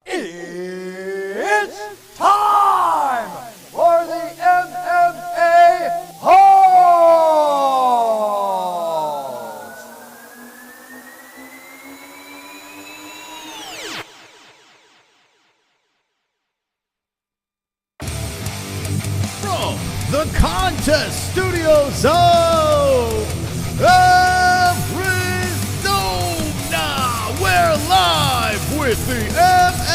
It's time for the MMA-Holes! From the contest studios of Arizona, we're live with the MMA-Holes.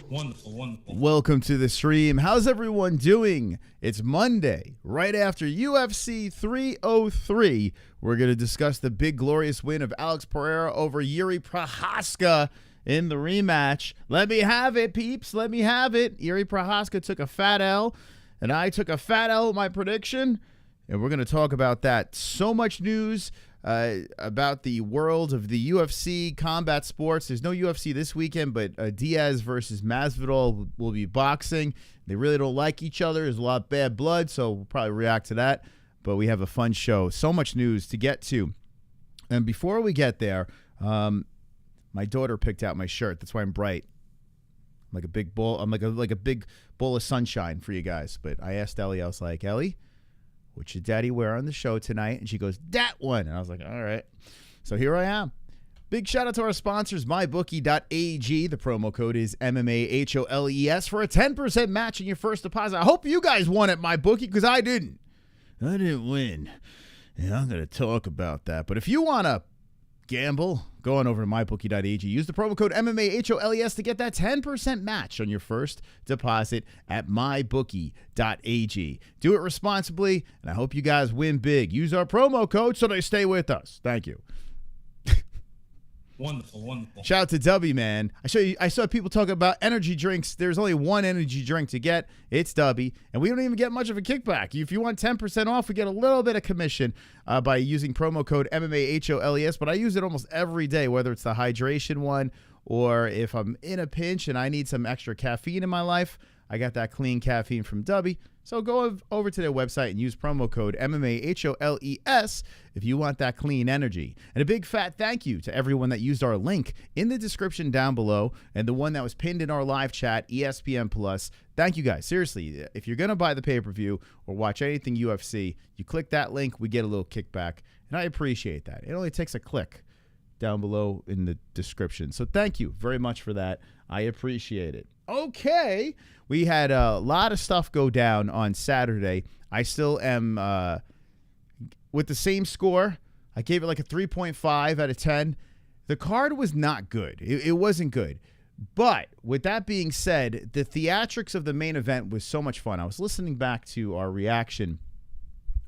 Wonderful. Welcome to the stream. How's everyone doing? It's Monday, right after UFC 303. We're going to discuss the big, glorious win of Alex Pereira over Jiří Procházka in the rematch. Let me have it, peeps. Let me have it. Jiří Procházka took a fat L, and I took a fat L with my prediction, and we're going to talk about that. So much news about the world of the UFC combat sports. There's no UFC this weekend, but Diaz versus Masvidal will be boxing. They really don't like each other. There's a lot of bad blood, so we'll probably react to that. But we have a fun show. So much news to get to. And before we get there, my daughter picked out my shirt. That's why I'm bright. I'm like a big bowl. I'm like a big bowl of sunshine for you guys. But I asked Ellie, I was like, Ellie, what should Daddy wear on the show tonight? And she goes, that one. And I was like, all right. So here I am. Big shout out to our sponsors, mybookie.ag. The promo code is MMA-Holes for a 10% match in your first deposit. I hope you guys won at MyBookie because I didn't. I didn't win. And I'm going to talk about that. But if you want to gamble, go on over to mybookie.ag. Use the promo code MMA-Holes to get that 10% match on your first deposit at mybookie.ag. Do it responsibly, and I hope you guys win big. Use our promo code so they stay with us. Thank you. Wonderful. Shout out to Dubby, man. I saw people talking about energy drinks. There's only one energy drink to get. It's Dubby. And we don't even get much of a kickback. If you want 10% off, we get a little bit of commission by using promo code MMA-Holes. But I use it almost every day, whether it's the hydration one or if I'm in a pinch and I need some extra caffeine in my life. I got that clean caffeine from Dubby. So go over to their website and use promo code MMA-Holes if you want that clean energy. And a big fat thank you to everyone that used our link in the description down below and the one that was pinned in our live chat, ESPN Plus. Thank you guys. Seriously, if you're going to buy the pay-per-view or watch anything UFC, you click that link, we get a little kickback. And I appreciate that. It only takes a click down below in the description. So thank you very much for that. I appreciate it. Okay, we had a lot of stuff go down on Saturday. I still am with the same score. I gave it like a 3.5 out of 10. The card was not good. It wasn't good. But with that being said, the theatrics of the main event was so much fun. I was listening back to our reaction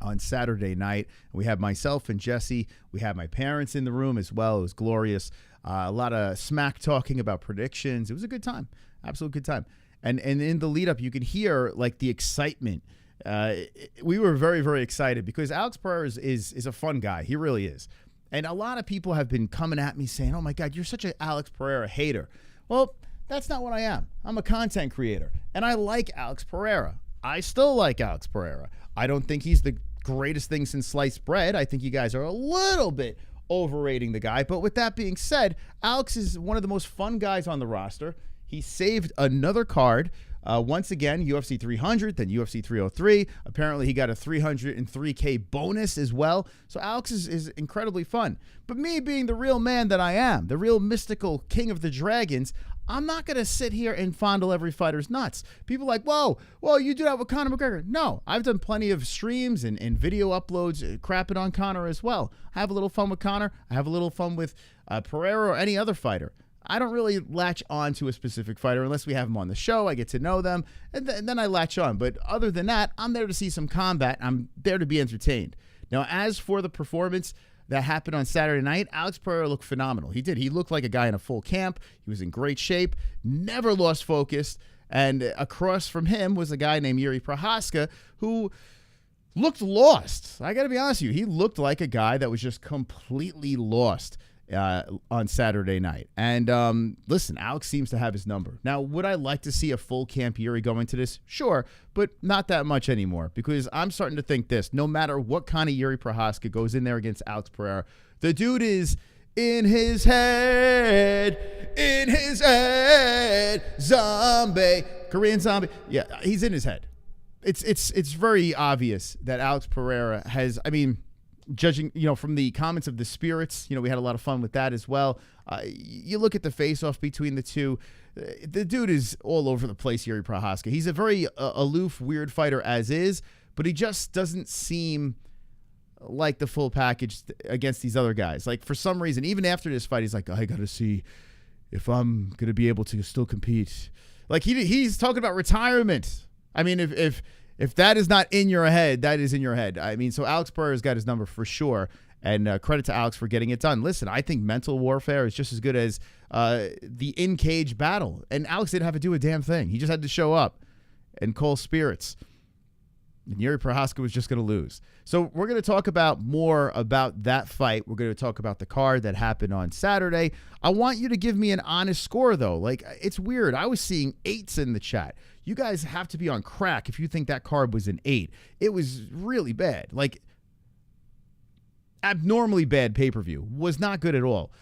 on Saturday night. We had myself and Jesse. We had my parents in the room as well. It was glorious. A lot of smack talking about predictions. It was a good time. Absolute good time. And in the lead up, you could hear like the excitement. We were very, very excited because Alex Pereira is a fun guy. He really is. And a lot of people have been coming at me saying, oh my God, you're such an Alex Pereira hater. Well, that's not what I am. I'm a content creator and I like Alex Pereira. I still like Alex Pereira. I don't think he's the greatest thing since sliced bread. I think you guys are a little bit overrating the guy. But with that being said, Alex is one of the most fun guys on the roster. He saved another card. Once again, UFC 300, then UFC 303. Apparently, he got a 303K bonus as well. So Alex is incredibly fun. But me being the real man that I am, the real mystical king of the dragons, I'm not going to sit here and fondle every fighter's nuts. People are like, whoa, you do that with Conor McGregor. No, I've done plenty of streams and video uploads crapping on Conor as well. I have a little fun with Conor. I have a little fun with Pereira or any other fighter. I don't really latch on to a specific fighter unless we have them on the show. I get to know them, and then I latch on. But other than that, I'm there to see some combat. I'm there to be entertained. Now, as for the performance that happened on Saturday night, Alex Pereira looked phenomenal. He did. He looked like a guy in a full camp. He was in great shape, never lost focus. And across from him was a guy named Jiří Procházka who looked lost. I got to be honest with you. He looked like a guy that was just completely lost. on Saturday night. And listen, Alex seems to have his number. Now, would I like to see a full Camp Yuri go into this? Sure, but not that much anymore, because I'm starting to think this. No matter what kind of Jiří Procházka goes in there against Alex Pereira, the dude is in his head, zombie, Korean zombie. Yeah, he's in his head. It's very obvious that Alex Pereira has, I mean, judging, from the comments of the spirits, we had a lot of fun with that as well. You look at the face-off between the two, the dude is all over the place, Jiří Procházka. He's a very aloof, weird fighter as is, but he just doesn't seem like the full package against these other guys. Like, for some reason, even after this fight, he's like, I got to see if I'm going to be able to still compete. Like, he's talking about retirement. I mean, if that is not in your head, that is in your head. I mean, so Alex Pereira's got his number for sure, and credit to Alex for getting it done. Listen, I think mental warfare is just as good as the in-cage battle, and Alex didn't have to do a damn thing. He just had to show up and call spirits, and Jiří Procházka was just going to lose. So we're going to talk more about that fight. We're going to talk about the card that happened on Saturday. I want you to give me an honest score, though. Like, it's weird. I was seeing 8s in the chat. You guys have to be on crack if you think that card was an 8. It was really bad. Like, abnormally bad pay-per-view. Was not good at all.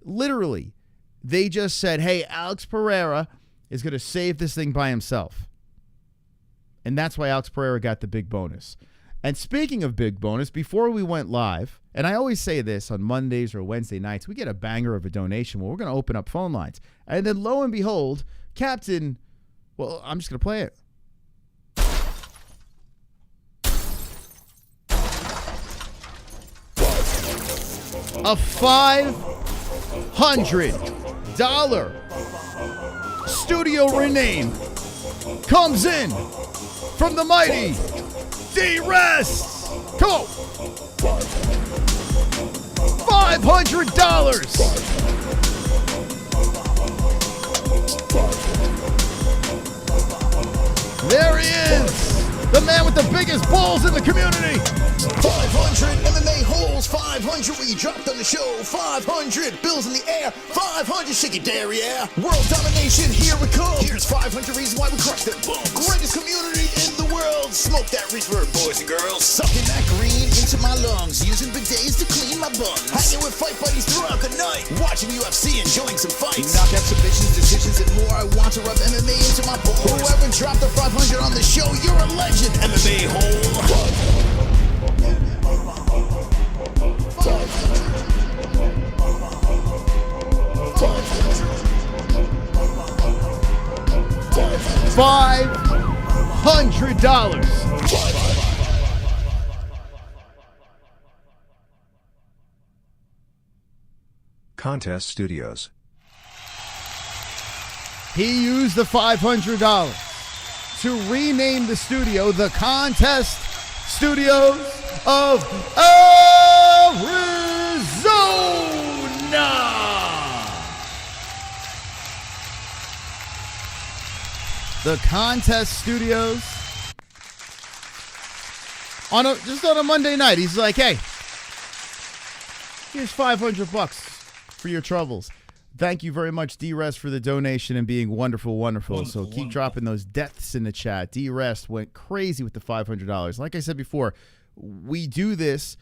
Literally, they just said, hey, Alex Pereira is going to save this thing by himself. And that's why Alex Pereira got the big bonus. And speaking of big bonus, before we went live, and I always say this on Mondays or Wednesday nights, we get a banger of a donation. Well, we're going to open up phone lines. And then lo and behold, Captain, well, I'm just going to play it. A $500 studio rename comes in from the mighty D-Rest. Come on. $500. There he is. The man with the biggest balls in the community. 500 MMA-Holes, 500 we dropped on the show, 500 bills in the air, 500 shake it derriere. World domination, here we come. Here's 500 reasons why we crushed them. Boom. Greatest community in the world. Smoke that reefer, boys and girls. Sucking that green into my lungs, using bidets to clean my buns. Hanging with fight buddies throughout the night, watching UFC, enjoying some fights. Knockout submissions, decisions, and more. I want to rub MMA into my balls. Whoever dropped the 500 on the show, you're a legend. MMA-Hole. $500. Contest Studios. He used the $500 to rename the studio the Contest Studios of Arizona. The Contest Studios. Just on a Monday night, he's like, hey, here's $500 for your troubles. Thank you very much, D-Rest, for the donation and being wonderful. So keep dropping those deaths in the chat. D-Rest went crazy with the $500. Like I said before, we do this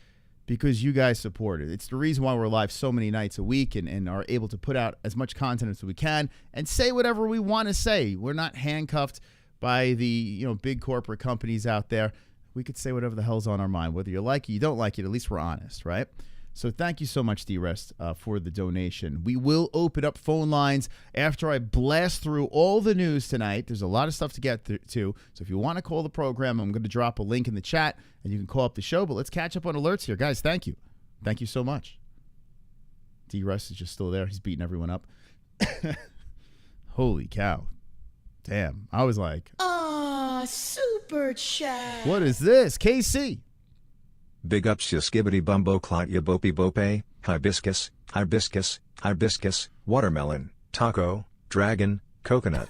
because you guys support it. It's the reason why we're live so many nights a week and are able to put out as much content as we can and say whatever we want to say. We're not handcuffed by the big corporate companies out there. We could say whatever the hell's on our mind. Whether you like it, you don't like it, at least we're honest, right? So thank you so much, D-Rest, for the donation. We will open up phone lines after I blast through all the news tonight. There's a lot of stuff to get to. So if you want to call the program, I'm going to drop a link in the chat, and you can call up the show. But let's catch up on alerts here. Guys, thank you. Thank you so much. D-Rest is just still there. He's beating everyone up. Holy cow. Damn. I was like, super chat. What is this? KC. Big ups ya skibbity bumbo clot ya bopi bope, hibiscus, watermelon, taco, dragon, coconut.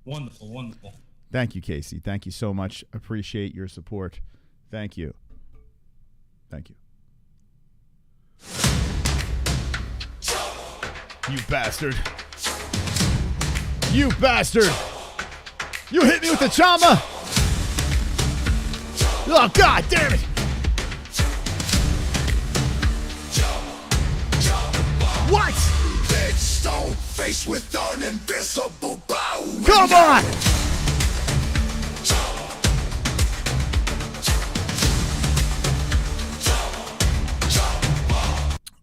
Wonderful. Thank you, Casey. Thank you so much. Appreciate your support. Thank you. Thank you. You bastard. You bastard. You hit me with the chama. Oh, God damn it. What? Big stone face with an invisible bow. Come on.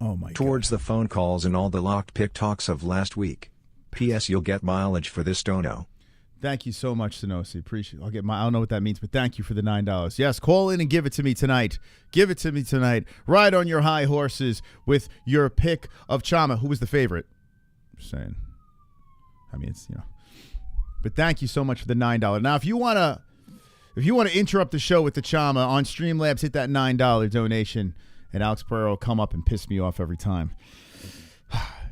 Oh, my God. Towards the phone calls and all the locked pick talks of last week. P.S. You'll get mileage for this dono. Thank you so much, Sonosi. Appreciate it. I don't know what that means, but thank you for the $9. Yes, call in and give it to me tonight. Give it to me tonight. Ride on your high horses with your pick of Chama. Who was the favorite? Just saying. I mean, it's, But thank you so much for the $9. Now, if you want to interrupt the show with the Chama on Streamlabs, hit that $9 donation, and Alex Pereira will come up and piss me off every time.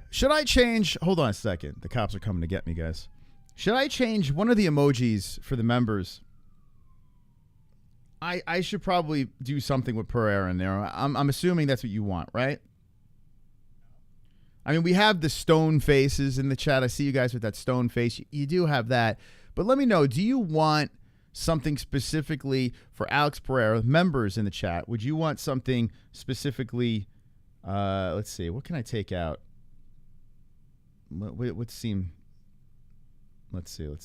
Should I change? Hold on a second. The cops are coming to get me, guys. Should I change one of the emojis for the members? I should probably do something with Pereira in there. I'm assuming that's what you want, right? I mean, we have the stone faces in the chat. I see you guys with that stone face. You do have that. But let me know, do you want something specifically for Alex Pereira, members in the chat? Would you want something specifically, let's see, what can I take out? What seem... Let's see. What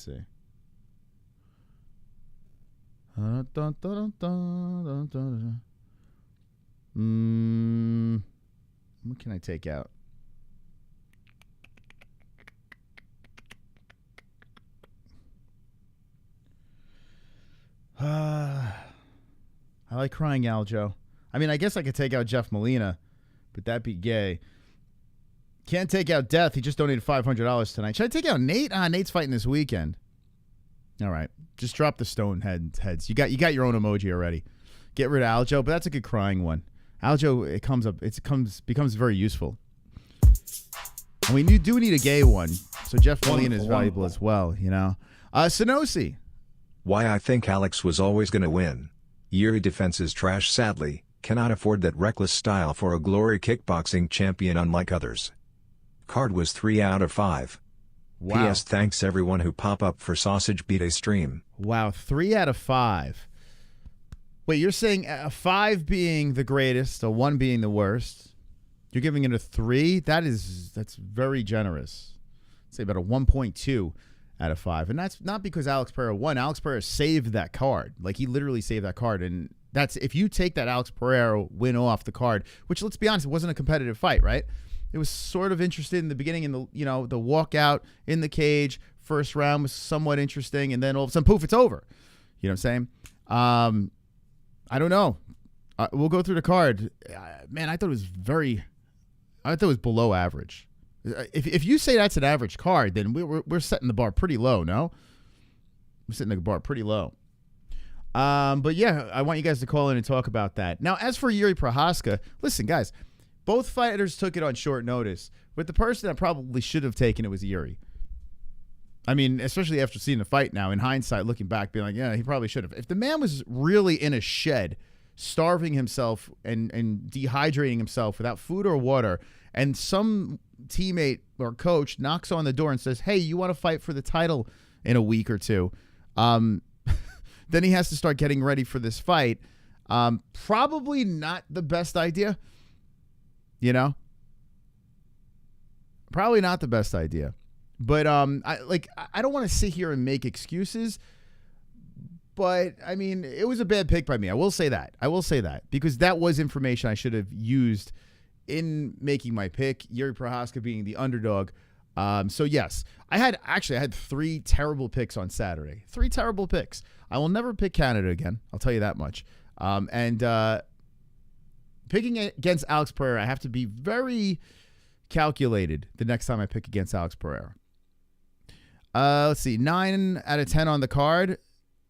can I take out? I like crying Aljo. I mean, I guess I could take out Jeff Molina, but that'd be gay. Can't take out Death. He just donated $500 tonight. Should I take out Nate? Nate's fighting this weekend. All right. Just drop the stone heads. You got your own emoji already. Get rid of Aljo, but that's a good crying one. Aljo, becomes very useful. And we do need a gay one. So Jeff Molina is valuable as well, Sonosi. Why I think Alex was always going to win. Yuri defense is trash, sadly. Cannot afford that reckless style for a glory kickboxing champion unlike others. Card was 3 out of 5. Wow. P.S. Thanks everyone who pop up for Sausage Beat a stream. Wow, 3 out of 5. Wait, you're saying a 5 being the greatest, a 1 being the worst. You're giving it a 3? That's very generous. I'd say about a 1.2 out of 5. And that's not because Alex Pereira won. Alex Pereira saved that card. Like, he literally saved that card. And that's, if you take that Alex Pereira win off the card, which, let's be honest, it wasn't a competitive fight, right? It was sort of interesting in the beginning, in the the walkout in the cage. First round was somewhat interesting, and then all of a sudden, poof, it's over. You know what I'm saying? I don't know. We'll go through the card. Man, I thought it was below average. If you say that's an average card, then we're setting the bar pretty low. No, we're setting the bar pretty low. But yeah, I want you guys to call in and talk about that. Now, as for Jiří Procházka, listen, guys. Both fighters took it on short notice, but the person that probably should have taken it was Jiří. I mean, especially after seeing the fight now, in hindsight, looking back, being like, yeah, he probably should have. If the man was really in a shed, starving himself and dehydrating himself without food or water, and some teammate or coach knocks on the door and says, hey, you want to fight for the title in a week or two, then he has to start getting ready for this fight. Probably not the best idea. Probably not the best idea, but I don't want to sit here and make excuses, but I mean, it was a bad pick by me. I will say that because that was information I should have used in making my pick. Jiří Procházka being the underdog. So yes, I had 3 terrible picks on Saturday. 3 terrible picks. I will never pick Canada again. I'll tell you that much. Picking against Alex Pereira, I have to be very calculated the next time I pick against Alex Pereira. Let's see, 9 out of 10 on the card.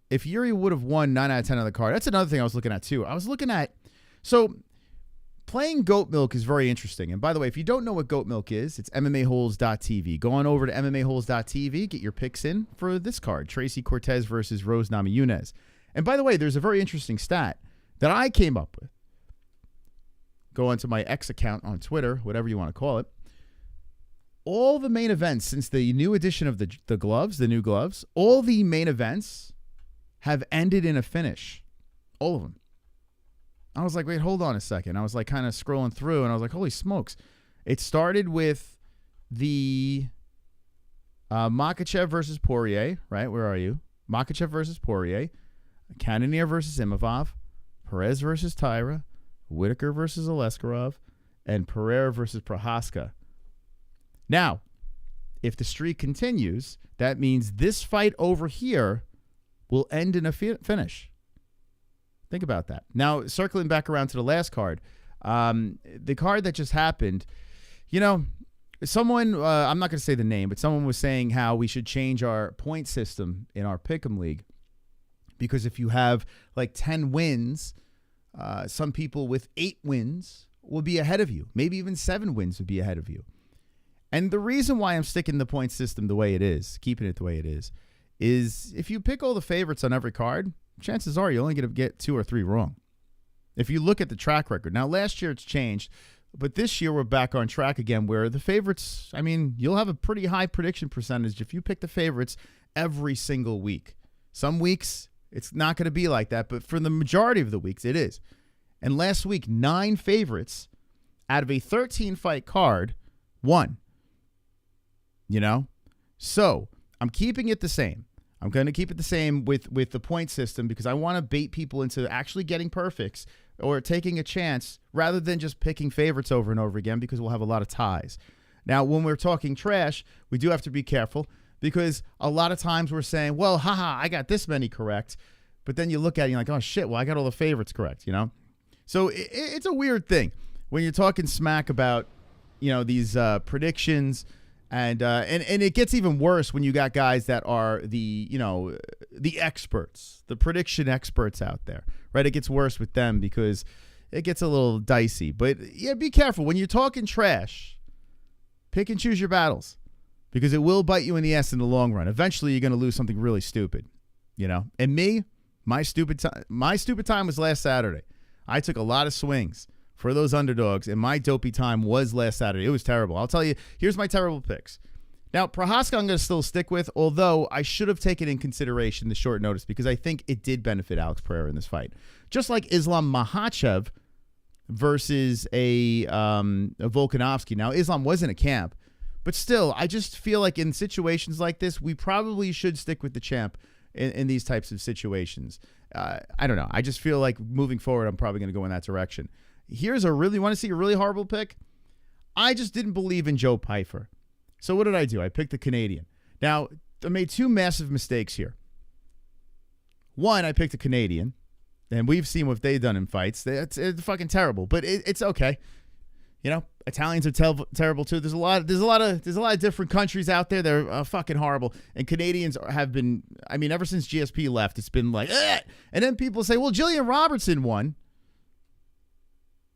If Jiří would have won 9 out of 10 on the card, that's another thing I was looking at too. So playing Goat Milk is very interesting. And by the way, if you don't know what Goat Milk is, it's MMA-Holes.tv. Go on over to MMA-Holes.tv, get your picks in for this card, Tracy Cortez versus Rose Namajunas. And by the way, there's a very interesting stat that I came up with. go onto my X account on Twitter, whatever you want to call it. All the main events since the new edition of the gloves, the new gloves, all the main events have ended in a finish. All of them. I was like, wait, hold on a second. I was like kind of scrolling through, and I was like, holy smokes. It started with the Makhachev versus Poirier, right? Where are you? Makhachev versus Poirier. Cannonier versus Imavov. Perez versus Tyra. Whitaker versus Aleskarov. And Pereira versus Prochazka. Now, if the streak continues, that means this fight over here will end in a finish. Think about that. Now, circling back around to the last card, the card that just happened, you know, someone, I'm not going to say the name, but someone was saying how we should change our point system in our Pick'em League because if you have like 10 wins, some people with 8 wins will be ahead of you. Maybe even 7 wins would be ahead of you. And the reason why I'm sticking the point system the way it is, keeping it the way it is if you pick all the favorites on every card, chances are you're only going to get 2 or 3 wrong. If you look at the track record. Now, last year it's changed, but this year we're back on track again where the favorites, I mean, you'll have a pretty high prediction percentage if you pick the favorites every single week. Some weeks it's not going to be like that, but for the majority of the weeks it is. And last week, 9 favorites out of a 13-fight card won. You know? So, I'm keeping it the same. I'm going to keep it the same with the point system because I want to bait people into actually getting perfects or taking a chance rather than just picking favorites over and over again because we'll have a lot of ties. Now, when we're talking trash, we do have to be careful because a lot of times we're saying, well, haha, I got this many correct. But then you look at it and you're like, oh, shit, well, I got all the favorites correct, you know? So it's a weird thing when you're talking smack about, you know, these predictions. And it gets even worse when you got guys that are the experts, the prediction experts out there, right? It gets worse with them because it gets a little dicey. But, yeah, be careful. When you're talking trash, pick and choose your battles because it will bite you in the ass in the long run. Eventually, you're going to lose something really stupid, you know? And me, my stupid time was last Saturday. I took a lot of swings for those underdogs, and my dopey time was last Saturday. It was terrible. I'll tell you, here's my terrible picks. Now, Prochazka I'm going to still stick with, although I should have taken in consideration the short notice because I think it did benefit Alex Pereira in this fight. Just like Islam Makhachev versus a Volkanovski. Now, Islam was in a camp, but still, I just feel like in situations like this, we probably should stick with the champ in these types of situations. I don't know. I just feel like moving forward, I'm probably going to go in that direction. Want to see a really horrible pick? I just didn't believe in Joe Pyfer. So what did I do? I picked the Canadian. Now, I made 2 massive mistakes here. One, I picked a Canadian, and we've seen what they've done in fights. It's fucking terrible, but it's okay. You know, Italians are terrible too. There's a lot of different countries out there that are fucking horrible, and Canadians have been. I mean, ever since GSP left, it's been like, eh! And then people say, well, Jillian Robertson won.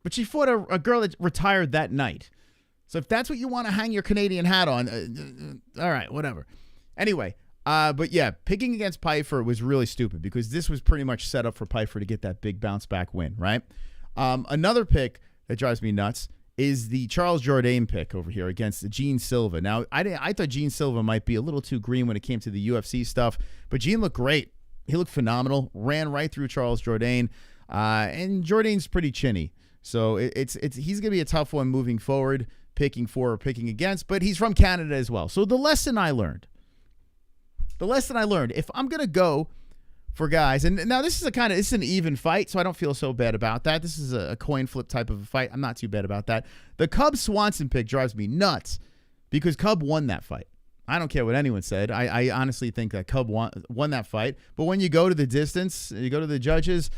But she fought a girl that retired that night. So if that's what you want to hang your Canadian hat on, all right, whatever. Anyway, but yeah, picking against Pyfer was really stupid because this was pretty much set up for Pyfer to get that big bounce back win, right? Another pick that drives me nuts is the Charles Jourdain pick over here against Gene Silva. Now, I thought Gene Silva might be a little too green when it came to the UFC stuff, but Gene looked great. He looked phenomenal, ran right through Charles Jourdain, and Jourdain's pretty chinny. So he's going to be a tough one moving forward, picking for or picking against, but he's from Canada as well. So the lesson I learned, if I'm going to go for guys, and now this is it's an even fight, so I don't feel so bad about that. This is a coin flip type of a fight. I'm not too bad about that. The Cub Swanson pick drives me nuts because Cub won that fight. I don't care what anyone said. I honestly think that Cub won that fight. But when you go to the distance, you go to the judges,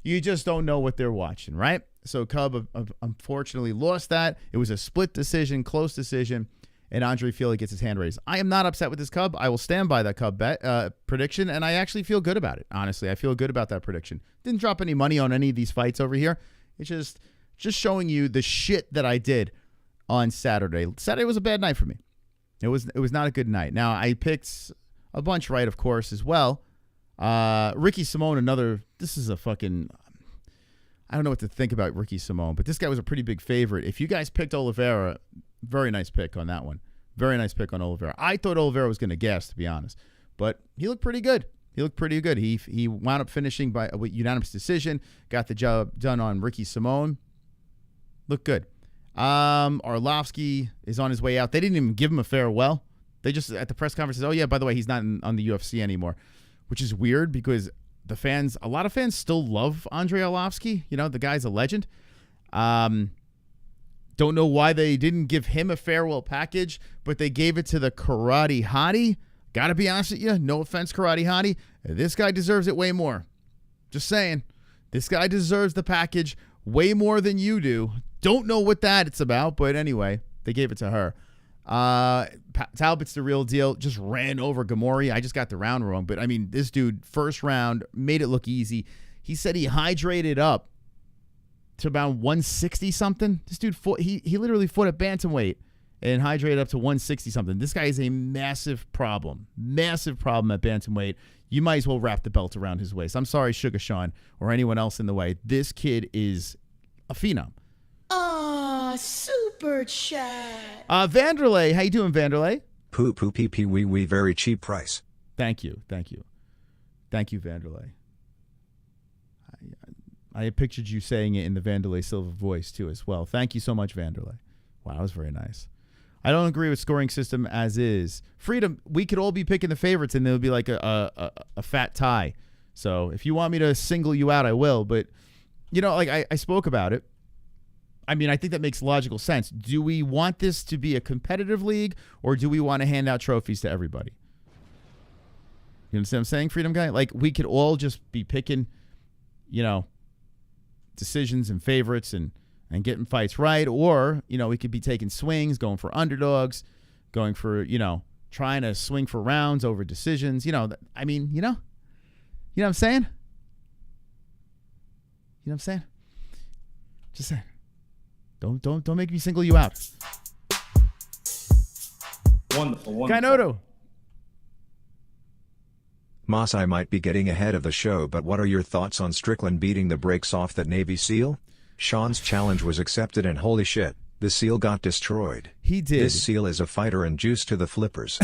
you just don't know what they're watching, right? So Cub unfortunately lost that. It was a split decision, close decision, and Andre Fili gets his hand raised. I am not upset with this Cub. I will stand by that Cub prediction, and I actually feel good about it. Honestly, I feel good about that prediction. Didn't drop any money on any of these fights over here. It's just showing you the shit that I did on Saturday. Saturday was a bad night for me. It was not a good night. Now, I picked a bunch right, of course, as well. Ricky Simone, this is a fucking... I don't know what to think about Ricky Simón, but this guy was a pretty big favorite. If you guys picked Oliveira, very nice pick on that one. Very nice pick on Oliveira. I thought Oliveira was going to gas, to be honest, but he looked pretty good. He wound up finishing by a unanimous decision, got the job done on Ricky Simón. Looked good. Arlovsky is on his way out. They didn't even give him a farewell. They just, at the press conference, said, oh, yeah, by the way, he's not on the UFC anymore, which is weird because a lot of fans still love Andrei Arlovsky. You know, the guy's a legend. Don't know why they didn't give him a farewell package, but they gave it to the Karate Hottie. Gotta be honest with you, no offense, Karate Hottie. This guy deserves it way more. Just saying. This guy deserves the package way more than you do. Don't know what that it's about, but anyway, they gave it to her. Talbot's the real deal. Just ran over Gamori. I just got the round wrong, but I mean, this dude, first round, made it look easy. He said he hydrated up to about 160 something. This dude fought, he literally fought at bantamweight and hydrated up to 160 something. This guy is a massive problem at bantamweight. You might as well wrap the belt around his waist. I'm sorry, Sugar Sean, or anyone else in the way. This kid is a phenom. Super chat. Vanderlei, how you doing, Vanderlei? Poo poo pee pee wee wee, very cheap price. Thank you, Vanderlei. I pictured you saying it in the Vanderlei Silva voice too, as well. Thank you so much, Vanderlei. Wow, that was very nice. I don't agree with scoring system as is. Freedom, we could all be picking the favorites, and there would be like a fat tie. So if you want me to single you out, I will. But you know, like I spoke about it. I mean, I think that makes logical sense. Do we want this to be a competitive league, or do we want to hand out trophies to everybody? You understand what I'm saying, Freedom Guy? Like, we could all just be picking, you know, decisions and favorites and getting fights right, or, you know, we could be taking swings, going for underdogs, going for, you know, trying to swing for rounds over decisions. You know, I mean, you know what I'm saying? You know what I'm saying? Just saying. Don't make me single you out. Wonderful. Kainotto. Moss, I might be getting ahead of the show, but what are your thoughts on Strickland beating the brakes off that Navy SEAL? Sean's challenge was accepted, and holy shit, the SEAL got destroyed. He did. This SEAL is a fighter and juice to the flippers.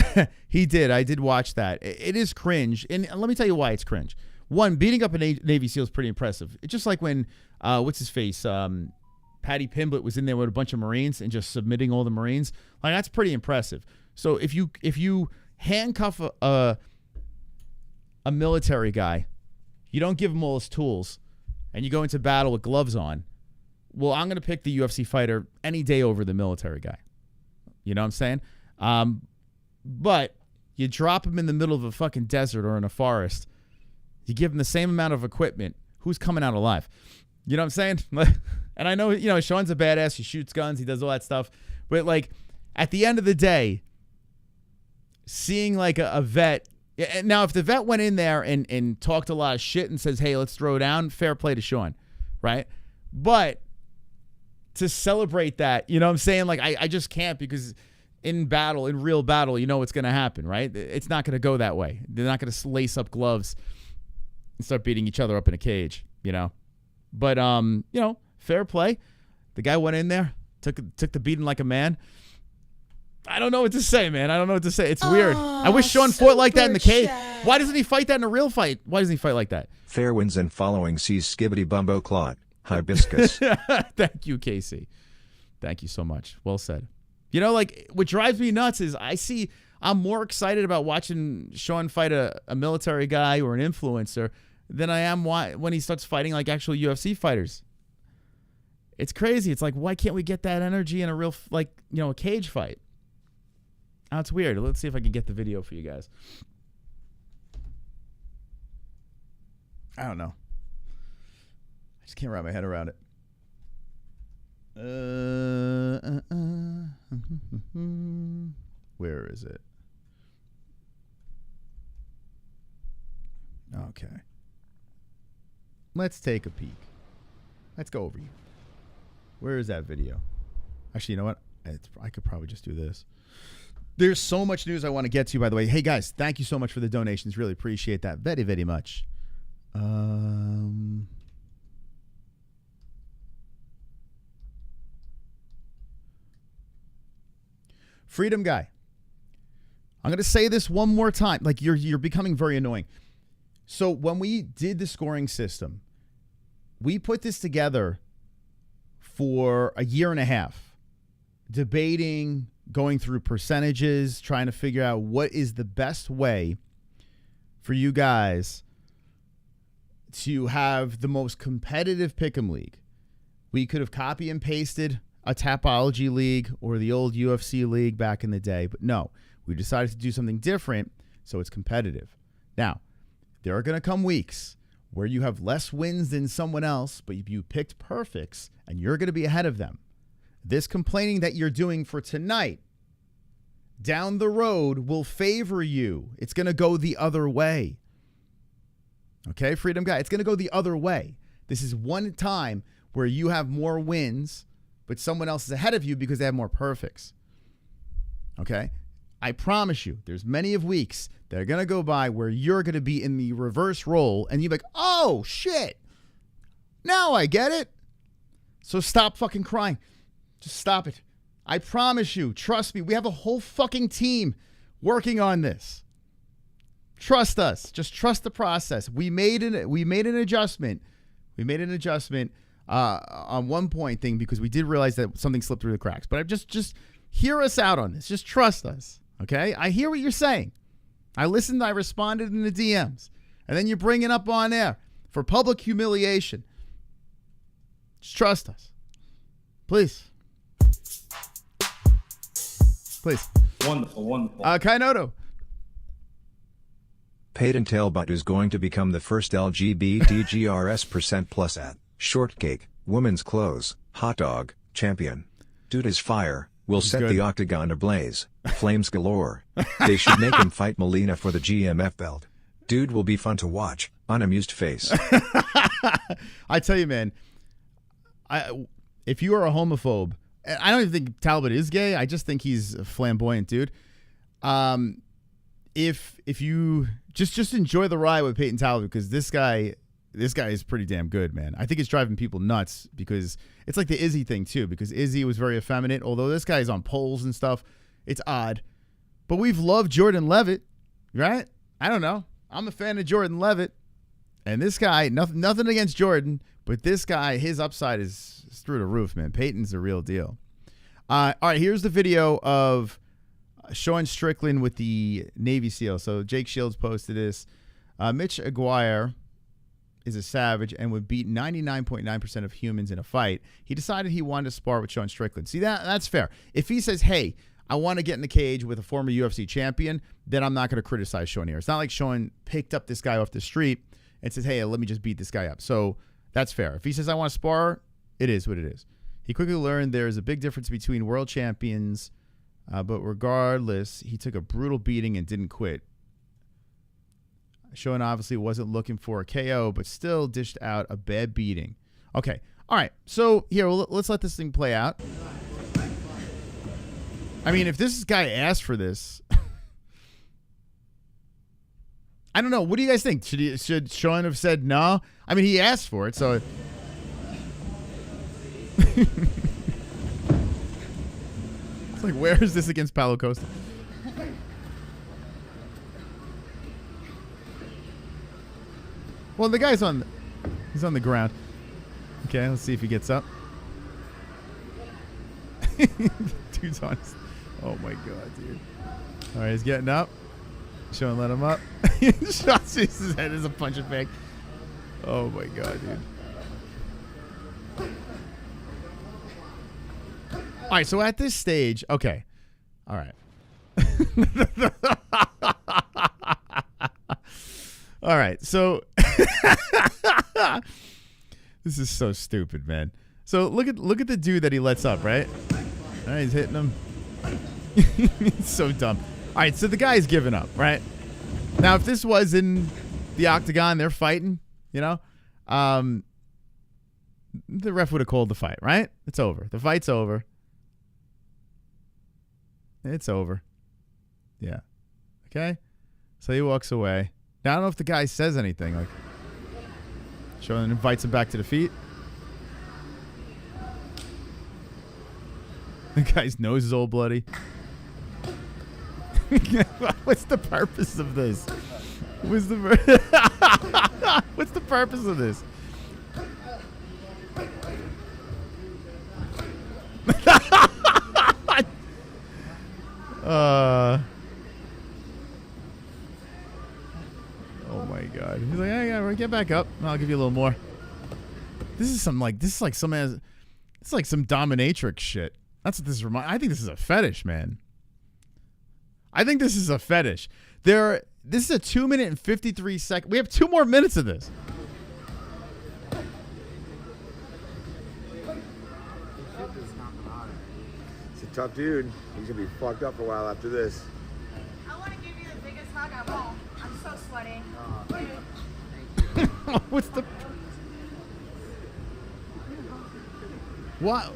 He did. I did watch that. It is cringe, and let me tell you why it's cringe. One, beating up a Navy SEAL is pretty impressive. It's just like when, what's his face, Patty Pimblett was in there with a bunch of Marines and just submitting all the Marines. Like, that's pretty impressive. So if you handcuff a military guy, you don't give him all his tools, and you go into battle with gloves on, well, I'm going to pick the UFC fighter any day over the military guy. You know what I'm saying? But you drop him in the middle of a fucking desert or in a forest, you give him the same amount of equipment, who's coming out alive? You know what I'm saying? And I know, you know, Sean's a badass. He shoots guns. He does all that stuff. But, like, at the end of the day, seeing, like, a vet. Now, if the vet went in there and talked a lot of shit and says, hey, let's throw down, fair play to Sean, right? But to celebrate that, you know what I'm saying? Like, I just can't, because in real battle, you know what's going to happen, right? It's not going to go that way. They're not going to lace up gloves and start beating each other up in a cage, you know? But, you know, fair play. The guy went in there, took the beating like a man. I don't know what to say, man. I don't know what to say. It's weird. I wish Sean fought like that in the cage. Why doesn't he fight that in a real fight? Why doesn't he fight like that? Fair winds and following sees Skibbity Bumbo Clot. Hibiscus. Thank you, Casey. Thank you so much. Well said. You know, like, what drives me nuts is I'm more excited about watching Sean fight a military guy or an influencer than I am when he starts fighting like actual UFC fighters. It's crazy. It's like, why can't we get that energy in a real, like, you know, a cage fight? Oh, it's weird. Let's see if I can get the video for you guys. I don't know. I just can't wrap my head around it. Where is it? Okay. Let's take a peek. Let's go over you. Where is that video? Actually, you know what? I could probably just do this. There's so much news I want to get to, by the way. Hey, guys, thank you so much for the donations. Really appreciate that very, very much. Freedom guy. I'm going to say this one more time. Like, you're becoming very annoying. So when we did the scoring system, we put this together for a year and a half, debating, going through percentages, trying to figure out what is the best way for you guys to have the most competitive pick'em league. We could have copy and pasted a Tapology league or the old UFC league back in the day, but no, we decided to do something different so it's competitive. Now, there are going to come weeks where you have less wins than someone else, but you picked perfects and you're going to be ahead of them. This complaining that you're doing for tonight down the road will favor you. It's going to go the other way. Okay, Freedom Guy, it's going to go the other way. This is one time where you have more wins, but someone else is ahead of you because they have more perfects. Okay? I promise you, there's many of weeks that are going to go by where you're going to be in the reverse role and you're like, oh, shit. Now I get it. So stop fucking crying. Just stop it. I promise you, trust me, we have a whole fucking team working on this. Trust us. Just trust the process. We made an adjustment. We made an adjustment on one point thing because we did realize that something slipped through the cracks. But just hear us out on this. Just trust us. Okay? I hear what you're saying. I listened. I responded in the DMs. And then you bring it up on air for public humiliation. Just trust us. Please. Please. Wonderful, wonderful. Kainotto. Peyton Talbot is going to become the first LGBTGRS% plus at Shortcake, Women's Clothes, Hot Dog, Champion. Dude is fire, will set good. the octagon ablaze, flames galore. They should make him fight Molina for the GMF belt. Dude will be fun to watch, unamused face. I tell you, man, if you are a homophobe, I don't even think Talbot is gay. I just think he's a flamboyant dude. If you just enjoy the ride with Peyton Talbot because this guy is pretty damn good, man. I think it's driving people nuts because it's like the Izzy thing too, because Izzy was very effeminate, although this guy's on poles and stuff. It's odd. But we've loved Jordan Levitt, right? I don't know. I'm a fan of Jordan Levitt. And this guy, nothing against Jordan, but this guy, his upside is through the roof, man. Peyton's the real deal. All right, here's the video of showing Strickland with the Navy SEAL. So Jake Shields posted this. Mitch Aguirre is a savage and would beat 99.9% of humans in a fight. He decided he wanted to spar with Sean Strickland. See, that's fair. If he says, hey, I want to get in the cage with a former UFC champion, then I'm not going to criticize Sean here. It's not like Sean picked up this guy off the street and says, hey, let me just beat this guy up. So that's fair. If he says, I want to spar, it is what it is. He quickly learned there is a big difference between world champions, but regardless, he took a brutal beating and didn't quit. Sean obviously wasn't looking for a KO, but still dished out a bad beating. Okay. All right. So here, let's let this thing play out. I mean, if this guy asked for this, I don't know. What do you guys think? Should Sean have said no? I mean, he asked for it, so. It's like, where is this against Paulo Costa? Well, the guy's he's on the ground. Okay, let's see if he gets up. Dude's on his, oh my God, dude. All right, he's getting up. Sean let him up. Sean sees his head as a punching bag. Oh my God, dude. All right, so at this stage, okay. All right. All right, so this is so stupid, man. So look at the dude that he lets up, right? All right, he's hitting him. It's so dumb. All right, so the guy's giving up, right? Now, if this was in the octagon, they're fighting, you know, the ref would have called the fight, right? It's over. The fight's over. It's over. Yeah. Okay? So he walks away. Now, I don't know if the guy says anything. Like, Sean invites him back to the feet. The guy's nose is all bloody. What's the purpose of this? What's the purpose of this? Oh my God! He's like, yeah, get back up. I'll give you a little more. This is some some dominatrix shit. That's what this reminds. I think this is a fetish, man. I think this is a fetish. This is a 2 minute and 53 second. We have 2 more minutes of this. He's a tough dude. He's gonna be fucked up for a while after this. I want to give you the biggest hug I won't. I'm so sweaty. What's the... What?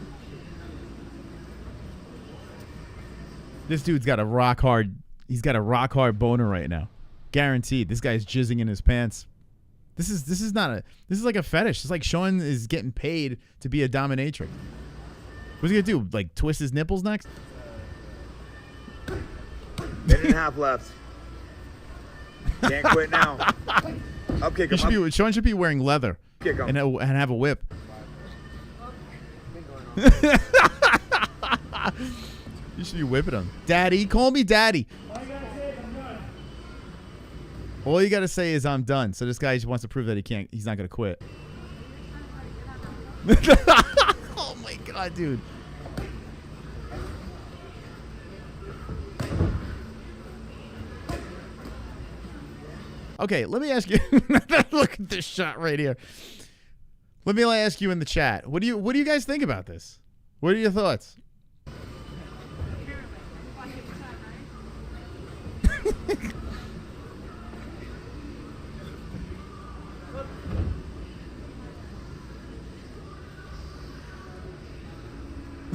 This dude's got a rock hard. He's got a rock hard boner right now, guaranteed. This guy's jizzing in his pants. This is like a fetish. It's like Sean is getting paid to be a dominatrix. What's he gonna do? Like twist his nipples next? Minute and a half left. Can't quit now. I'll kick him. Sean should be wearing leather Kick him. and have a whip. You should be whipping him. Daddy, call me daddy. All you gotta say is I'm done. So this guy just wants to prove that he's not gonna quit. Oh my God, dude. Okay, let me ask you. Look at this shot right here. Let me ask you in the chat. What do you guys think about this? What are your thoughts?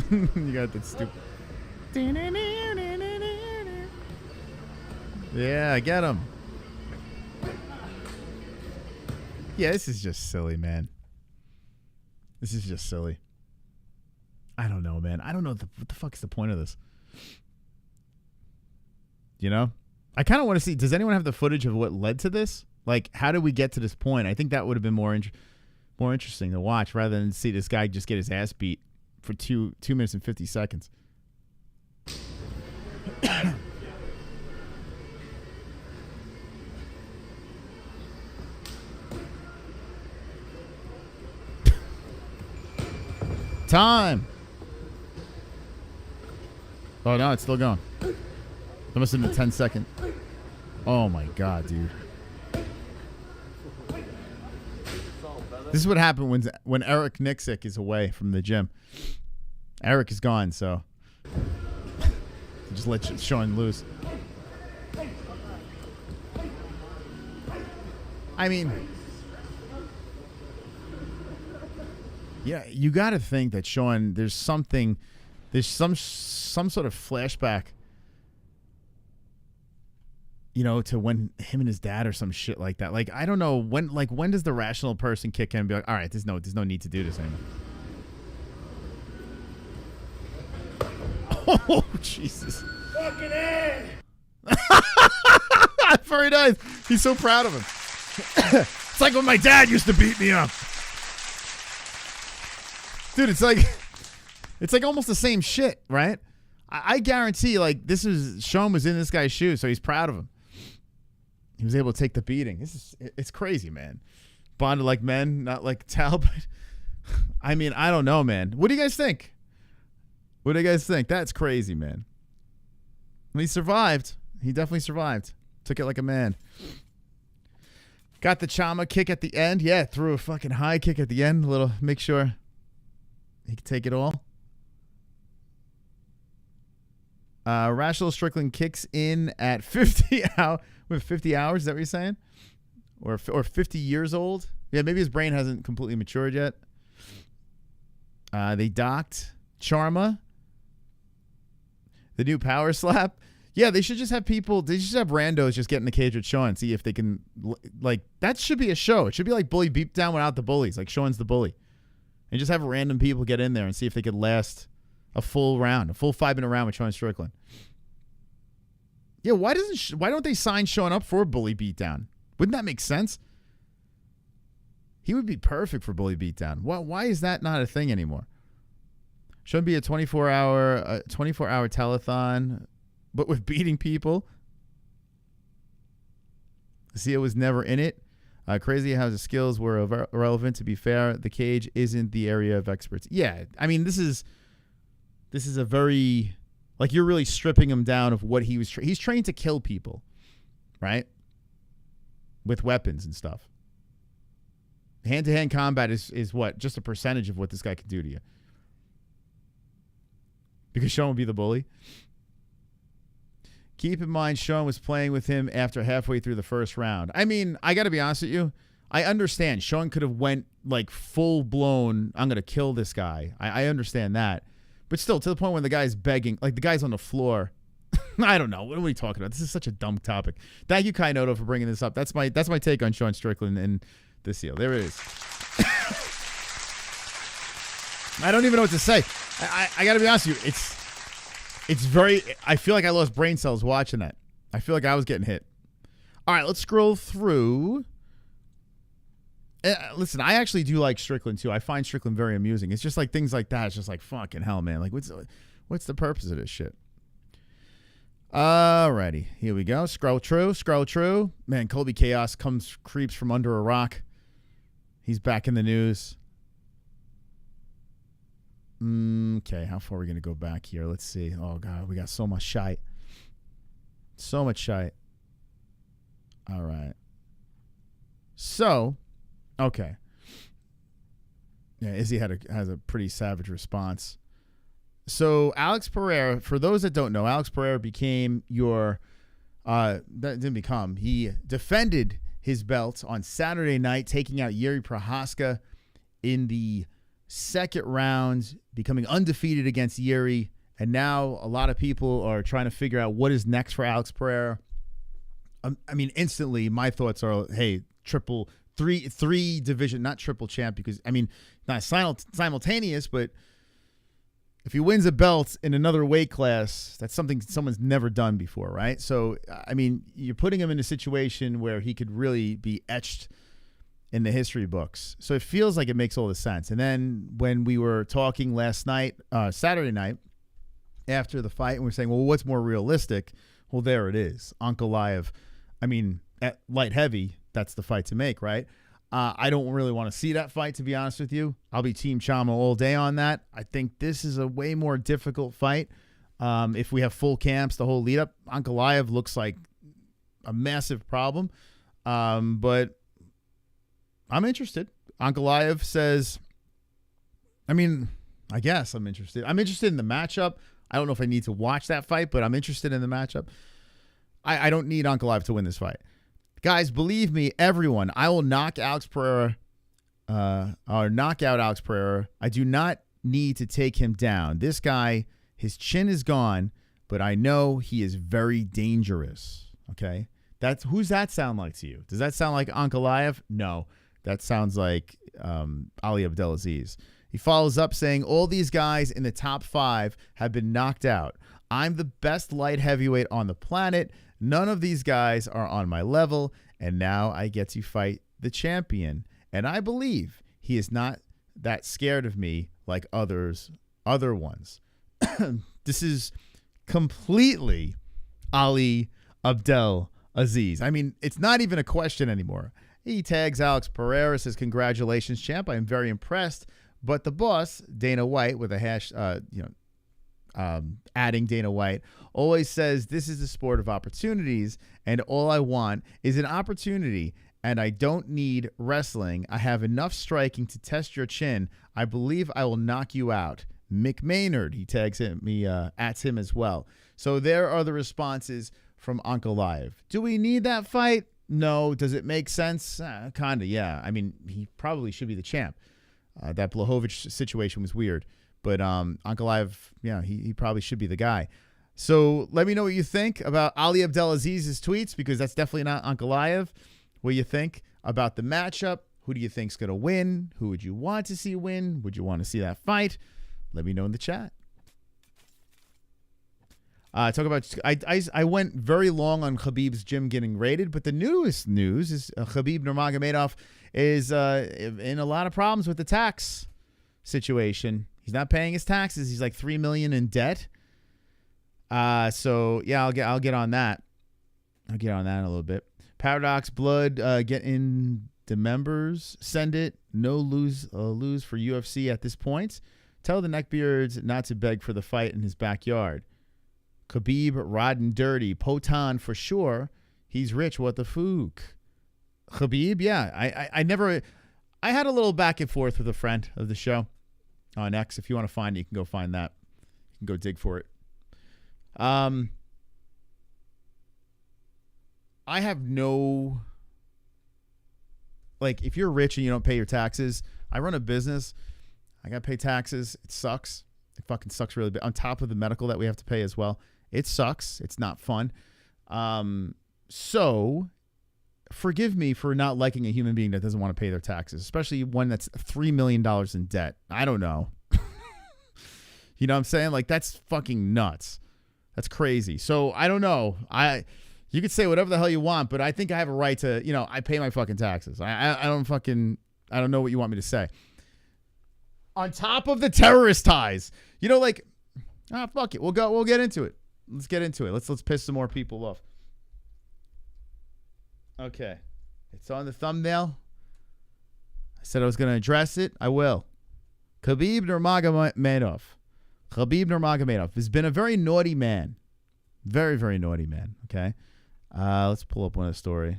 You got that stupid. Yeah, I get him. Yeah, this is just silly, man. This is just silly. I don't know, man. I don't know what the fuck is the point of this. You know? I kind of want to see, does anyone have the footage of what led to this? Like, how did we get to this point? I think that would have been more interesting to watch rather than see this guy just get his ass beat for 2 minutes and 50 seconds. Time. Oh, no, it's still going. That must have been 10 seconds. Oh, my God, dude. This is what happened when Eric Nixick is away from the gym. Eric is gone, so just let Sean loose. I mean, yeah, you got to think that Sean, there's some sort of flashback, you know, to when him and his dad or some shit like that. Like, I don't know when does the rational person kick in and be like, all right, there's no need to do this anymore. Oh, Jesus. Fucking A! Very nice. He's so proud of him. It's like when my dad used to beat me up. Dude, it's like almost the same shit, right? I guarantee, like, Sean was in this guy's shoes, so he's proud of him. He was able to take the beating. It's crazy, man. Bonded like men, not like Talbot. I mean, I don't know, man. What do you guys think? What do you guys think? That's crazy, man. He survived. He definitely survived. Took it like a man. Got the Chama kick at the end. Yeah, threw a fucking high kick at the end. Make sure he could take it all. Rational Strickland kicks in at 50 with 50 hours. Is that what you're saying? Or 50 years old? Yeah, maybe his brain hasn't completely matured yet. They docked Charma. The new power slap. Yeah, they should just have people. They should have randos just get in the cage with Sean, see if they can. Like, that should be a show. It should be like Bully Beatdown without the bullies. Like, Sean's the bully, and just have random people get in there and see if they could last a full round, a full 5-minute round with Sean Strickland. Yeah, why don't they sign Sean up for a bully beatdown? Wouldn't that make sense? He would be perfect for bully beatdown. Why is that not a thing anymore? Shouldn't be a 24-hour telethon, but with beating people. Sia was never in it. Crazy how the skills were irrelevant. To be fair, the cage isn't the area of experts. Yeah, I mean, this is a very, like, you're really stripping him down of what he was. He's trained to kill people, right? With weapons and stuff. Hand-to-hand combat is what? Just a percentage of what this guy can do to you. Because Sean would be the bully. Keep in mind, Sean was playing with him after halfway through the first round. I mean, I got to be honest with you. I understand. Sean could have went like full-blown, I'm going to kill this guy. I understand that. But still, to the point when the guy's begging, like the guy's on the floor. I don't know. What are we talking about? This is such a dumb topic. Thank you, Kainotto, for bringing this up. That's my take on Sean Strickland and this deal. There it is. I don't even know what to say. I got to be honest with you. It's very, I feel like I lost brain cells watching that. I feel like I was getting hit. All right, let's scroll through. Listen, I actually do like Strickland too. I find Strickland very amusing. It's just like things like that. It's just like, fucking hell, man. Like, what's the purpose of this shit? Alrighty, here we go. Scroll true. Man, Colby Chaos creeps from under a rock. He's back in the news. Okay, how far are we going to go back here? Let's see. Oh, God, we got so much shite. So much shite. All right. So, okay. Yeah, Izzy has a pretty savage response. So, Alex Pereira, for those that don't know, Alex Pereira became your, that didn't become, he defended his belt on Saturday night, taking out Jiří Procházka in the second round, becoming undefeated against Jiří, and now a lot of people are trying to figure out what is next for Alex Pereira. I mean, instantly, my thoughts are, hey, three division, not triple champ, because, I mean, not simultaneous, but if he wins a belt in another weight class, that's something someone's never done before, right? So, I mean, you're putting him in a situation where he could really be etched in the history books. So it feels like it makes all the sense. And then when we were talking last night, Saturday night, after the fight, and we're saying, well, what's more realistic? Well, there it is. Ankalaev, I mean, at light heavy, that's the fight to make, right? I don't really want to see that fight, to be honest with you. I'll be Team Chama all day on that. I think this is a way more difficult fight. If we have full camps, the whole lead up, Ankalaev looks like a massive problem. But I'm interested. Ankalaev says, I mean, I guess I'm interested. I'm interested in the matchup. I don't know if I need to watch that fight, but I'm interested in the matchup. I don't need Ankalaev to win this fight. Guys, believe me, everyone, I will knock Alex Pereira, or knock out Alex Pereira. I do not need to take him down. This guy, his chin is gone, but I know he is very dangerous. Okay? Who's that sound like to you? Does that sound like Ankalaev? No. That sounds like Ali Abdelaziz. He follows up saying, all these guys in the top 5 have been knocked out. I'm the best light heavyweight on the planet. None of these guys are on my level, and now I get to fight the champion. And I believe he is not that scared of me like other ones. This is completely Ali Abdelaziz. I mean, it's not even a question anymore. He tags Alex Pereira, says, congratulations, champ. I am very impressed. But the boss, Dana White, with a hash, adding Dana White, always says this is a sport of opportunities, and all I want is an opportunity, and I don't need wrestling. I have enough striking to test your chin. I believe I will knock you out. Mick Maynard, he tags him, at him as well. So there are the responses from Ankalaev. Do we need that fight? No. Does it make sense? Kind of, yeah. I mean, he probably should be the champ. That Blachowicz situation was weird. But Ankalaev, yeah, he probably should be the guy. So let me know what you think about Ali Abdelaziz's tweets, because that's definitely not Ankalaev. What do you think about the matchup? Who do you think's going to win? Who would you want to see win? Would you want to see that fight? Let me know in the chat. Talk about I went very long on Khabib's gym getting raided, but the newest news is Khabib Nurmagomedov is in a lot of problems with the tax situation. He's not paying his taxes. He's like $3 million in debt. So yeah, I'll get on that. I'll get on that in a little bit. Paradox Blood, get in the members. Send it. No lose for UFC at this point. Tell the neckbeards not to beg for the fight in his backyard. Khabib, rotten dirty. Potan for sure. He's rich. What the fook? Khabib, yeah. I had a little back and forth with a friend of the show on X. If you want to find it, you can go find that. You can go dig for it. I have no, like, if you're rich and you don't pay your taxes, I run a business. I got to pay taxes. It sucks. It fucking sucks really bad. On top of the medical that we have to pay as well. It sucks. It's not fun. So forgive me for not liking a human being that doesn't want to pay their taxes, especially one that's $3 million in debt. I don't know. You know what I'm saying? Like, that's fucking nuts. That's crazy. So I don't know. You could say whatever the hell you want, but I think I have a right to, I pay my fucking taxes. I don't know what you want me to say. On top of the terrorist ties, fuck it. We'll get into it. Let's get into it. Let's piss some more people off. Okay. It's on the thumbnail. I said I was going to address it. I will. Khabib Nurmagomedov. Khabib Nurmagomedov has been a very naughty man. Very, very naughty man. Okay. Let's pull up one of the story.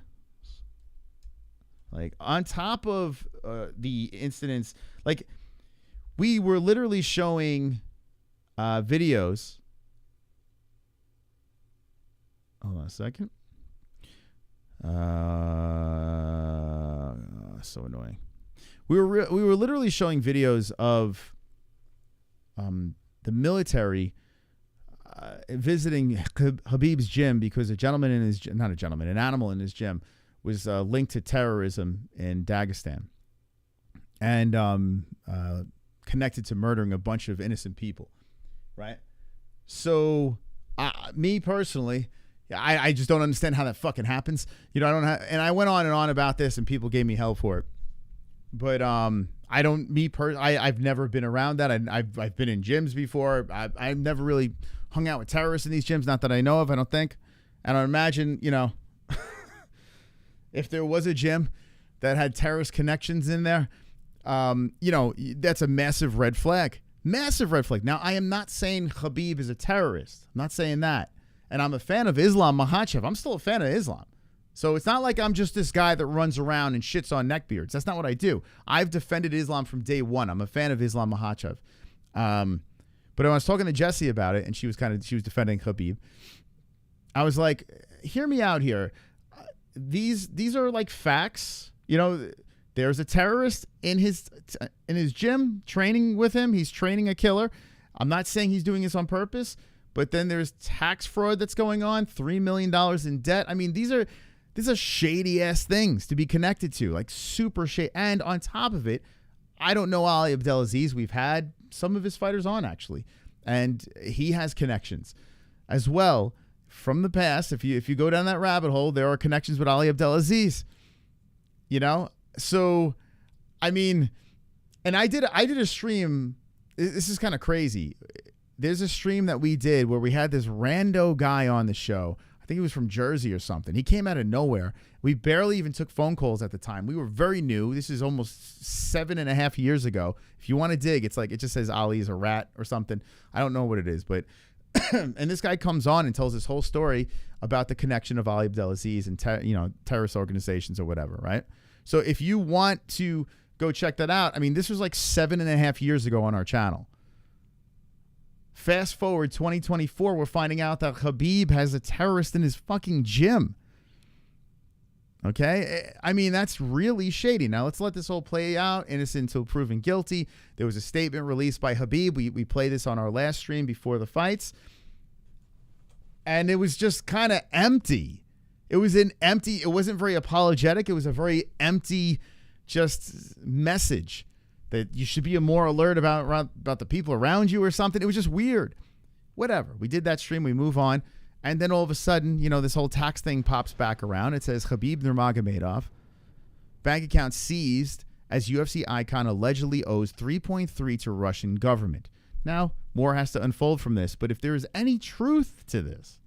Like, on top of the incidents, like, we were literally showing videos. Hold on a second. So annoying. We were literally showing videos of the military visiting Khabib's gym because an animal in his gym was linked to terrorism in Dagestan and connected to murdering a bunch of innocent people, right? So, me personally, I just don't understand how that fucking happens. I don't have, and I went on and on about this, and people gave me hell for it. But I've never been around that. I've been in gyms before. I've never really hung out with terrorists in these gyms, not that I know of. I don't think, and I imagine, if there was a gym that had terrorist connections in there, that's a massive red flag. Massive red flag. Now, I am not saying Khabib is a terrorist. I'm not saying that. And I'm a fan of Islam Makhachev. I'm still a fan of Islam. So it's not like I'm just this guy that runs around and shits on neckbeards. That's not what I do. I've defended Islam from day one. I'm a fan of Islam Makhachev. But I was talking to Jessie about it, and she was defending Khabib. I was like, hear me out here. These are like facts. There's a terrorist in his gym training with him. He's training a killer. I'm not saying he's doing this on purpose, but then there's tax fraud that's going on, $3 million in debt. I mean, these are shady ass things to be connected to, like super shady. And on top of it, I don't know Ali Abdelaziz. We've had some of his fighters on actually, and he has connections as well from the past. If you go down that rabbit hole, there are connections with Ali Abdelaziz. So, I mean, and I did a stream. This is kind of crazy. There's a stream that we did where we had this rando guy on the show. I think he was from Jersey or something. He came out of nowhere. We barely even took phone calls at the time. We were very new. This is almost 7.5 years ago. If you want to dig, it's like, it just says Ali is a rat or something. I don't know what it is, but and this guy comes on and tells this whole story about the connection of Ali Abdelaziz and terrorist organizations or whatever, right? So if you want to go check that out, I mean, this was like 7.5 years ago on our channel. Fast forward 2024, we're finding out that Khabib has a terrorist in his fucking gym. Okay? I mean, that's really shady. Now, let's let this whole play out. Innocent until proven guilty. There was a statement released by Khabib. We played this on our last stream before the fights. And it was just kind of empty. It wasn't very apologetic. It was a very empty just message that you should be more alert about the people around you or something. It was just weird. Whatever. We did that stream. We move on. And then all of a sudden, this whole tax thing pops back around. It says Khabib Nurmagomedov, bank account seized as UFC icon allegedly owes 3.3 to Russian government. Now, more has to unfold from this. But if there is any truth to this,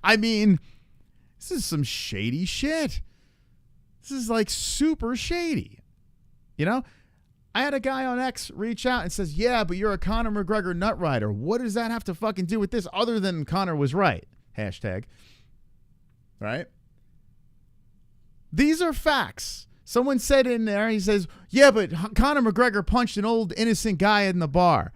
I mean, this is some shady shit. This is like super shady. I had a guy on X reach out and says, yeah, but you're a Conor McGregor nut rider. What does that have to fucking do with this other than Conor was right? Hashtag. Right? These are facts. Someone said in there, he says, yeah, but Conor McGregor punched an old innocent guy in the bar.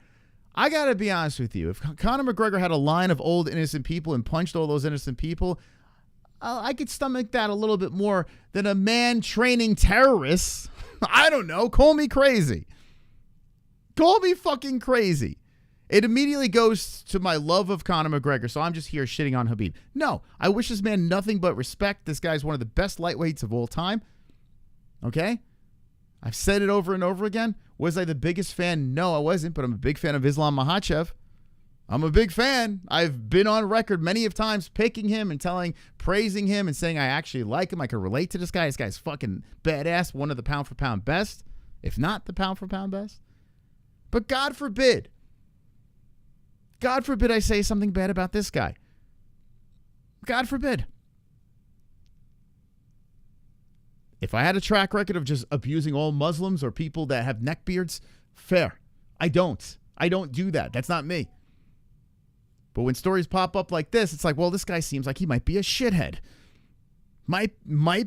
I got to be honest with you. If Conor McGregor had a line of old innocent people and punched all those innocent people, I could stomach that a little bit more than a man training terrorists. I don't know. Call me crazy. Call me fucking crazy. It immediately goes to my love of Conor McGregor, so I'm just here shitting on Khabib. No, I wish this man nothing but respect. This guy's one of the best lightweights of all time. Okay? I've said it over and over again. Was I the biggest fan? No, I wasn't, but I'm a big fan of Islam Makhachev. I'm a big fan. I've been on record many of times picking him and praising him and saying I actually like him. I can relate to this guy. This guy's fucking badass. One of the pound for pound best, if not the pound for pound best. But God forbid I say something bad about this guy. God forbid. If I had a track record of just abusing all Muslims or people that have neckbeards, fair. I don't do that. That's not me. But when stories pop up like this, it's like, well, this guy seems like he might be a shithead. Might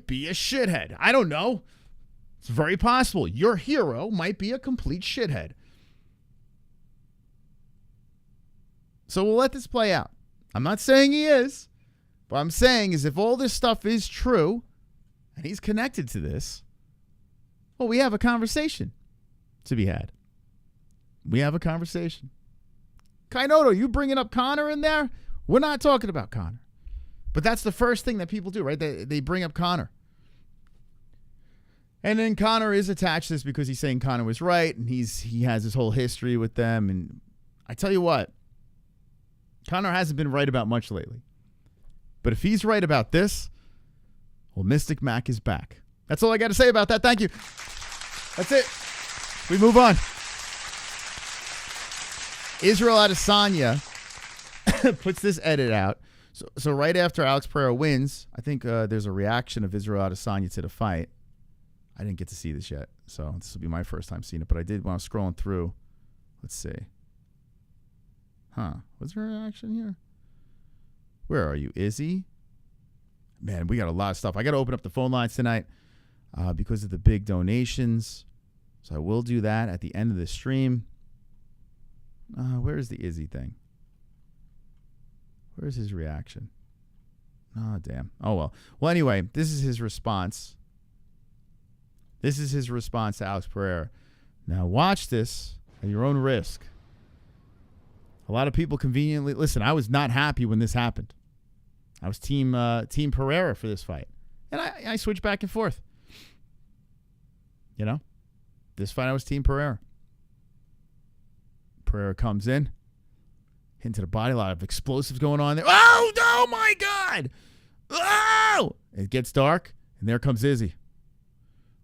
be a shithead. I don't know. It's very possible. Your hero might be a complete shithead. So we'll let this play out. I'm not saying he is. What I'm saying is if all this stuff is true and he's connected to this, well, we have a conversation to be had. We have a conversation. Kainotto, you bringing up Conor in there? We're not talking about Conor. But that's the first thing that people do, right? They bring up Conor. And then Conor is attached to this because he's saying Conor was right, and he has this whole history with them. And I tell you what, Conor hasn't been right about much lately. But if he's right about this, well, Mystic Mac is back. That's all I got to say about that. Thank you. That's it. We move on. Israel Adesanya puts this edit out. So right after Alex Pereira wins, I think there's a reaction of Israel Adesanya to the fight. I didn't get to see this yet, so this will be my first time seeing it. But I did when I was scrolling through. Let's see. Was there a reaction here? Where are you, Izzy? Man, we got a lot of stuff. I got to open up the phone lines tonight because of the big donations. So I will do that at the end of the stream. Where is the Izzy thing? Where's his reaction? Oh, damn. Oh, well. Well, anyway, this is his response. This is his response to Alex Pereira. Now, watch this at your own risk. A lot of people conveniently... Listen, I was not happy when this happened. I was team Pereira for this fight. And I switched back and forth. This fight I was team Pereira. Pereira comes in. Into the body, a lot of explosives going on there. Oh my God! Oh! It gets dark, and there comes Izzy.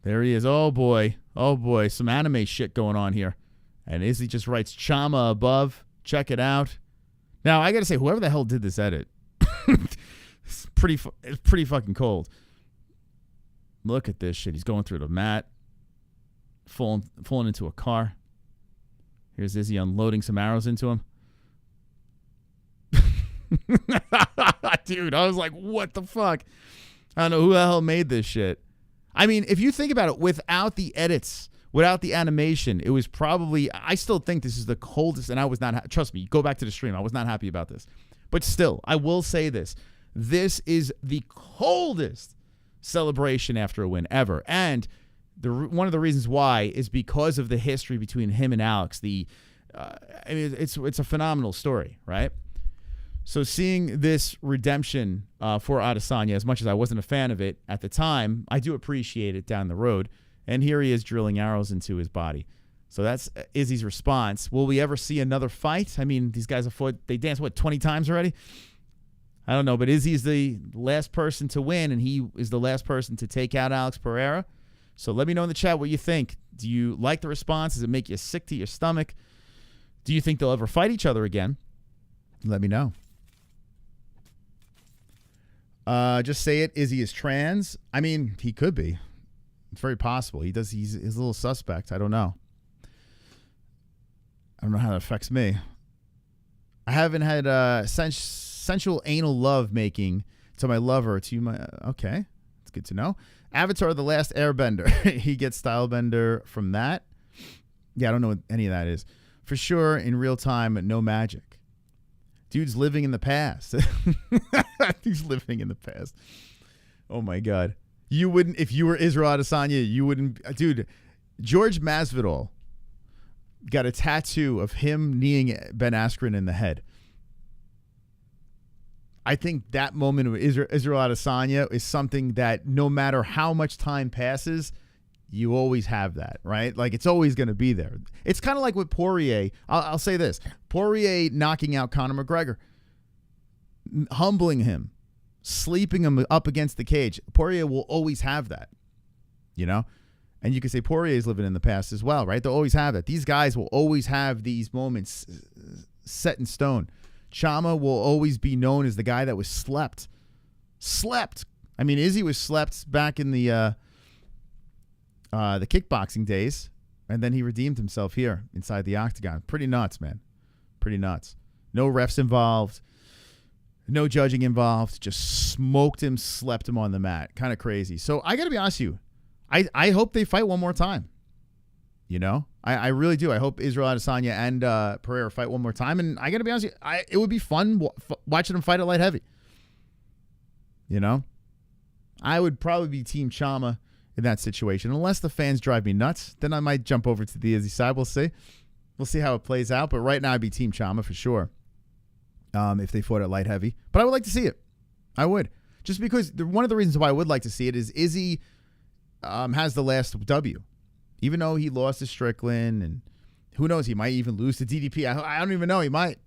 There he is. Oh boy. Some anime shit going on here. And Izzy just writes Chama above. Check it out. Now, I got to say, whoever the hell did this edit, it's pretty fucking cold. Look at this shit. He's going through the mat. Falling into a car. Here's Izzy unloading some arrows into him. Dude, I was like, what the fuck? I don't know who the hell made this shit. I mean, if you think about it, without the edits, without the animation, it was probably, I still think this is the coldest, and I was not, trust me, go back to the stream. I was not happy about this. But still, I will say this. This is the coldest celebration after a win ever. And one of the reasons why is because of the history between him and Alex. It's a phenomenal story, right? So seeing this redemption for Adesanya, as much as I wasn't a fan of it at the time, I do appreciate it down the road. And here he is drilling arrows into his body. So that's Izzy's response. Will we ever see another fight? I mean, these guys have fought, they danced, 20 times already? I don't know, but Izzy's the last person to win, and he is the last person to take out Alex Pereira. So let me know in the chat what you think. Do you like the response? Does it make you sick to your stomach? Do you think they'll ever fight each other again? Let me know. Just say it. Izzy is trans. I mean, he could be. It's very possible. He's a little suspect. I don't know. I don't know how that affects me. I haven't had sensual anal love making to my lover. Okay, it's good to know. Avatar: The Last Airbender. He gets Stylebender from that. Yeah, I don't know what any of that is. For sure, in real time, no magic. Dude's living in the past. He's living in the past. Oh, my God. You wouldn't, if you were Israel Adesanya, you wouldn't. Dude, George Masvidal got a tattoo of him kneeing Ben Askren in the head. I think that moment of Israel Adesanya is something that no matter how much time passes, you always have that, right? Like, it's always going to be there. It's kind of like with Poirier. I'll say this. Poirier knocking out Conor McGregor, humbling him, sleeping him up against the cage. Poirier will always have that, you know? And you can say Poirier is living in the past as well, right? They'll always have that. These guys will always have these moments set in stone. Chama will always be known as the guy that was slept. I mean, Izzy was slept back in the kickboxing days, and then he redeemed himself here inside the octagon. Pretty nuts, man. Pretty nuts. No refs involved. No judging involved. Just smoked him, slept him on the mat. Kind of crazy. So I got to be honest with you. I hope they fight one more time. You know? I really do. I hope Israel Adesanya and Pereira fight one more time. And I got to be honest with you, it would be fun watching them fight at light heavy. You know? I would probably be Team Chama in that situation. Unless the fans drive me nuts, then I might jump over to the Izzy side. We'll see. We'll see how it plays out. But right now, I'd be Team Chama for sure if they fought at light heavy. But I would like to see it. I would. Just because one of the reasons why I would like to see it is Izzy has the last W. Even though he lost to Strickland, and who knows, he might even lose to DDP. I don't even know. He might.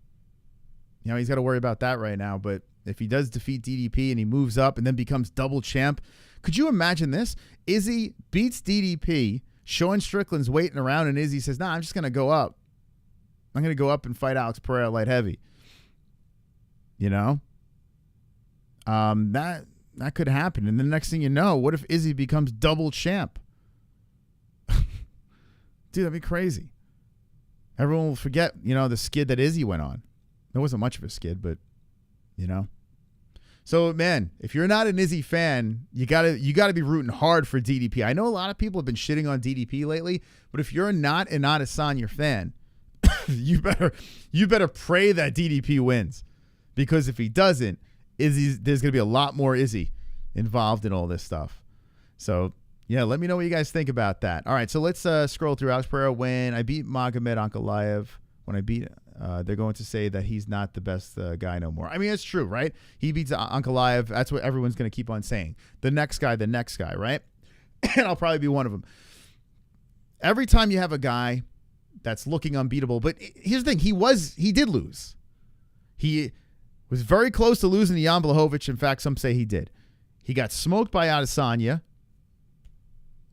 You know, he's got to worry about that right now. But if he does defeat DDP and he moves up and then becomes double champ, could you imagine this? Izzy beats DDP. Sean Strickland's waiting around, and Izzy says, "Nah, I'm just going to go up. I'm going to go up and fight Alex Pereira light heavy." You know? That could happen. And the next thing you know, what if Izzy becomes double champ? Dude, that'd be crazy. Everyone will forget, you know, the skid that Izzy went on. There wasn't much of a skid, but, you know. So, man, if you're not an Izzy fan, you gotta be rooting hard for DDP. I know a lot of people have been shitting on DDP lately, but if you're not an Adesanya fan, you better pray that DDP wins. Because if he doesn't, there's going to be a lot more Izzy involved in all this stuff. So, yeah, let me know what you guys think about that. All right, so let's scroll through. Alex Pereira, when I beat Magomed Ankalaev, they're going to say that he's not the best guy no more. I mean, it's true, right? He beats Ankalaev. That's what everyone's going to keep on saying. The next guy, right? And I'll probably be one of them. Every time you have a guy that's looking unbeatable, but here's the thing. He did lose. He was very close to losing to Jan Blachowicz. In fact, some say he did. He got smoked by Adesanya.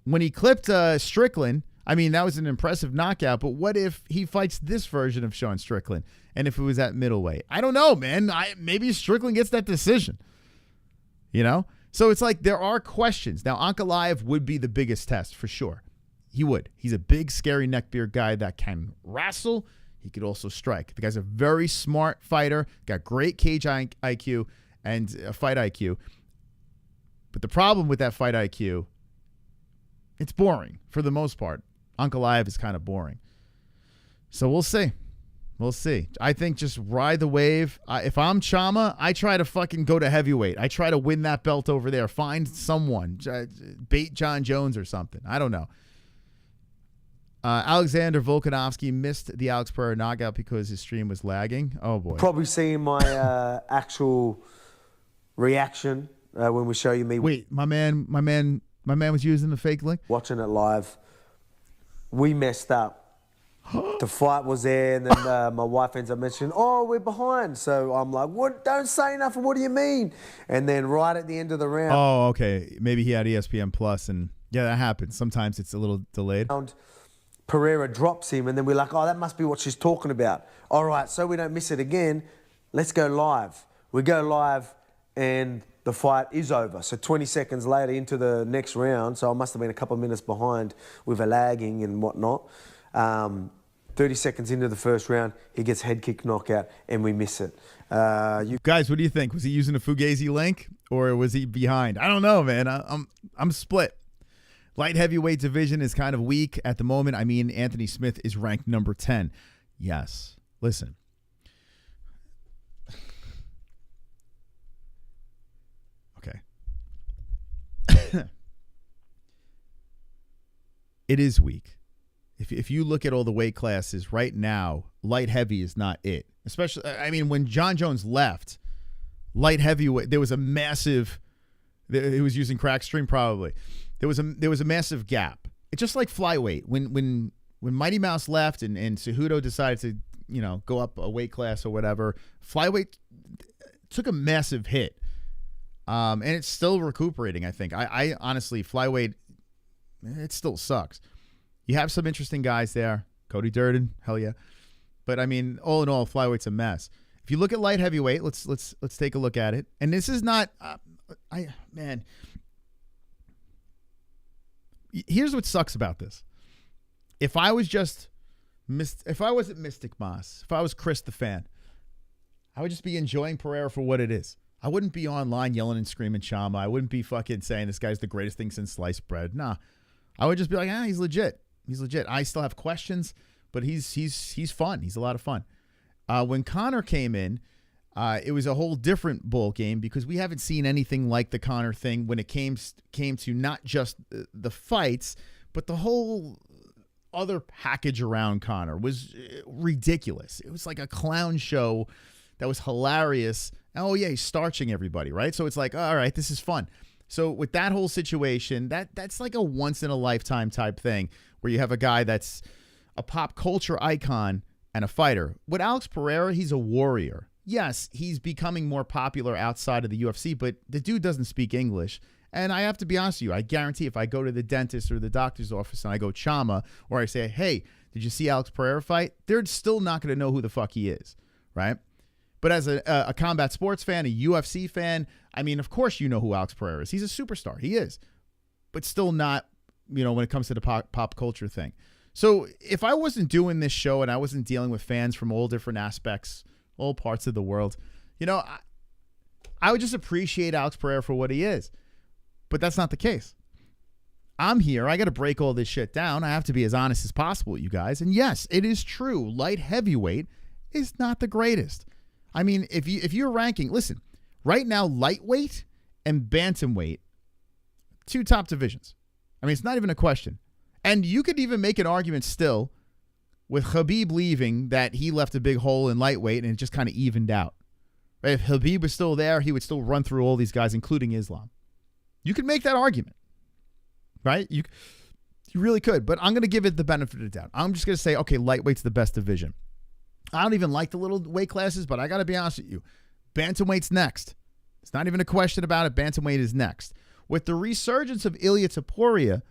When he clipped Strickland, I mean, that was an impressive knockout, but what if he fights this version of Sean Strickland? And if it was at middleweight? I don't know, man. Maybe Strickland gets that decision. You know? So it's like there are questions. Now, Ankalaev would be the biggest test for sure. He would. He's a big, scary neckbeard guy that can wrestle. He could also strike. The guy's a very smart fighter, got great cage IQ and fight IQ. But the problem with that fight IQ, it's boring for the most part. Ankalaev is kind of boring. So we'll see. We'll see. I think just ride the wave. If I'm Chama, I try to fucking go to heavyweight. I try to win that belt over there. Find someone. Bait John Jones or something. I don't know. Alexander Volkanovski missed the Alex Pereira knockout because his stream was lagging. Oh, boy. Probably seeing my actual reaction when we show you me. Wait, my man was using the fake link? Watching it live. We messed up. the fight was there, and then my wife ends up mentioning, "Oh, we're behind." So I'm like, "What? Don't say nothing. What do you mean?" And then right at the end of the round, Oh, okay. Maybe he had ESPN Plus, and yeah, that happens. Sometimes it's a little delayed. Pereira drops him, and then we're like, "Oh, that must be what she's talking about." All right, so we don't miss it again. Let's go live. We go live, and the fight is over. So 20 seconds later into the next round, so I must have been a couple of minutes behind with a lagging and whatnot. 30 seconds into the first round, he gets head kick knockout, and we miss it. Guys, what do you think? Was he using a Fugazi link, or was he behind? I don't know, man. I'm split. Light heavyweight division is kind of weak at the moment. I mean, Anthony Smith is ranked number 10. Yes. Listen. Okay. It is weak. If you look at all the weight classes right now, light heavy is not it. Especially, I mean, when John Jones left, light heavyweight, there was a massive, he was using Crackstream probably. There was a massive gap. It's just like flyweight. When Mighty Mouse left and Cejudo decided to, go up a weight class or whatever, flyweight took a massive hit. And it's still recuperating, I think. I honestly, flyweight, it still sucks. You have some interesting guys there. Cody Durden, hell yeah. But I mean, all in all, flyweight's a mess. If you look at light heavyweight, let's take a look at it. And this is not, here's what sucks about this. If I wasn't Mystic Moss, if I was Chris the fan, I would just be enjoying Pereira for what it is. I wouldn't be online yelling and screaming Chama. I wouldn't be fucking saying this guy's the greatest thing since sliced bread. Nah. I would just be like, he's legit. He's legit. I still have questions, but he's fun. He's a lot of fun. When Conor came in, it was a whole different ball game because we haven't seen anything like the Conor thing when it came to not just the fights, but the whole other package around Conor was ridiculous. It was like a clown show that was hilarious. Oh yeah, he's starching everybody, right? So it's like, all right, this is fun. So with that whole situation, that's like a once in a lifetime type thing where you have a guy that's a pop culture icon and a fighter. With Alex Pereira, he's a warrior. Yes, he's becoming more popular outside of the UFC, but the dude doesn't speak English. And I have to be honest with you, I guarantee if I go to the dentist or the doctor's office and I go Chama, or I say, hey, did you see Alex Pereira fight? They're still not going to know who the fuck he is, right? But as a combat sports fan, a UFC fan, I mean, of course you know who Alex Pereira is. He's a superstar. He is. But still not, when it comes to the pop culture thing. So if I wasn't doing this show and I wasn't dealing with fans from all different aspects, all parts of the world, I would just appreciate Alex Pereira for what he is. But that's not the case. I'm here. I got to break all this shit down. I have to be as honest as possible, you guys. And yes, it is true. Light heavyweight is not the greatest. I mean, if you're ranking, listen, right now, lightweight and bantamweight, two top divisions. I mean, it's not even a question. And you could even make an argument still with Khabib leaving that he left a big hole in lightweight and it just kind of evened out. Right? If Khabib was still there, he would still run through all these guys, including Islam. You could make that argument, right? You really could, but I'm going to give it the benefit of the doubt. I'm just going to say, okay, lightweight's the best division. I don't even like the little weight classes, but I got to be honest with you. Bantamweight's next. It's not even a question about it. Bantamweight is next. With the resurgence of Ilia Topuria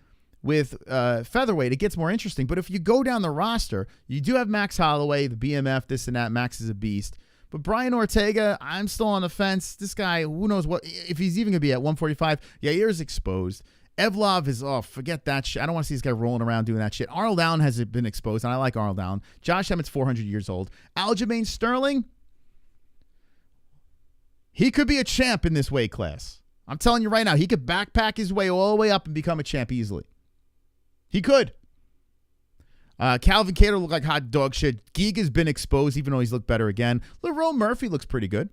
with featherweight, it gets more interesting. But if you go down the roster, you do have Max Holloway, the BMF, this and that. Max is a beast. But Brian Ortega, I'm still on the fence. This guy, who knows what, if he's even going to be at 145. Yair's exposed. Evlov is, forget that shit. I don't want to see this guy rolling around doing that shit. Arnold Allen has been exposed, and I like Arnold Allen. Josh Emmett's 400 years old. Aljamain Sterling, he could be a champ in this weight class. I'm telling you right now, he could backpack his way all the way up and become a champ easily. He could. Calvin Kattar looked like hot dog shit. Giga's been exposed, even though he's looked better again. Lerone Murphy looks pretty good.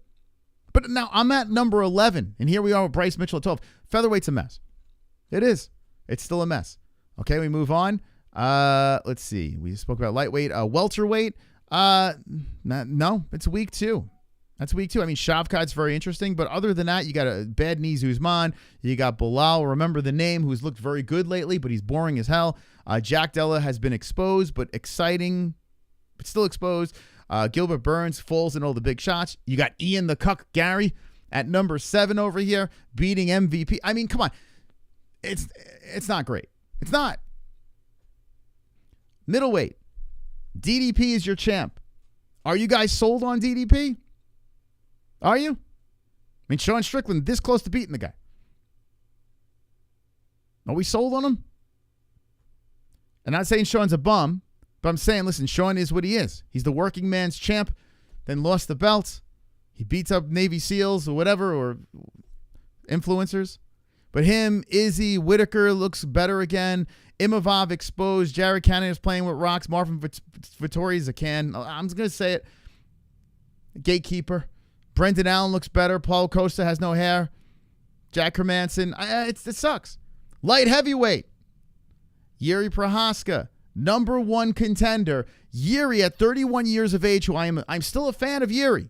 But now I'm at number 11, and here we are with Bryce Mitchell at 12. Featherweight's a mess. It is. It's still a mess. Okay, we move on. Let's see. We spoke about lightweight. Welterweight. No, it's weak too. That's weak too. I mean, Shavkat's very interesting, but other than that, you got a bad knees Usman. You got Bilal, remember the name, who's looked very good lately, but he's boring as hell. Jack Della has been exposed, but exciting. but still exposed. Gilbert Burns falls in all the big shots. You got Ian the Cuck Garry at number 7 over here, beating MVP. I mean, come on. It's not great. It's not. Middleweight. DDP is your champ. Are you guys sold on DDP? Are you? I mean, Sean Strickland this close to beating the guy. Are we sold on him? I'm not saying Sean's a bum, but I'm saying, listen, Sean is what he is. He's the working man's champ, then lost the belt. He beats up Navy SEALs or whatever, or influencers. But him, Izzy, Whitaker looks better again. Imavov exposed. Jared Cannonier is playing with rocks. Marvin Vittori is a can. I'm just going to say it. Gatekeeper. Brendan Allen looks better. Paul Costa has no hair. Jack Hermanson. It sucks. Light heavyweight. Jiří Procházka, number 1 contender. Jiří at 31 years of age, who I'm still a fan of Jiří.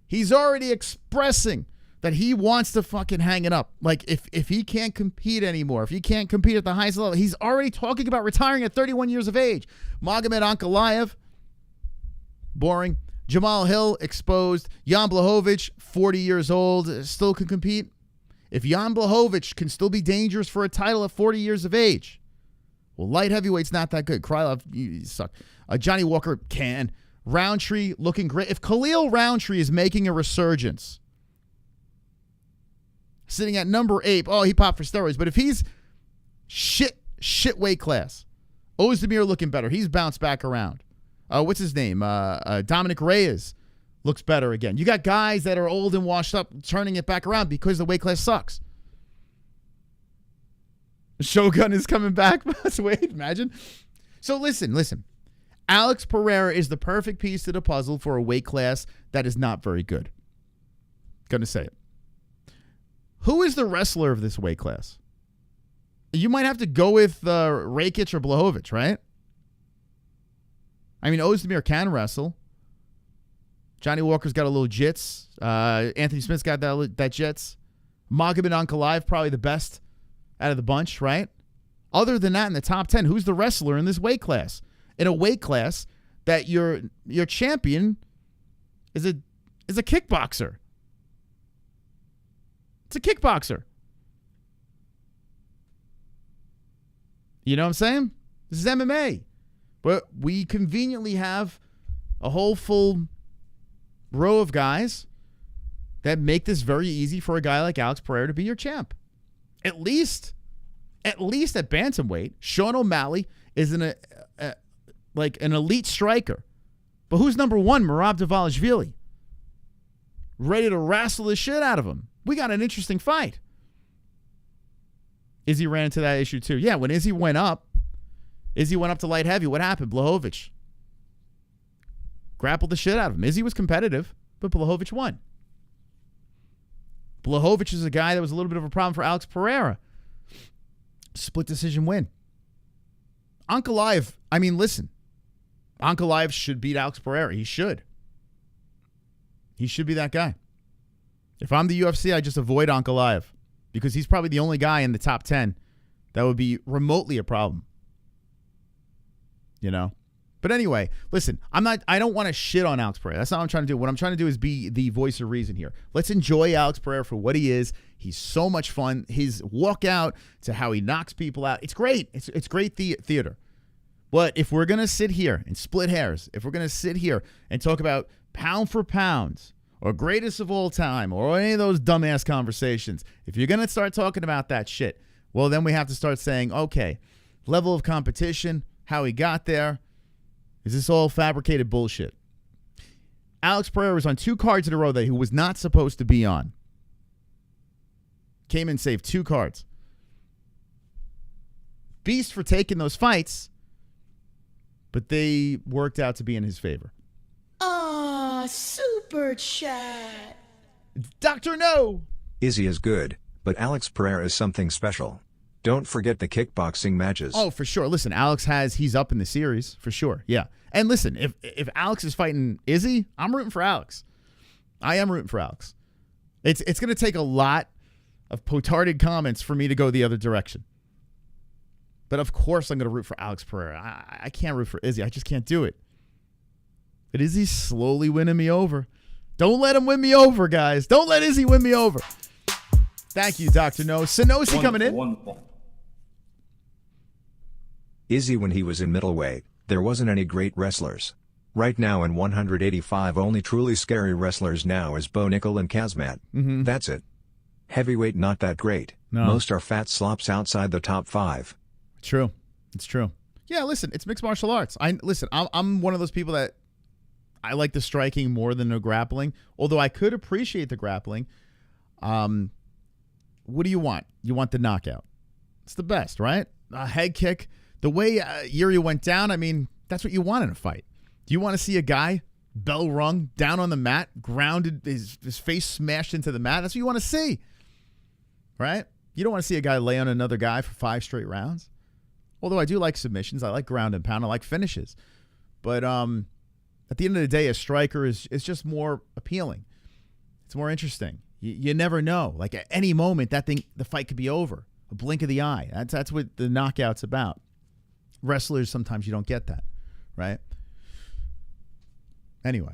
He's already expressing that he wants to fucking hang it up. Like, if he can't compete anymore, if he can't compete at the highest level, he's already talking about retiring at 31 years of age. Magomed Ankalaev, boring. Jamal Hill, exposed. Jan Blachowicz, 40 years old, still can compete. If Jan Blachowicz can still be dangerous for a title at 40 years of age, well, light heavyweight's not that good. Krylov, you suck. Johnny Walker can. Roundtree looking great. If Khalil Roundtree is making a resurgence, sitting at number 8, oh, he popped for steroids. But if he's shit weight class, Ozdemir looking better. He's bounced back around. What's his name? Dominic Reyes looks better again. You got guys that are old and washed up turning it back around because the weight class sucks. Shogun is coming back. Wait, imagine. So listen. Alex Pereira is the perfect piece to the puzzle for a weight class that is not very good. Gonna say it. Who is the wrestler of this weight class? You might have to go with Rakic or Blachowicz, right? I mean, Ozdemir can wrestle. Johnny Walker's got a little jits. Anthony Smith's got that jits. Magomed Ankalaev, probably the best out of the bunch, right? Other than that, in the top 10, who's the wrestler in this weight class? In a weight class that your champion is a kickboxer. It's a kickboxer. You know what I'm saying? This is MMA. But we conveniently have a whole full row of guys that make this very easy for a guy like Alex Pereira to be your champ. At least at bantamweight, Sean O'Malley is an elite striker. But who's number 1? Merab Dvalishvili. Ready to wrestle the shit out of him. We got an interesting fight. Izzy ran into that issue too. Yeah, when Izzy went up to light heavy, what happened? Blachowicz grappled the shit out of him. Izzy was competitive, but Blachowicz won. Blachowicz is a guy that was a little bit of a problem for Alex Pereira. Split decision win. Ankalaev, I mean, listen. Ankalaev should beat Alex Pereira. He should. He should be that guy. If I'm the UFC, I just avoid Ankalaev because he's probably the only guy in the top 10 that would be remotely a problem. You know? But anyway, listen, I don't want to shit on Alex Pereira. That's not what I'm trying to do. What I'm trying to do is be the voice of reason here. Let's enjoy Alex Pereira for what he is. He's so much fun. His walkout to how he knocks people out. It's great. It's great theater. But if we're going to sit here and split hairs, if we're going to sit here and talk about pound for pound or greatest of all time or any of those dumbass conversations, if you're going to start talking about that shit, well, then we have to start saying, okay, level of competition, how he got there. Is this all fabricated bullshit? Alex Pereira was on 2 cards in a row that he was not supposed to be on. Came and saved 2 cards. Beast for taking those fights, but they worked out to be in his favor. Ah, super chat. Dr. No! Izzy is good, but Alex Pereira is something special. Don't forget the kickboxing matches. Oh, for sure. Listen, he's up in the series, for sure. Yeah. And listen, if Alex is fighting Izzy, I'm rooting for Alex. I am rooting for Alex. It's going to take a lot of potarded comments for me to go the other direction. But of course I'm going to root for Alex Pereira. I can't root for Izzy. I just can't do it. But Izzy's slowly winning me over. Don't let him win me over, guys. Don't let Izzy win me over. Thank you, Dr. No. Sonosi coming in. Wonderful. Izzy, when he was in middleweight, there wasn't any great wrestlers. Right now in 185, only truly scary wrestlers now is Bo Nickel and Kazmat. That's it. Heavyweight not that great. No. Most are fat slops outside the top 5. True. It's true. Yeah, listen, it's mixed martial arts. I'm one of those people that I like the striking more than the grappling, although I could appreciate the grappling. What do you want? You want the knockout. It's the best, right? A head kick. The way Yuri went down, I mean, that's what you want in a fight. Do you want to see a guy, bell rung, down on the mat, grounded, his face smashed into the mat? That's what you want to see, right? You don't want to see a guy lay on another guy for 5 straight rounds. Although I do like submissions. I like ground and pound. I like finishes. But at the end of the day, a striker is just more appealing. It's more interesting. You never know. Like at any moment, the fight could be over. A blink of the eye. That's what the knockout's about. Wrestlers, sometimes you don't get that, right? Anyway.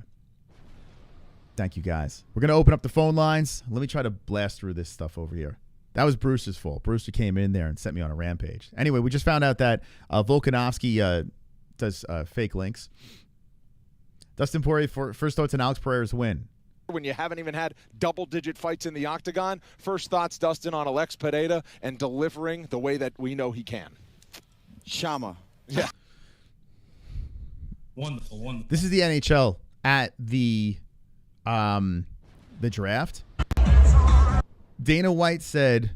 Thank you, guys. We're going to open up the phone lines. Let me try to blast through this stuff over here. That was Bruce's fault. Bruce came in there and sent me on a rampage. Anyway, we just found out that Volkanovski does fake links. Dustin Poirier, first thoughts on Alex Pereira's win. When you haven't even had double-digit fights in the octagon, first thoughts, Dustin, on Alex Pereira and delivering the way that we know he can. Shama. Yeah. Wonderful, wonderful. This is the NHL at the draft. Dana White said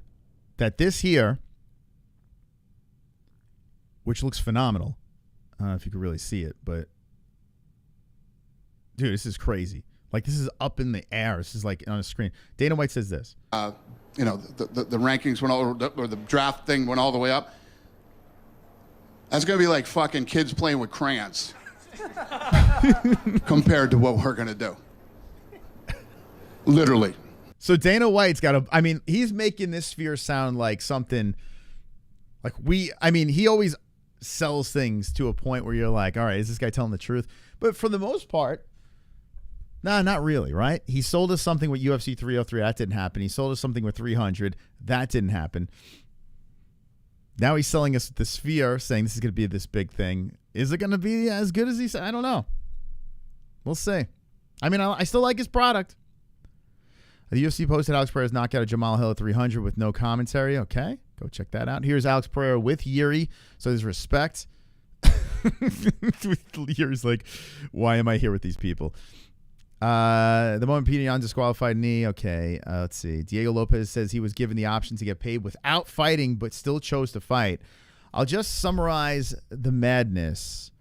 that this here, which looks phenomenal. I don't know if you can really see it, but dude, this is crazy. Like, this is up in the air. This is like on a screen. Dana White says this. The rankings went all, or the draft thing went all the way up. That's going to be like fucking kids playing with crayons compared to what we're going to do. Literally. So Dana White's got he's making this sphere sound like something like he always sells things to a point where you're like, all right, is this guy telling the truth? But for the most part, nah, not really, right? He sold us something with UFC 303. That didn't happen. He sold us something with 300. That didn't happen. Now he's selling us the sphere, saying this is going to be this big thing. Is it going to be as good as he said? I don't know. We'll see. I still like his product. The UFC posted Alex Pereira's knockout of Jamal Hill at 300 with no commentary. Okay, go check that out. Here's Alex Pereira with Yuri, so there's respect. Yuri's like, why am I here with these people? The moment Pinion disqualified knee. Okay, let's see. Diego Lopez says he was given the option to get paid without fighting, but still chose to fight. I'll just summarize the madness.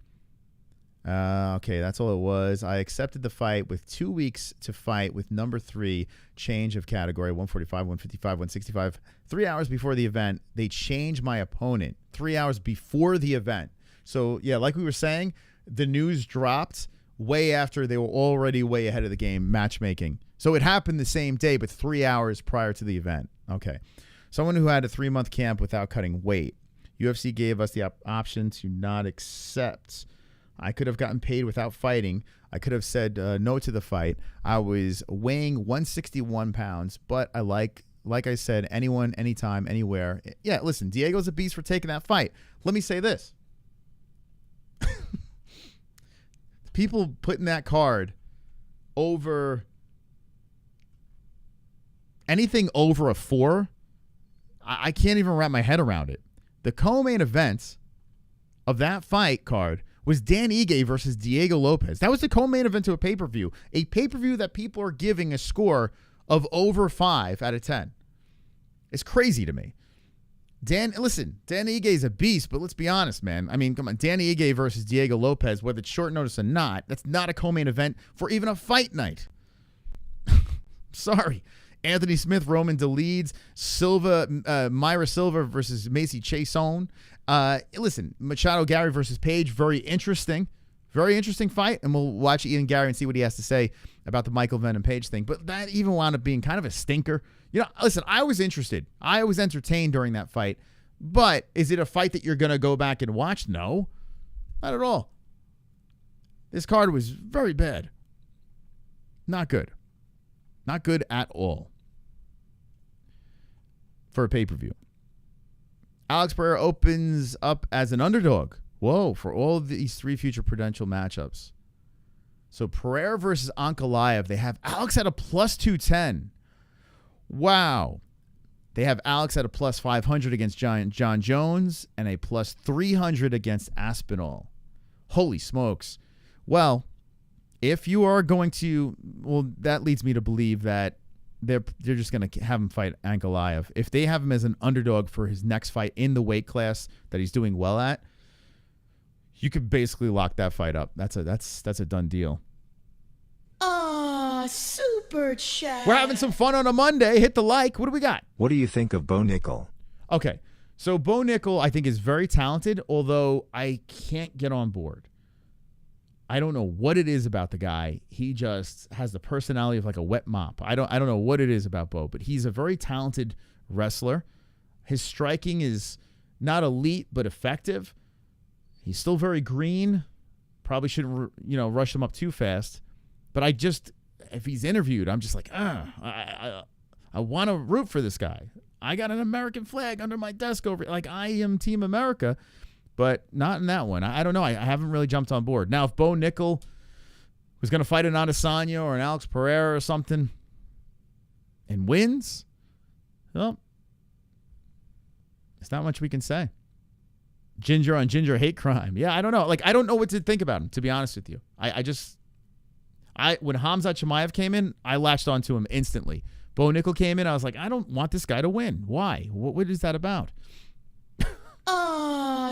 Okay, that's all it was. I accepted the fight with 2 weeks to fight with number 3, change of category, 145, 155, 165. 3 hours before the event, they changed my opponent. 3 hours before the event. So, yeah, like we were saying, the news dropped way after they were already way ahead of the game, matchmaking. So it happened the same day, but 3 hours prior to the event. Okay. Someone who had a 3-month camp without cutting weight. UFC gave us the option to not accept. I could have gotten paid without fighting. I could have said no to the fight. I was weighing 161 pounds, but I like I said, anyone, anytime, anywhere. Yeah, listen, Diego's a beast for taking that fight. Let me say this. People putting that card over anything over a 4, I can't even wrap my head around it. The co-main event of that fight card was Dan Ige versus Diego Lopez. That was the co-main event to a pay-per-view. A pay-per-view that people are giving a score of over 5 out of 10. It's crazy to me. Dan Ige is a beast, but let's be honest, man. Come on. Dan Ige versus Diego Lopez, whether it's short notice or not, that's not a co-main event for even a fight night. Sorry. Anthony Smith, Roman Deleeds, Myra Silva versus Macy Chiasson. Listen, Machado Garry versus Page, very interesting fight, and we'll watch Ian Garry and see what he has to say about the Michael Venom Page thing. But that even wound up being kind of a stinker. Listen, I was interested. I was entertained during that fight. But is it a fight that you're going to go back and watch? No, not at all. This card was very bad. Not good. Not good at all for a pay-per-view. Alex Pereira opens up as an underdog. Whoa, for all of these 3 future Prudential matchups. So Pereira versus Ankalaev. They have Alex at a plus 210. Wow. They have Alex at a plus 500 against John Jones and a plus 300 against Aspinall. Holy smokes. Well, if you are going to, that leads me to believe that they're just going to have him fight Ankalaev. If they have him as an underdog for his next fight in the weight class that he's doing well at, you could basically lock that fight up. That's a done deal. Super chat. We're having some fun on a Monday. Hit the like. What do we got? What do you think of Bo Nickel? Okay, so Bo Nickel I think is very talented, although I can't get on board. I don't know what it is about the guy. He just has the personality of like a wet mop. I don't know what it is about Bo, but he's a very talented wrestler. His striking is not elite but effective. He's still very green. Probably shouldn't rush him up too fast. But if he's interviewed, I'm just like, I want to root for this guy. I got an American flag under my desk over, like I am Team America, but not in that one. I don't know. I haven't really jumped on board. Now, if Bo Nickel was going to fight an Adesanya or an Alex Pereira or something and wins, well, there's not much we can say. Ginger on ginger hate crime. Yeah, I don't know. Like, I don't know what to think about him, to be honest with you. When Khamzat Chimaev came in, I latched onto him instantly. Bo Nickel came in, I was like, I don't want this guy to win. Why? What is that about?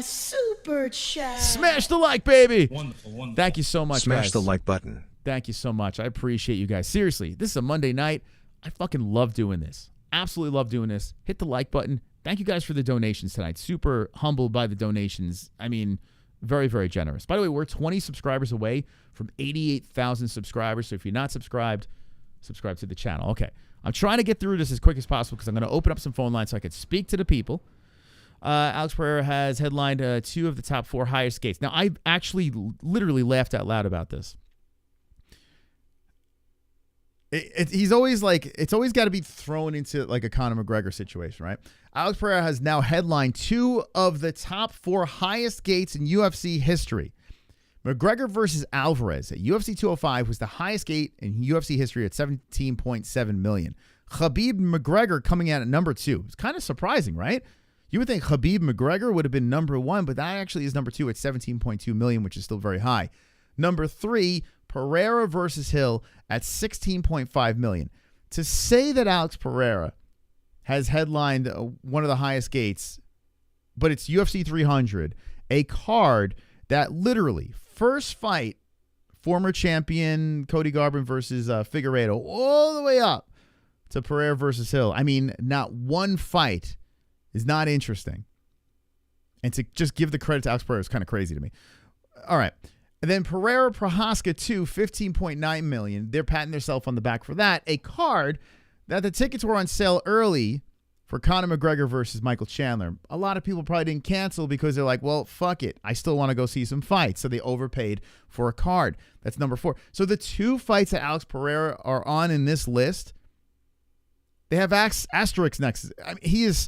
Super chat. Smash the like, baby. Wonderful. Thank you so much, Smash guys. the like button. Thank you so much. I appreciate you guys. Seriously, this is a Monday night. I fucking love doing this. Absolutely love doing this. Hit the like button. Thank you guys for the donations tonight. Super humbled by the donations. I mean, very, very generous. By the way, we're 20 subscribers away from 88,000 subscribers. So if you're not subscribed, subscribe to the channel. Okay. I'm trying to get through this as quick as possible because I'm going to open up some phone lines so I can speak to the people. Alex Pereira has headlined 2 of the top 4 highest gates. Now, I actually literally laughed out loud about this. He's always like, it's always got to be thrown into like a Conor McGregor situation, right? Alex Pereira has now headlined 2 of the top 4 highest gates in UFC history. McGregor versus Alvarez at UFC 205 was the highest gate in UFC history at 17.7 million. Khabib McGregor coming out at number 2. It's kind of surprising, right? You would think Khabib McGregor would have been number 1, but that actually is number 2 at 17.2 million, which is still very high. Number 3, Pereira versus Hill at 16.5 million. To say that Alex Pereira has headlined one of the highest gates, but it's UFC 300, a card that literally first fight, former champion Cody Garbrandt versus Figueiredo, all the way up to Pereira versus Hill. I mean, not one fight is not interesting. And to just give the credit to Alex Pereira is kind of crazy to me. All right. And then Pereira Prochazka 2, 15.9 million. They're patting themselves on the back for that. A card that the tickets were on sale early for Conor McGregor versus Michael Chandler. A lot of people probably didn't cancel because they're like, well, fuck it. I still want to go see some fights. So they overpaid for a card. That's number 4. So the 2 fights that Alex Pereira are on in this list, they have asterisks next. I mean, he is,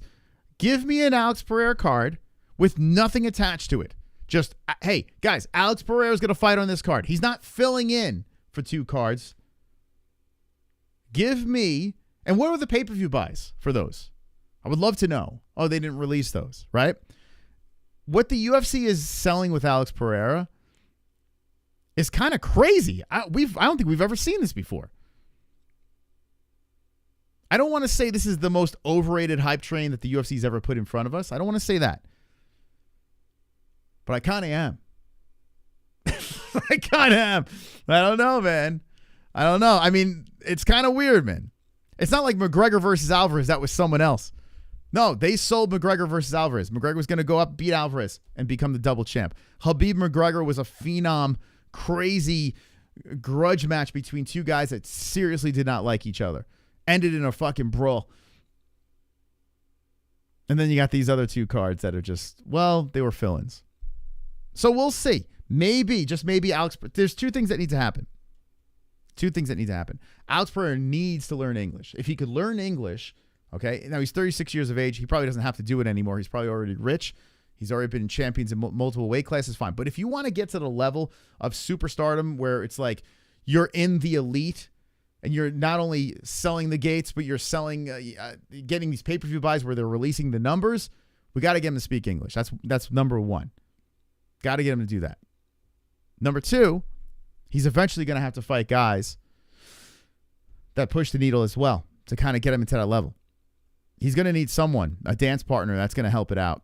give me an Alex Pereira card with nothing attached to it. Just, hey, guys, Alex Pereira is going to fight on this card. He's not filling in for 2 cards. Give me, and what were the pay-per-view buys for those? I would love to know. Oh, they didn't release those, right? What the UFC is selling with Alex Pereira is kind of crazy. I don't think we've ever seen this before. I don't want to say this is the most overrated hype train that the UFC's ever put in front of us. I don't want to say that. But I kind of am. I kind of am. I don't know, man. I don't know. I mean, it's kind of weird, man. It's not like McGregor versus Alvarez. That was someone else. No, they sold McGregor versus Alvarez. McGregor was going to go up, beat Alvarez, and become the double champ. Khabib McGregor was a phenom, crazy grudge match between 2 guys that seriously did not like each other. Ended in a fucking brawl. And then you got these other 2 cards that are just, well, they were fill-ins. So we'll see. Maybe, just maybe, Alex. There's two things that need to happen. Alex Pereira needs to learn English. If he could learn English, okay. Now he's 36 years of age. He probably doesn't have to do it anymore. He's probably already rich. He's already been champions in multiple weight classes. Fine. But if you want to get to the level of superstardom where it's like you're in the elite and you're not only selling the gates, but you're selling, getting these pay-per-view buys where they're releasing the numbers, we got to get him to speak English. That's number one. Got to get him to do that. Number two, he's eventually going to have to fight guys that push the needle as well to kind of get him into that level. He's going to need someone, a dance partner that's going to help it out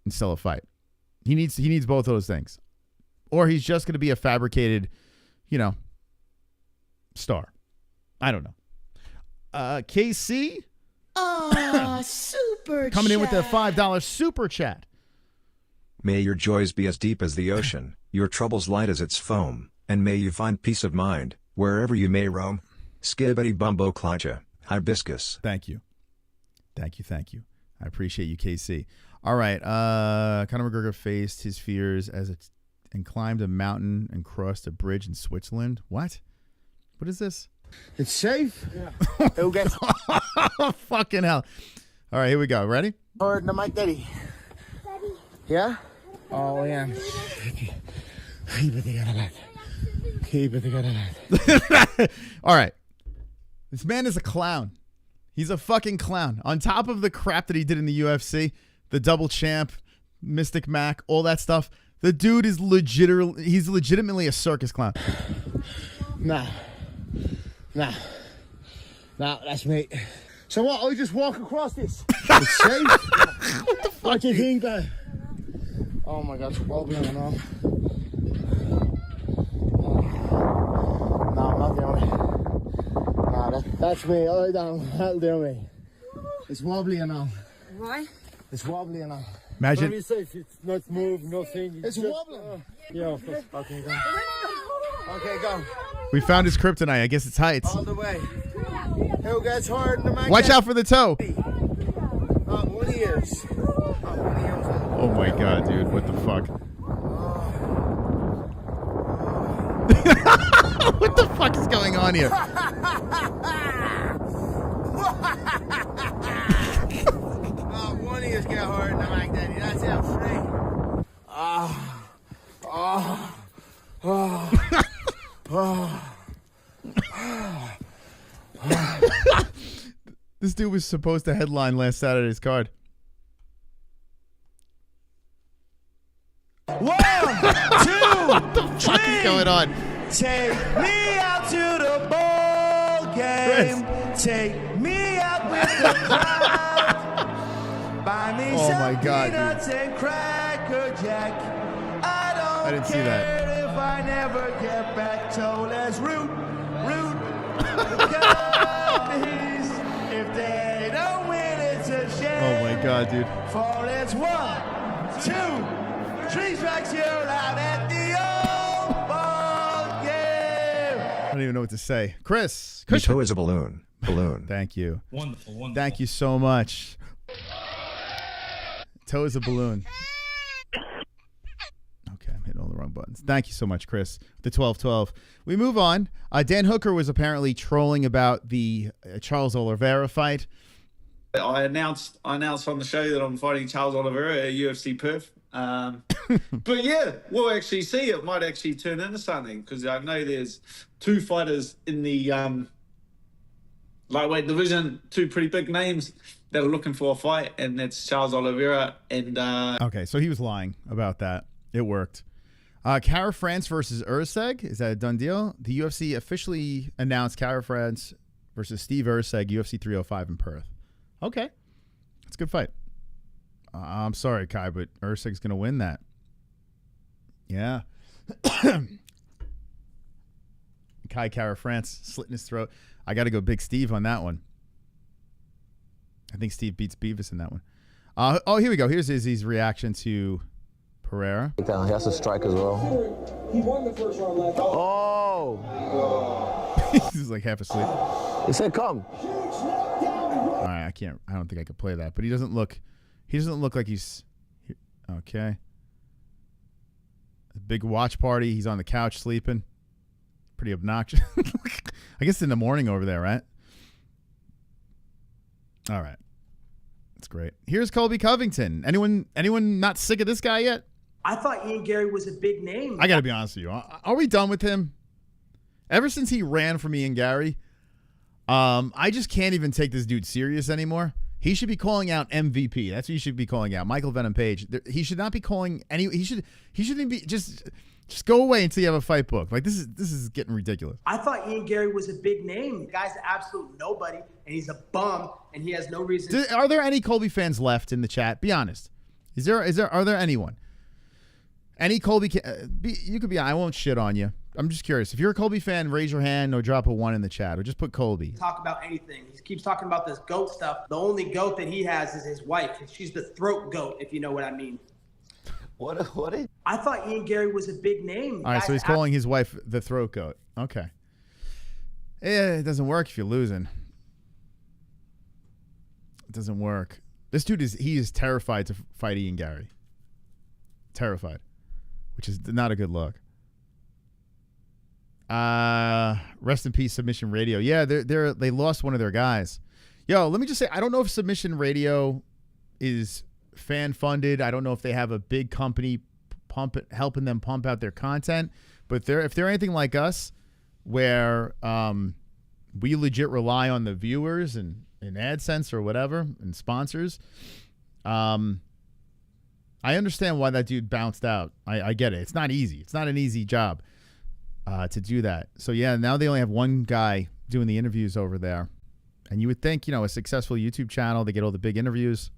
and sell a fight. He needs both those things. Or he's just going to be a fabricated, star. I don't know. KC? Super coming in with a chat. $5 super chat. May your joys be as deep as the ocean, your troubles light as its foam, and may you find peace of mind, wherever you may roam. Skibbity bumbo klacha, hibiscus. Thank you. I appreciate you, KC. All right. Conor McGregor faced his fears and climbed a mountain and crossed a bridge in Switzerland. What? What is this? It's safe. Yeah. Who gets fucking hell. All right, here we go. Ready? hard than my daddy? Yeah? Oh, yeah. Keep it together. All right. This man is a clown. He's a fucking clown. On top of the crap that he did in the UFC, the double champ, Mystic Mac, all that stuff, the dude is legitimately a circus clown. Nah, that's me. So what? I just walk across this. It's safe. What the fuck? What do you think, man? Oh my God, it's wobbly and all. No, I'm not doing it. Nah, that's me. All down. That'll do me. It's wobbly and all. Why? It's wobbly and all. Imagine. Very safe. It's not move, nothing. It's wobbling. Yeah, of course. Okay, go. Okay, go. We found his kryptonite. I guess it's heights. All the way. Who gets hard in the man? Watch out for the toe. 1 year. Oh my God, dude. What the fuck? What the fuck is going on here? 1 year get hard in the man, Daddy. That's it. Free. This dude was supposed to headline last Saturday's card. 1, 2, What the fuck is going on? Take me out to the ball game. Take me out with the crowd. Buy me Oh some my God, peanuts and Cracker Jack. I don't didn't see care that. if I never get back. So let's root the Cubbies. If they don't win, it's a shame. Oh my God, dude. For it's 1, 2, 3 strikes you're out at the old ball game. I don't even know what to say. Chris. Your toe is a balloon. Thank you. Wonderful. Thank you so much. Toe is a balloon. Okay, I'm hitting all the wrong buttons. Thank you so much, Chris. The 12-12. We move on. Dan Hooker was apparently trolling about the Charles Oliveira fight. I announced on the show that I'm fighting Charles Oliveira at UFC Perth. But yeah, we'll actually see. It might actually turn into something because I know there's 2 fighters in the lightweight division, 2 pretty big names that are looking for a fight, and that's Charles Oliveira and Okay, so he was lying about that. It worked. Kara France versus Urseg. Is that a done deal? The UFC officially announced Kara France versus Steve Urseg, UFC 305 in Perth. Okay. It's a good fight. I'm sorry, Kai, but Urseg's going to win that. Yeah. Kai Kara France slitting his throat. I got to go Big Steve on that one. I think Steve beats Beavis in that one. Here we go. Here's Izzy's reaction to Pereira. He has to strike as well. He won the first round last. Oh! He's like half asleep. He said, "Come." All right, I don't think I could play that, but he doesn't look like he's okay. Big watch party. He's on the couch sleeping. Pretty obnoxious. I guess in the morning over there, right? All right. That's great. Here's Colby Covington. Anyone not sick of this guy yet? I thought Ian Garry was a big name. I got to be honest with you. Are we done with him? Ever since he ran from Ian Garry, I just can't even take this dude serious anymore. He should be calling out MVP. That's what he should be calling out. Michael Venom Page. He should not be calling any. He shouldn't be just go away until you have a fight book. Like this is getting ridiculous. I thought Ian Garry was a big name. The guy's an absolute nobody, and he's a bum, and he has no reason. Are there any Colby fans left in the chat? Be honest. Are there anyone? Any Colby? You could be. I won't shit on you. I'm just curious. If you're a Colby fan, raise your hand or drop a 1 in the chat, or just put Colby. Talk about anything. He keeps talking about this goat stuff. The only goat that he has is his wife. She's the throat goat, if you know what I mean. What? I thought Ian Garry was a big name. All right, so he's calling his wife the throat goat. Okay. It doesn't work if you're losing. It doesn't work. This dude is terrified to fight Ian Garry. Terrified, which is not a good look. Rest in peace, Submission Radio. Yeah, they lost one of their guys. Yo, let me just say, I don't know if Submission Radio is fan funded. I don't know if they have a big company helping them pump out their content. But if they're anything like us, where we legit rely on the viewers and AdSense or whatever and sponsors, I understand why that dude bounced out. I get it. It's not easy. It's not an easy job to do that. So yeah, now they only have one guy doing the interviews over there. And you would think, a successful YouTube channel, they get all the big interviews.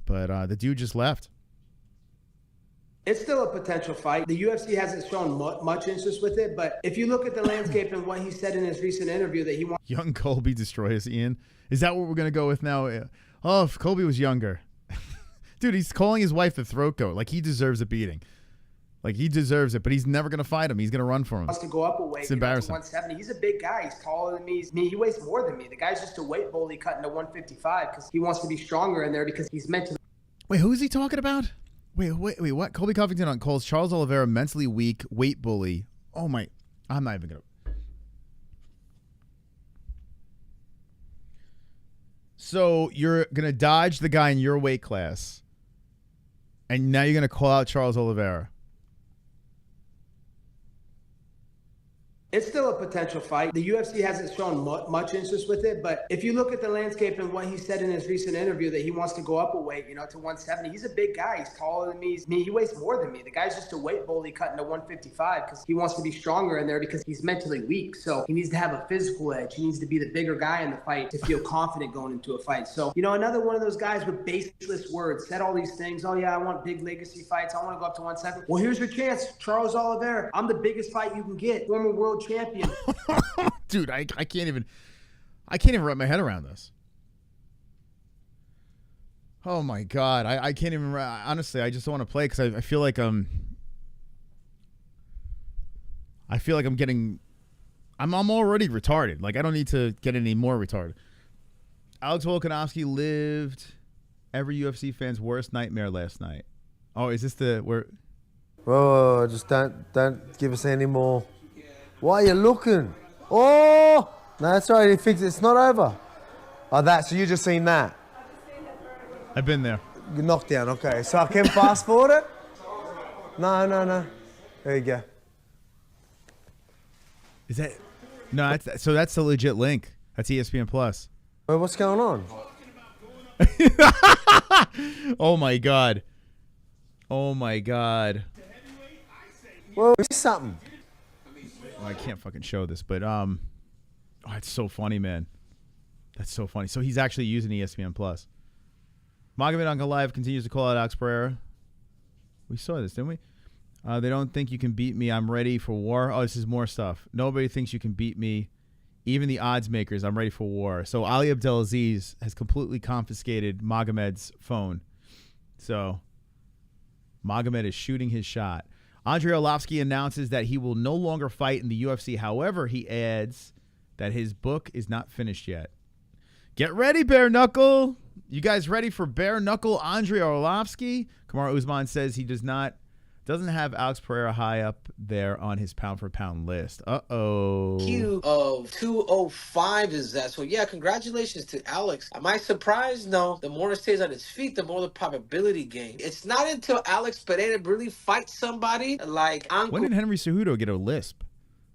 But the dude just left. It's still a potential fight. The UFC hasn't shown much interest with it, but if you look at the landscape and what he said in his recent interview that he wants... Young Colby destroys Ian. Is that what we're going to go with now? Oh, if Colby was younger. Dude, he's calling his wife the throat goat. Like, he deserves a beating. Like, he deserves it, but he's never going to fight him. He's going to run for him. Wants to go up a weight. It's embarrassing. To 170. He's a big guy. He's taller than me. He weighs more than me. The guy's just a weight bully cutting to 155 because he wants to be stronger in there because he's meant to... Wait, who is he talking about? Wait, what? Colby Covington calls Charles Oliveira mentally weak, weight bully. Oh, my. I'm not even going to... So, you're going to dodge the guy in your weight class, and now you're going to call out Charles Oliveira. It's still a potential fight. The UFC hasn't shown much interest with it, but if you look at the landscape and what he said in his recent interview that he wants to go up a weight, to 170, he's a big guy. He's taller than me. He weighs more than me. The guy's just a weight bully cutting to 155 because he wants to be stronger in there because he's mentally weak. So he needs to have a physical edge. He needs to be the bigger guy in the fight to feel confident going into a fight. So, another one of those guys with baseless words, said all these things. Oh, yeah, I want big legacy fights. I want to go up to 170. Well, here's your chance, Charles Oliveira. I'm the biggest fight you can get. Former world champion. Dude, I can't even wrap my head around this. Oh my God, I can't even. Honestly, I just don't want to play because I feel like I'm getting. I'm already retarded. Like, I don't need to get any more retarded. Alex Volkanovski lived every UFC fan's worst nightmare last night. Oh, is this where? Whoa, just don't give us any more. Why are you looking? Oh! No, that's right. He fixed it. It's not over. Oh, so you just seen that? I've been there. Knockdown, okay. So I can fast forward it? No. There you go. Is that... No, so that's a legit link. That's ESPN Plus. Wait, what's going on? Oh, my God. Oh, my God. Well, it's something. I can't fucking show this, but it's so funny, man. That's so funny. So he's actually using ESPN Plus. Magomed Live continues to call out Alex Pereira. We saw this, didn't we? They don't think you can beat me. I'm ready for war. Oh, this is more stuff. Nobody thinks you can beat me. Even the odds makers. I'm ready for war. So Ali Abdelaziz has completely confiscated Magomed's phone. So Magomed is shooting his shot. Andrei Arlovski announces that he will no longer fight in the UFC. However, he adds that his book is not finished yet. Get ready, bare knuckle. You guys ready for bare knuckle Andrei Arlovski? Kamaru Usman says he does not doesn't have Alex Pereira high up there on his pound-for-pound list. Uh-oh. Q of 205 is that. So, yeah, congratulations to Alex. Am I surprised? No. The more it stays on its feet, the more the probability gain. It's not until Alex Pereira really fights somebody like Uncle When did Henry Cejudo get a lisp?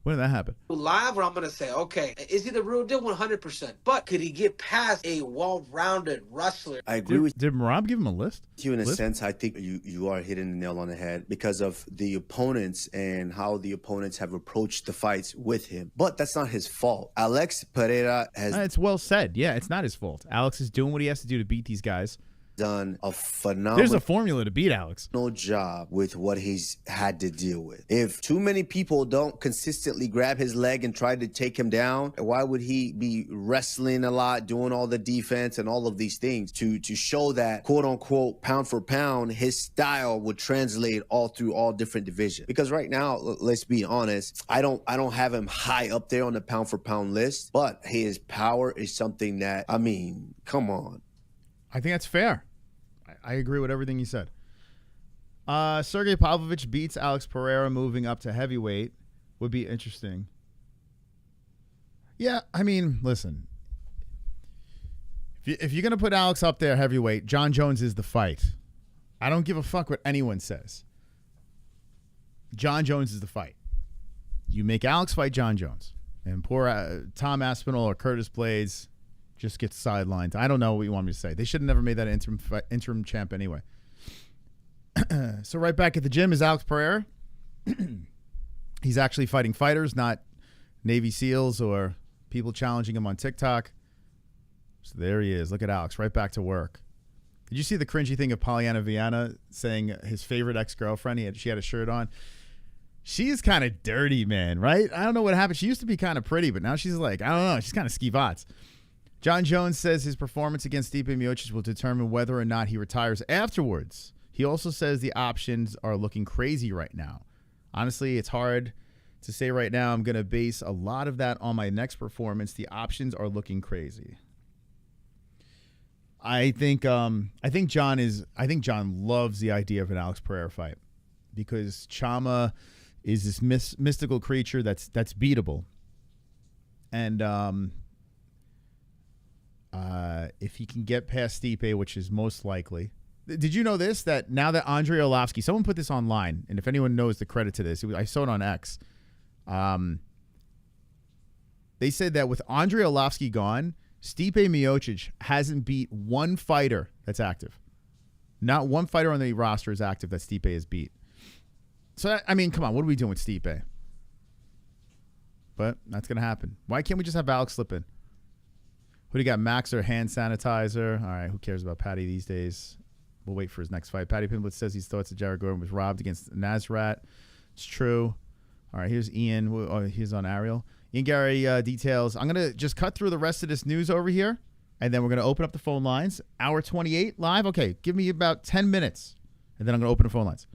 When did that happen? live, where I'm going to say, okay, is he the real deal? 100%. But could he get past a well-rounded wrestler? I agree with Did Marab give him a list? you in a sense. I think you are hitting the nail on the head because of the opponents and how the opponents have approached the fights with him. But that's not his fault. Alex Pereira has It's well said. Yeah, it's not his fault. Alex is doing what he has to do to beat these guys. done a phenomenal There's a formula to beat Alex. job with what he's had to deal with. If too many people don't consistently grab his leg and try to take him down, why would he be wrestling a lot, doing all the defense and all of these things to show that, quote unquote, pound for pound, his style would translate all through all different divisions? Because right now, let's be honest, I don't have him high up there on the pound for pound list, but his power is something that, I mean, come on. I think that's fair. I agree with everything you said. Sergey Pavlovich beats Alex Pereira, moving up to heavyweight. Would be interesting. Yeah, I mean, listen. If you're going to put Alex up there heavyweight, John Jones is the fight. I don't give a fuck what anyone says. John Jones is the fight. You make Alex fight John Jones. And poor Tom Aspinall or Curtis Blades just gets sidelined. I don't know what you want me to say. They should have never made that interim champ anyway. So right back at the gym is Alex Pereira. He's actually fighting fighters, not Navy SEALs or people challenging him on TikTok. So there he is. Look at Alex, right back to work. Did you see the cringy thing of Pollyanna Viana saying his favorite ex-girlfriend? She had a shirt on. She is kind of dirty, man, right? I don't know what happened. She used to be kind of pretty, but now she's like, I don't know. She's kind of ski-vots. John Jones says his performance against Stipe Miocic will determine whether or not he retires afterwards. He also says the options are looking crazy right now. Honestly, it's hard to say right now. I'm going to base a lot of that on my next performance. The options are looking crazy. I think John loves the idea of an Alex Pereira fight because Chama is this mystical creature that's beatable. And if he can get past Stipe, which is most likely. Did you know this? That now that Andrei Arlovski, someone put this online, and if anyone knows the credit to this, I saw it on X. They said that with Andrei Arlovski gone, Stipe Miocic hasn't beat one fighter that's active. Not one fighter on the roster is active that Stipe has beat. So, I mean, come on, what are we doing with Stipe? But that's going to happen. Why can't we just have Alex slip in? Who do you got, Max or hand sanitizer? All right, who cares about Patty these days? We'll wait for his next fight. Patty Pimblett says he thought that Jared Gordon was robbed against Nazrat. It's true. All right, here's Ian. Oh, he's on Ariel. Ian Garry details. I'm going to just cut through the rest of this news over here, and then we're going to open up the phone lines. Hour 28 live. Okay, give me about 10 minutes, and then I'm going to open the phone lines.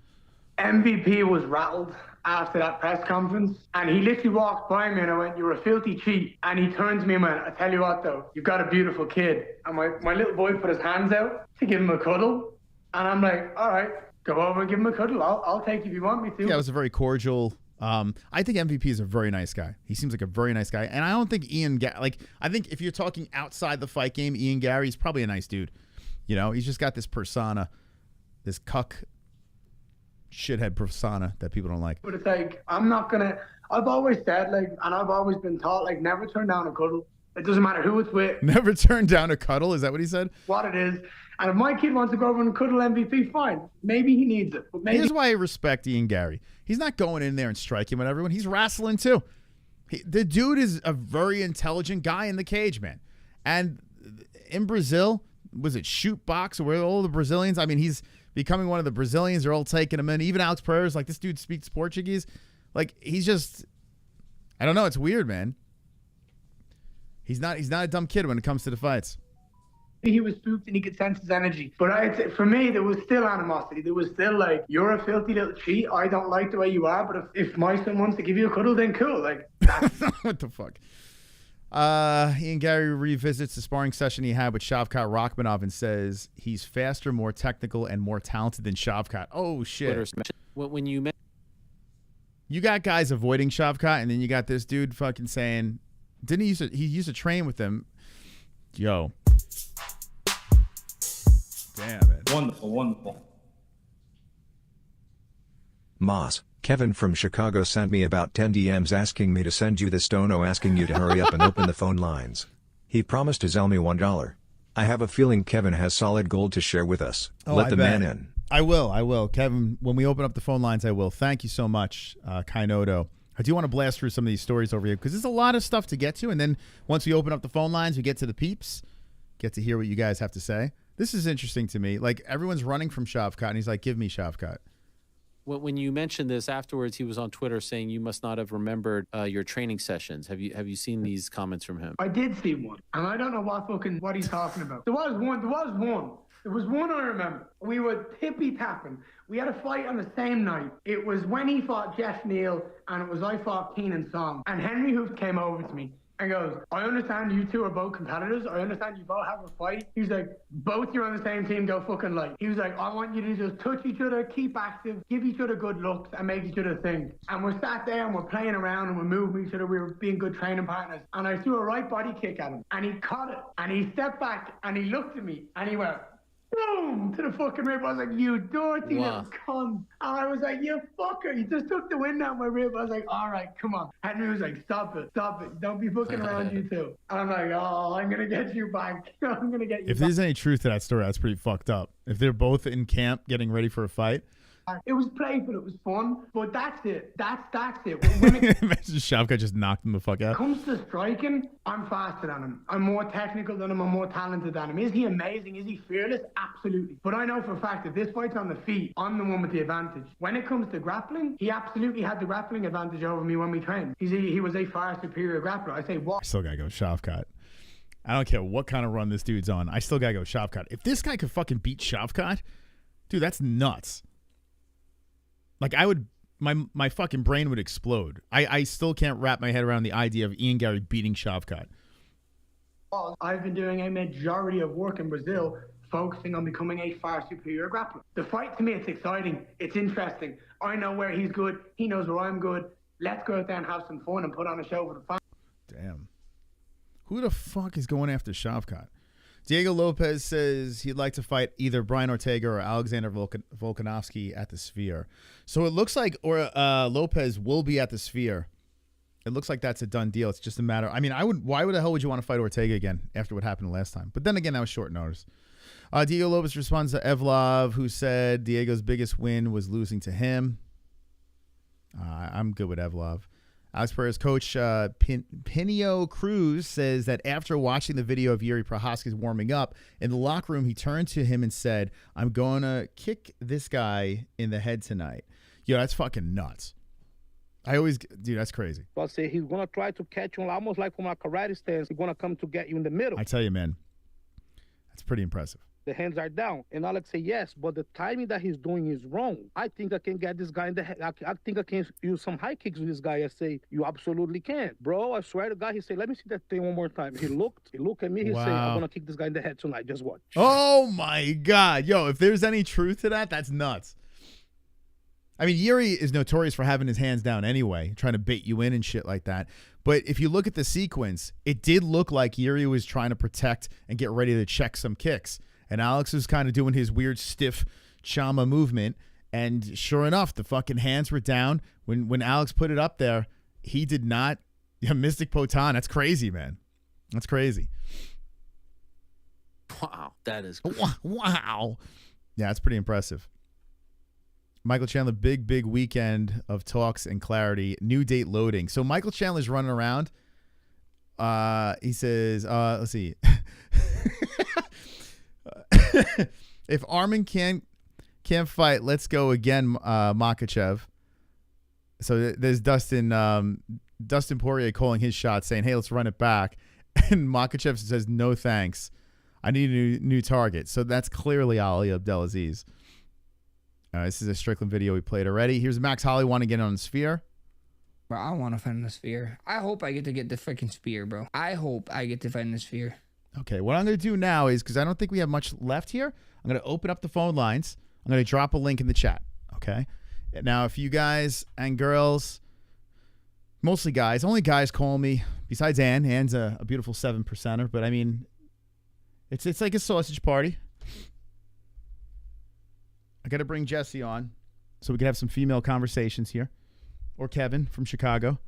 MVP was rattled after that press conference, and he literally walked by me and I went, "You're a filthy cheat." And he turned to me and went, "I tell you what though, you've got a beautiful kid." And my little boy put his hands out to give him a cuddle, and I'm like, "All right, go over and give him a cuddle. I'll take you if you want me to." Yeah, it was a very cordial. I think MVP is a very nice guy. He seems like a very nice guy, and I don't think I think if you're talking outside the fight game, Ian Garry's probably a nice dude. You know, he's just got this persona, this cuck shithead persona that people don't like. But it's like, I've always said, like, and I've always been taught, like, never turn down a cuddle. It doesn't matter who it's with. Never turn down a cuddle? Is that what he said? What it is. And if my kid wants to go over and cuddle MVP, fine. Maybe he needs it. But maybe. Here's why I respect Ian Garry. He's not going in there and striking with everyone. He's wrestling too. The dude is a very intelligent guy in the cage, man. And in Brazil, was it shoot box or where all the Brazilians? I mean, he's becoming one of the Brazilians. They're all taking him in. Even Alex Pereira's like, this dude speaks Portuguese. Like, he's just, I don't know. It's weird, man. He's not a dumb kid when it comes to the fights. He was spooked and he could sense his energy. But for me, there was still animosity. There was still like, you're a filthy little cheat. I don't like the way you are. But if my son wants to give you a cuddle, then cool. Like, what the fuck? Ian Garry revisits the sparring session he had with Shavkat Rakhmonov and says he's faster, more technical, and more talented than Shavkat. Oh, shit. When you You got guys avoiding Shavkat, and then you got this dude fucking saying, didn't he used to train with them? Yo. Damn it. Wonderful, wonderful. Moss, Kevin from Chicago sent me about 10 DMs asking me to send you this dono, asking you to hurry up and open the phone lines. He promised to sell me $1. I have a feeling Kevin has solid gold to share with us. Let the man in. I will. Kevin, when we open up the phone lines, I will. Thank you so much, Kainotto. I do want to blast through some of these stories over here because there's a lot of stuff to get to. And then once we open up the phone lines, we get to the peeps, get to hear what you guys have to say. This is interesting to me. Like, everyone's running from Shavkat, and he's like, give me Shavkat. When you mentioned this afterwards, he was on Twitter saying you must not have remembered your training sessions. Have you seen these comments from him? I did see one, and I don't know what he's talking about. There was one I remember. We were tippy-tapping. We had a fight on the same night. It was when he fought Jeff Neal, and it was I fought Keenan Song. And Henry Hoof came over to me and goes, I understand you two are both competitors. I understand you both have a fight. He's like, both you're on the same team, go fucking light. He was like, I want you to just touch each other, keep active, give each other good looks, and make each other think. And we're sat there and we're playing around and we're moving each other. We were being good training partners. And I threw a right body kick at him. And he caught it. And he stepped back and he looked at me and he went, boom, to the fucking rib. I was like, you dirty little cunt. And I was like, you fucker. You just took the wind out my rib. I was like, all right, come on. Henry was like, stop it. Don't be fucking around, you two. And I'm like, oh, I'm going to get you back. I'm going to get you back. If there's any truth to that story, that's pretty fucked up. If they're both in camp getting ready for a fight. It was playful, it was fun, but that's it. That's it. Imagine Shavkat just knocked him the fuck out. When it comes to striking, I'm faster than him. I'm more technical than him. I'm more talented than him. Is he amazing? Is he fearless? Absolutely. But I know for a fact that this fight's on the feet. I'm the one with the advantage. When it comes to grappling, he absolutely had the grappling advantage over me when we trained. He was a far superior grappler. I say what? I still gotta go Shavkat. I don't care what kind of run this dude's on. I still gotta go Shavkat. If this guy could fucking beat Shavkat, dude, that's nuts. Like, I would, my fucking brain would explode. I still can't wrap my head around the idea of Ian Garry beating Shavkat. I've been doing a majority of work in Brazil focusing on becoming a far superior grappler. The fight, to me, it's exciting. It's interesting. I know where he's good. He knows where I'm good. Let's go out there and have some fun and put on a show for the fans. Damn. Who the fuck is going after Shavkat? Diego Lopez says he'd like to fight either Brian Ortega or Alexander Volkanovski at the Sphere. So it looks like Lopez will be at the Sphere. It looks like that's a done deal. It's just a matter. I mean, why the hell would you want to fight Ortega again after what happened last time? But then again, that was short notice. Diego Lopez responds to Evlov, who said Diego's biggest win was losing to him. I'm good with Evlov. Alex Pereira's coach, Pinio Cruz, says that after watching the video of Jiří Procházka warming up, in the locker room, he turned to him and said, I'm going to kick this guy in the head tonight. Yo, that's fucking nuts. Dude, that's crazy. I'll say he's going to try to catch you almost like from a karate stance. He's going to come to get you in the middle. I tell you, man, that's pretty impressive. The hands are down. And Alex say, yes, but the timing that he's doing is wrong. I think I can get this guy in the head. I think I can use some high kicks with this guy. I say, you absolutely can. Bro, I swear to God, he said, let me see that thing one more time. He looked at me. He said, I'm going to kick this guy in the head tonight. Just watch. Oh, my God. Yo, if there's any truth to that, that's nuts. I mean, Jiří is notorious for having his hands down anyway, trying to bait you in and shit like that. But if you look at the sequence, it did look like Jiří was trying to protect and get ready to check some kicks. And Alex was kind of doing his weird stiff chama movement. And sure enough, the fucking hands were down. When Alex put it up there, he did not. Yeah, Mystic Potan. That's crazy, man. That's crazy. Wow. That is crazy. Wow. Yeah, that's pretty impressive. Michael Chandler, big weekend of talks and clarity. New date loading. So Michael Chandler's running around. He says, let's see. If Armin can't fight, let's go again, Makhachev. So there's Dustin Poirier calling his shot, saying, hey, let's run it back. And Makhachev says, no thanks. I need a new target. So that's clearly Ali Abdelaziz. This is a Strickland video we played already. Here's Max Holloway want to get on the Sphere. Bro, I want to fight in the Sphere. I hope I get to get the freaking Sphere, bro. I hope I get to fight in the Sphere. Okay, what I'm going to do now is, because I don't think we have much left here, I'm going to open up the phone lines. I'm going to drop a link in the chat, okay? Now, if you guys and girls, mostly guys, only guys call me, besides Ann. Ann's a beautiful 7%er, but I mean, it's like a sausage party. I got to bring Jesse on so we can have some female conversations here. Or Kevin from Chicago.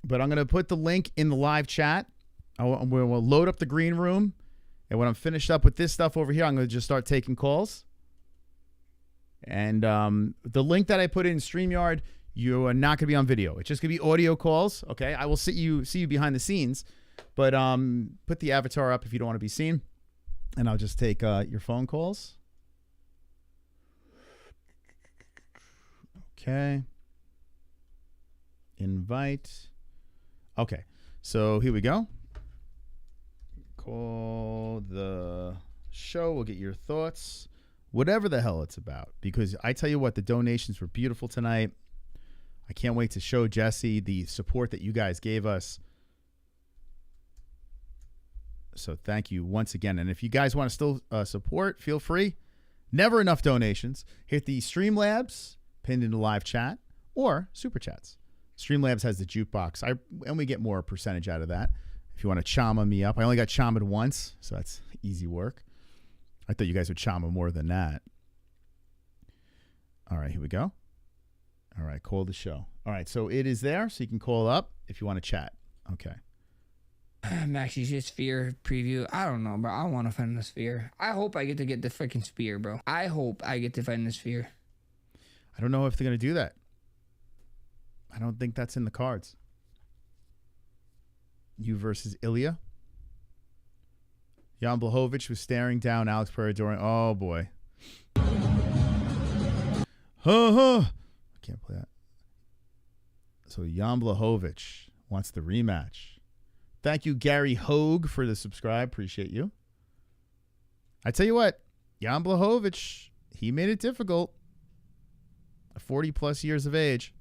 But I'm going to put the link in the live chat. We'll load up the green room. And when I'm finished up with this stuff over here, I'm going to just start taking calls. And the link that I put in StreamYard, you are not going to be on video. It's just going to be audio calls. Okay, I will see you behind the scenes. But put the avatar up if you don't want to be seen. And I'll just take your phone calls. Okay. Invite. Okay. So here we go. Call the show. We'll get your thoughts. Whatever the hell it's about. Because I tell you what, the donations were beautiful tonight. I can't wait to show Jesse the support that you guys gave us. So thank you once again. And if you guys want to still support, feel free. Never enough donations. Hit the Streamlabs pinned in the live chat or super chats. Streamlabs has the jukebox. And we get more percentage out of that. If you want to chama me up. I only got chamaed once, so that's easy work. I thought you guys would chama more than that. All right, here we go. All right, call the show. All right, so it is there, so you can call up if you want to chat. Okay. Maxi's just Sphere preview. I don't know, bro. I want to fight in the Sphere. I hope I get to get the freaking Sphere, bro. I hope I get to fight in the Sphere. I don't know if they're going to do that. I don't think that's in the cards. You versus Ilya. Jan Blachowicz was staring down Alex Pereira during... Oh, boy. I can't play that. So Jan Blachowicz wants the rematch. Thank you, Gary Hogue, for the subscribe. Appreciate you. I tell you what, Jan Blachowicz, he made it difficult. 40-plus years of age.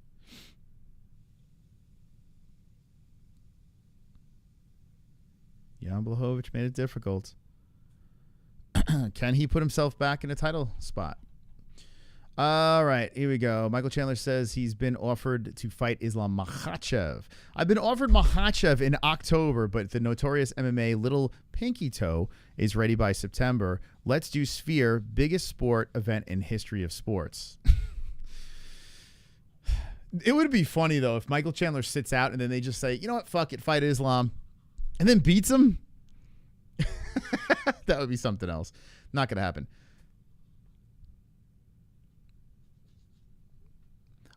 Jan Blachowicz made it difficult. Can he put himself back in a title spot? All right, here we go. Michael Chandler says he's been offered to fight Islam Makhachev. I've been offered Makhachev in October, but the notorious MMA Little Pinky Toe is ready by September. Let's do Sphere, biggest sport event in history of sports. It would be funny, though, if Michael Chandler sits out and then they just say, you know what, fuck it, fight Islam, and then beats him. That would be something else. Not going to happen.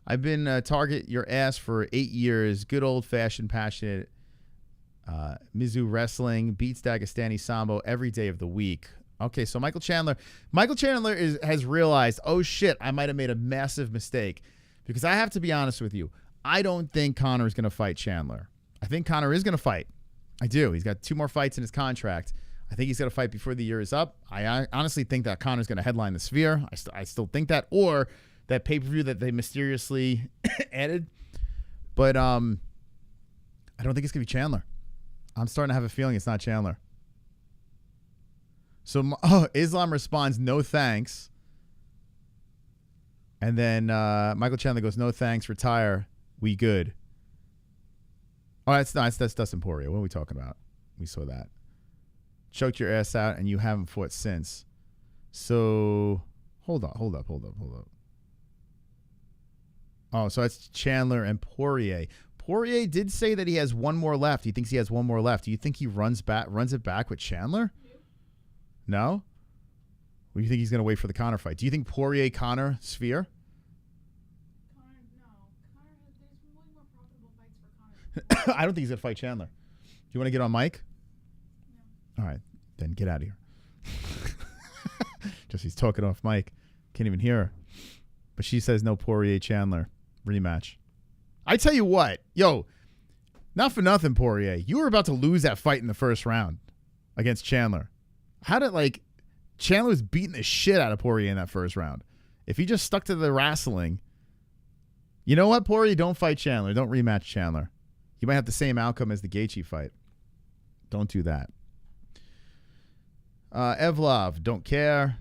I've been target your ass for 8 years. Good old-fashioned, passionate Mizzou wrestling, beats Dagestani Sambo every day of the week. Okay, so Michael Chandler has realized, oh, shit, I might have made a massive mistake. Because I have to be honest with you. I don't think Conor is going to fight Chandler. I think Conor is going to fight. I do. He's got 2 more fights in his contract. I think he's going to fight before the year is up. I honestly think that Conor's going to headline the Sphere. I still think that. Or that pay-per-view that they mysteriously added. But I don't think it's going to be Chandler. I'm starting to have a feeling it's not Chandler. So Islam responds, no thanks. And then Michael Chandler goes, no thanks, retire, we good. Oh, that's Dustin Poirier. What are we talking about? We saw that. Choked your ass out, and you haven't fought since. So, hold up. Oh, so that's Chandler and Poirier. Poirier did say that he has 1 more left. He thinks he has 1 more left. Do you think he runs it back with Chandler? No? Or do you think he's going to wait for the Conor fight? Do you think Poirier-Conor Sphere? I don't think he's going to fight Chandler. Do you want to get on mic? No. All right. Then get out of here. Just he's talking off mic. Can't even hear her. But she says no Poirier-Chandler rematch. I tell you what. Yo, not for nothing, Poirier. You were about to lose that fight in the first round against Chandler. How did, Chandler was beating the shit out of Poirier in that first round. If he just stuck to the wrestling, you know what, Poirier? Don't fight Chandler. Don't rematch Chandler. You might have the same outcome as the Gaethje fight. Don't do that. Evlov, don't care.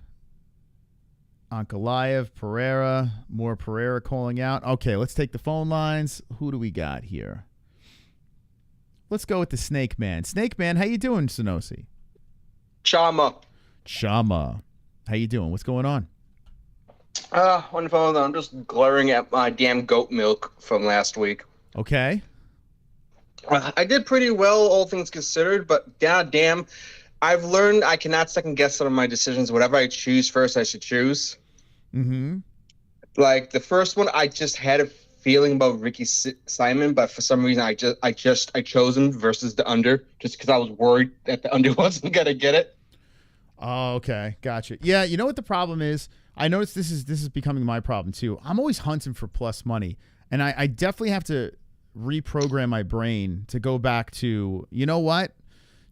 Ankalaev, Pereira, more Pereira calling out. Okay, let's take the phone lines. Who do we got here? Let's go with the Snake Man. Snake Man, how you doing, Sonosi? Chama. How you doing? What's going on? Wonderful. I'm just glaring at my damn goat milk from last week. Okay. I did pretty well, all things considered, but goddamn, I've learned I cannot second guess some of my decisions. Whatever I choose first, I should choose. Mm-hmm. Like the first one, I just had a feeling about Ricky Simon, but for some reason, I chose him versus the under, just because I was worried that the under wasn't gonna get it. Oh, okay, gotcha. Yeah, you know what the problem is? I noticed this is becoming my problem too. I'm always hunting for plus money, and I definitely have to reprogram my brain to go back to, you know what?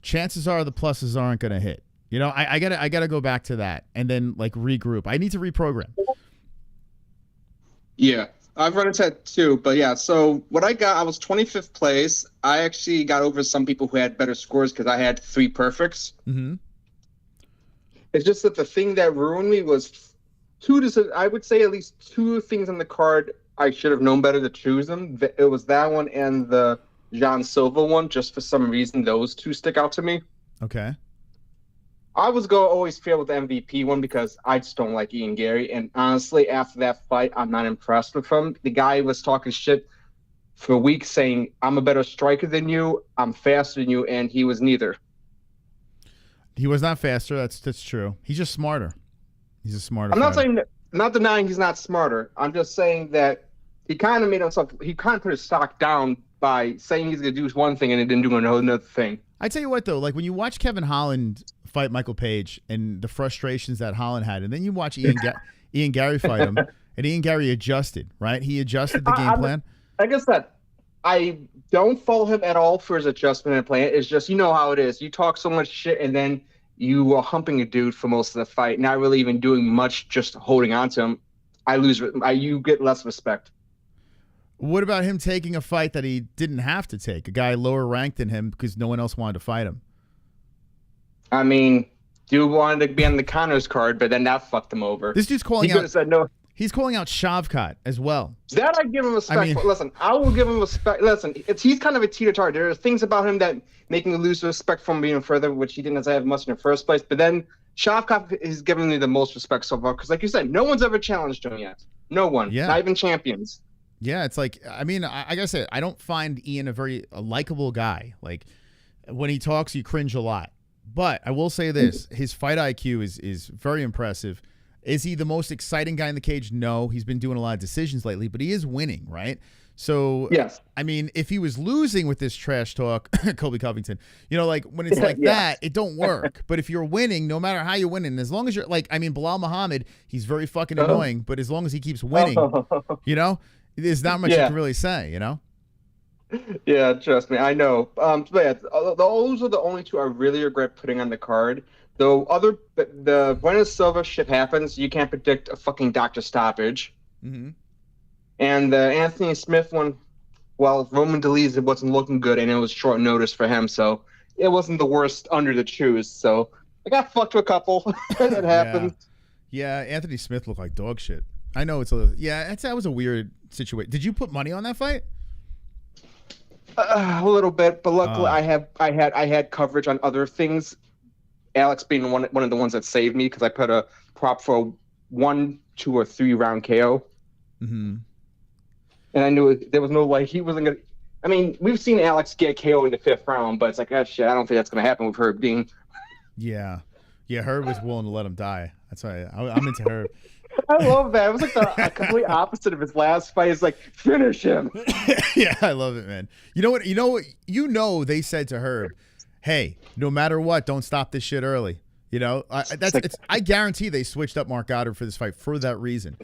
Chances are the pluses aren't going to hit. You know, I gotta go back to that and then like regroup. I need to reprogram. Yeah, I've run into that too. But yeah, so what I got, I was 25th place. I actually got over some people who had better scores because I had 3 perfects. Mm-hmm. It's just that the thing that ruined me was I would say at least 2 things on the card I should have known better to choose them. It was that one and the John Silva one. Just for some reason, those 2 stick out to me. Okay. I was going to always fail with the MVP one because I just don't like Ian Garry. And honestly, after that fight, I'm not impressed with him. The guy was talking shit for weeks saying, I'm a better striker than you, I'm faster than you, and he was neither. He was not faster. That's true. He's just smarter. He's a smarter I'm not fighter. saying that, not denying he's not smarter. I'm just saying that he kind of made himself, he kind of put his stock down by saying he's going to do one thing and he didn't do another thing. I tell you what, though, like when you watch Kevin Holland fight Michael Page and the frustrations that Holland had, and then you watch Ian Garry fight him, and Ian Garry adjusted, right? He adjusted the game plan. Like I said, I don't follow him at all for his adjustment and plan. It's just, you know how it is. You talk so much shit and then you are humping a dude for most of the fight, not really even doing much, just holding on to him. You get less respect. What about him taking a fight that he didn't have to take? A guy lower ranked than him because no one else wanted to fight him. I mean, dude wanted to be on the Connors card, but then that fucked him over. This dude's calling out. Said no. He's calling out Shavkat as well. That I give him respect for. Listen, I will give him respect. Listen, he's kind of a teeter-totter. There are things about him that make me lose respect from being further, which he didn't have much in the first place. But then Shavkat is giving me the most respect so far because, like you said, no one's ever challenged him yet. No one. Yeah. Not even champions. Yeah, it's like, I mean, I gotta say, I don't find Ian a likable guy. Like, when he talks, you cringe a lot. But I will say this, his fight IQ is very impressive. Is he the most exciting guy in the cage? No, he's been doing a lot of decisions lately, but he is winning, right? So, yes. I mean, if he was losing with this trash talk, Colby Covington, you know, like when it's like that, it don't work. But if you're winning, no matter how you're winning, as long as you're like, I mean, Bilal Muhammad, he's very fucking annoying, but as long as he keeps winning, you know, there's not much you can really say, you know? Yeah, trust me, I know. But yeah, those are the only 2 I really regret putting on the card. Though the Buenos Silva shit happens, you can't predict a fucking doctor stoppage. Mm-hmm. And the Anthony Smith one, well, Roman Dolidze wasn't looking good, and it was short notice for him, so it wasn't the worst under to choose. So I got fucked with a couple. It happened. Yeah, Anthony Smith looked like dog shit. I know it's a little, that was a weird situation. Did you put money on that fight? A little bit, but luckily I had coverage on other things. Alex being one of the ones that saved me because I put a prop for a 1, 2, or 3 round KO. Mm-hmm. And I knew there was no way he wasn't gonna. I mean, we've seen Alex get KO in the 5th round, but it's like, oh shit, I don't think that's gonna happen with Herb Dean. Yeah, Herb was willing to let him die. That's why I'm into Herb. I love that. It was like the complete opposite of his last fight. It's like, finish him. Yeah, I love it, man. You know what? They said to Herb, hey, no matter what, don't stop this shit early. You know, I guarantee they switched up Mark Goddard for this fight for that reason.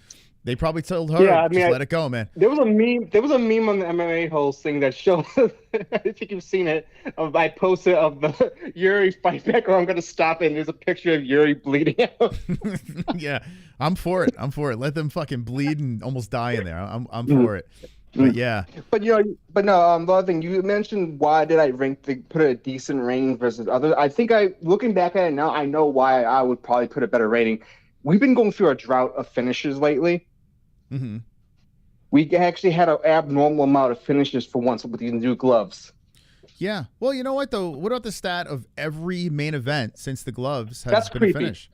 They probably told her, just let it go, man. There was a meme on the MMA-Holes thing that shows, I think you've seen it, I posted of the Yuri fight back, or I'm going to stop it, and there's a picture of Yuri bleeding out. Yeah, I'm for it. Let them fucking bleed and almost die in there. I'm for it. But yeah. But no, the other thing, you mentioned why did I put a decent rating versus others. I think looking back at it now, I know why I would probably put a better rating. we've been going through a drought of finishes lately. Mm-hmm. We actually had an abnormal amount of finishes for once with these new gloves. Yeah. Well, you know what though? What about the stat of every main event since the gloves has That's been creepy. a finish?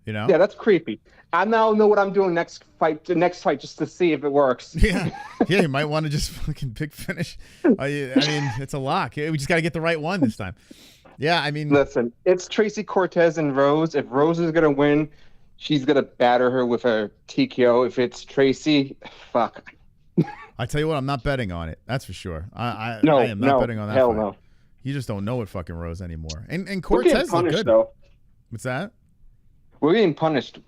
You know? Yeah, that's creepy. I now know what I'm doing next fight just to see if it works. Yeah. Yeah, you might want to just fucking pick finish. I mean, it's a lock. We just got to get the right one this time. Yeah, I mean, listen, it's Tracy Cortez and Rose. If Rose is gonna win, she's gonna batter her with a TKO. If it's Tracy, fuck. I tell you what, I'm not betting on it. That's for sure. I No, am not no, betting on that hell fight. no. You just don't know what fucking Rose anymore. And We're getting Cortez look punished, good. though. What's that? We're getting punished.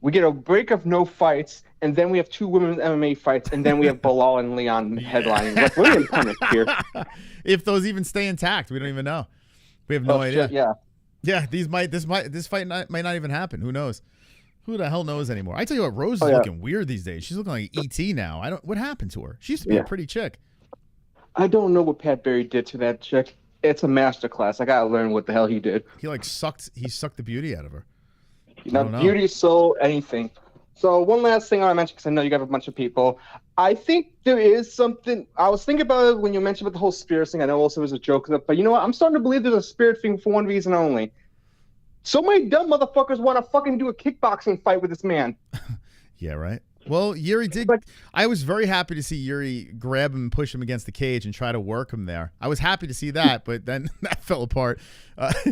We get a break of no fights, and then we have 2 women's MMA fights, and then we have Bilal and Leon headlining. Like, we're getting punished here. If those even stay intact, we don't even know. We have no idea. Shit, yeah. Yeah, this fight might not even happen. Who knows? Who the hell knows anymore? I tell you what, Rose is looking weird these days. She's looking like ET now. What happened to her? She used to be a pretty chick. I don't know what Pat Barry did to that chick. It's a masterclass. I gotta learn what the hell he did. He sucked the beauty out of her. Beauty, soul, anything. So one last thing I want to mention, because I know you got a bunch of people. I think there is something. I was thinking about it when you mentioned about the whole spirit thing. I know also it was a joke, but you know what? I'm starting to believe there's a spirit thing for one reason only. So many dumb motherfuckers want to fucking do a kickboxing fight with this man. Yeah, right. Well, Jiří did. I was very happy to see Jiří grab him and push him against the cage and try to work him there. I was happy to see that, but then that fell apart.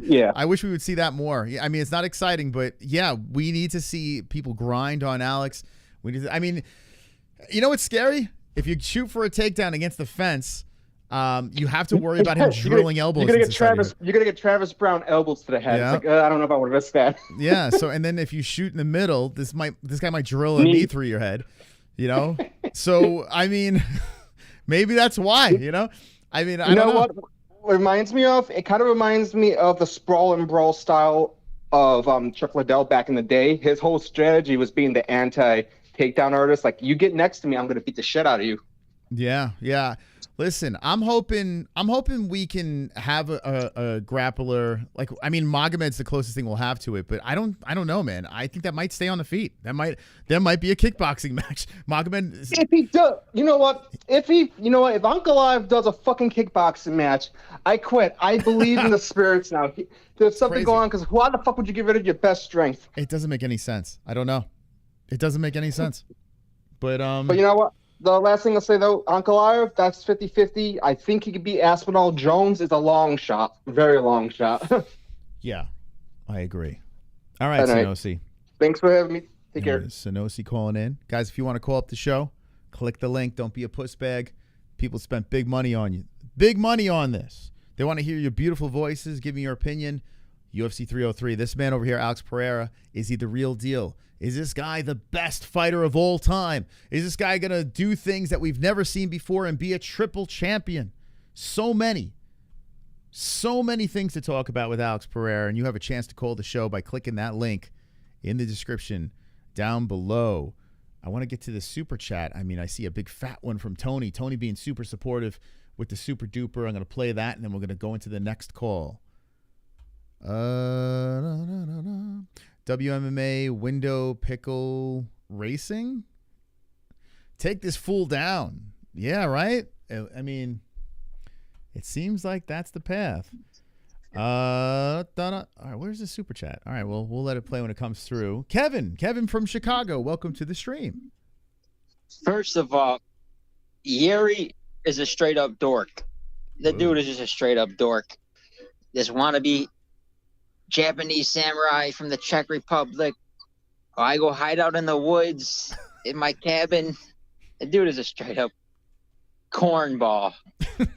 Yeah. I wish we would see that more. I mean, it's not exciting, but yeah, we need to see people grind on Alex. We need to, I mean, you know what's scary? If you shoot for a takedown against the fence, you have to worry about him drilling elbows. You're gonna get Travis Brown elbows to the head. Yeah. It's like, I don't know if I would risk that. Yeah. So and then if you shoot in the middle, this guy might drill a knee through your head. You know. So I mean, maybe that's why. You know. I mean, I don't know what reminds me of? It kind of reminds me of the sprawl and brawl style of Chuck Liddell back in the day. His whole strategy was being the anti-takedown artist. Like, you get next to me, I'm gonna beat the shit out of you. Yeah, yeah. Listen, I'm hoping we can have a grappler. Like, I mean, Magomed's the closest thing we'll have to it, but I don't know, man. I think that might stay on the feet. There might be a kickboxing match. Magomed. If he does, you know what? If Uncle Live does a fucking kickboxing match, I quit. I believe in the spirits now. There's something going on, because why the fuck would you get rid of your best strength? It doesn't make any sense. I don't know. It doesn't make any sense. But you know what? The last thing I'll say, though, Uncle Live, that's 50-50. I think he could beat Aspinall. Jones is a long shot. Very long shot. Yeah, I agree. All right, Sonosi. Thanks for having me. Take care. Sonosi calling in. Guys, if you want to call up the show, click the link. Don't be a puss bag. People spent big money on you. Big money on this. They want to hear your beautiful voices. Give me your opinion. UFC 303. This man over here, Alex Pereira, is he the real deal? Is this guy the best fighter of all time? Is this guy going to do things that we've never seen before and be a triple champion? So many things to talk about with Alex Pereira, and you have a chance to call the show by clicking that link in the description down below. I want to get to the super chat. I mean, I see a big fat one from Tony. Tony being super supportive with the super duper. I'm going to play that, and then we're going to go into the next call. WMMA window pickle racing. Take this fool down. Yeah, right? I mean, it seems like that's the path. All right, where's the super chat? All right, well, we'll let it play when it comes through. Kevin from Chicago, welcome to the stream. First of all, Jiří is a straight up dork. The dude is just a straight up dork. This wannabe Japanese samurai from the Czech Republic. I go hide out in the woods in my cabin. The dude is a straight up cornball,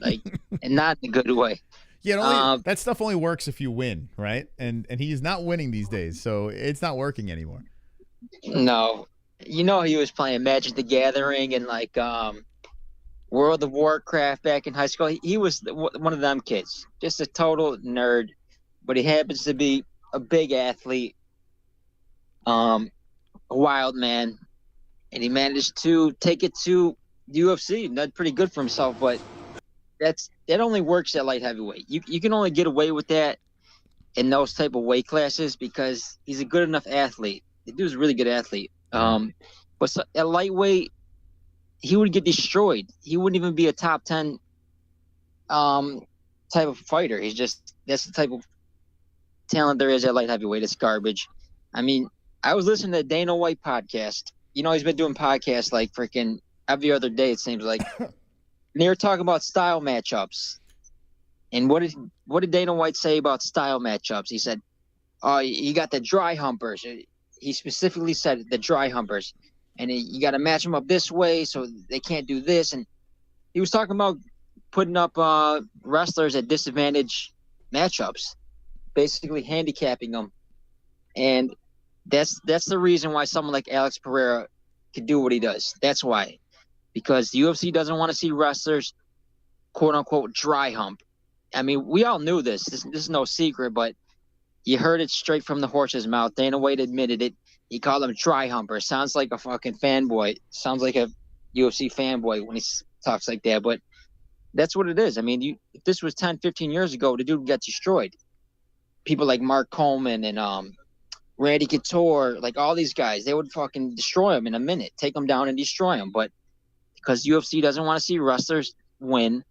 like, and not in a good way. Yeah, that stuff only works if you win, right? And he's not winning these days, so it's not working anymore. No, you know, he was playing Magic the Gathering and like World of Warcraft back in high school. He was one of them kids, just a total nerd. But he happens to be a big athlete, a wild man, and he managed to take it to the UFC. That's pretty good for himself, but that only works at light heavyweight. You can only get away with that in those type of weight classes because he's a good enough athlete. The dude's a really good athlete. But at lightweight, he would get destroyed. He wouldn't even be a top 10 type of fighter. That's the type of talent there is at light heavyweight. It's garbage. I mean, I was listening to the Dana White podcast. You know, he's been doing podcasts like freaking every other day, it seems like. And they were talking about style matchups. And what did Dana White say about style matchups? He said, you got the dry humpers. He specifically said the dry humpers. And you got to match them up this way so they can't do this. And he was talking about putting up wrestlers at disadvantage matchups, basically handicapping them. And that's the reason why someone like Alex Pereira can do what he does. That's why. Because the UFC doesn't want to see wrestlers, quote-unquote, dry hump. I mean, we all knew this. This is no secret, but you heard it straight from the horse's mouth. Dana White admitted it. He called him dry humper. Sounds like a fucking fanboy. Sounds like a UFC fanboy when he talks like that. But that's what it is. I mean, if this was 10, 15 years ago, the dude gets destroyed. People like Mark Coleman and Randy Couture, like all these guys, they would fucking destroy him in a minute, take him down and destroy him. But because UFC doesn't want to see wrestlers win,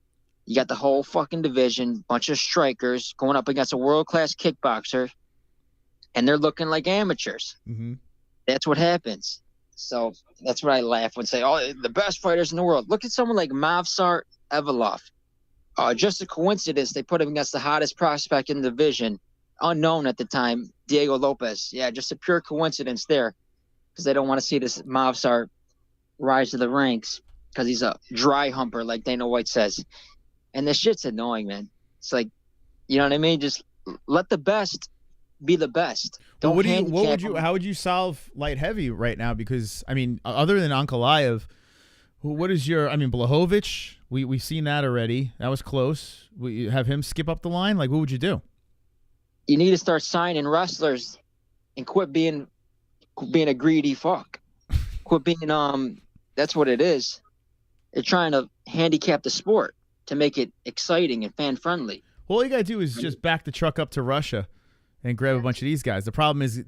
you got the whole fucking division, bunch of strikers going up against a world-class kickboxer, and they're looking like amateurs. Mm-hmm. That's what happens. So that's what I laugh when say, oh, the best fighters in the world. Look at someone like Movsar Evloev. Just a coincidence they put him against the hottest prospect in the division, unknown at the time, Diego Lopez. Yeah, just a pure coincidence there, because they don't want to see this Movsar rise to the ranks because he's a dry humper, like Dana White says. And this shit's annoying, man. It's like, you know what I mean? Just let the best be the best. Don't how would you solve light heavy right now? Because I mean, other than Ankalaev, what is Blachowicz? We've seen that already. That was close. We have him skip up the line. Like, what would you do? You need to start signing wrestlers and quit being a greedy fuck. Quit being that's what it is. They're trying to handicap the sport to make it exciting and fan friendly. Well, all you gotta do is just back the truck up to Russia and grab a bunch of these guys. The problem is,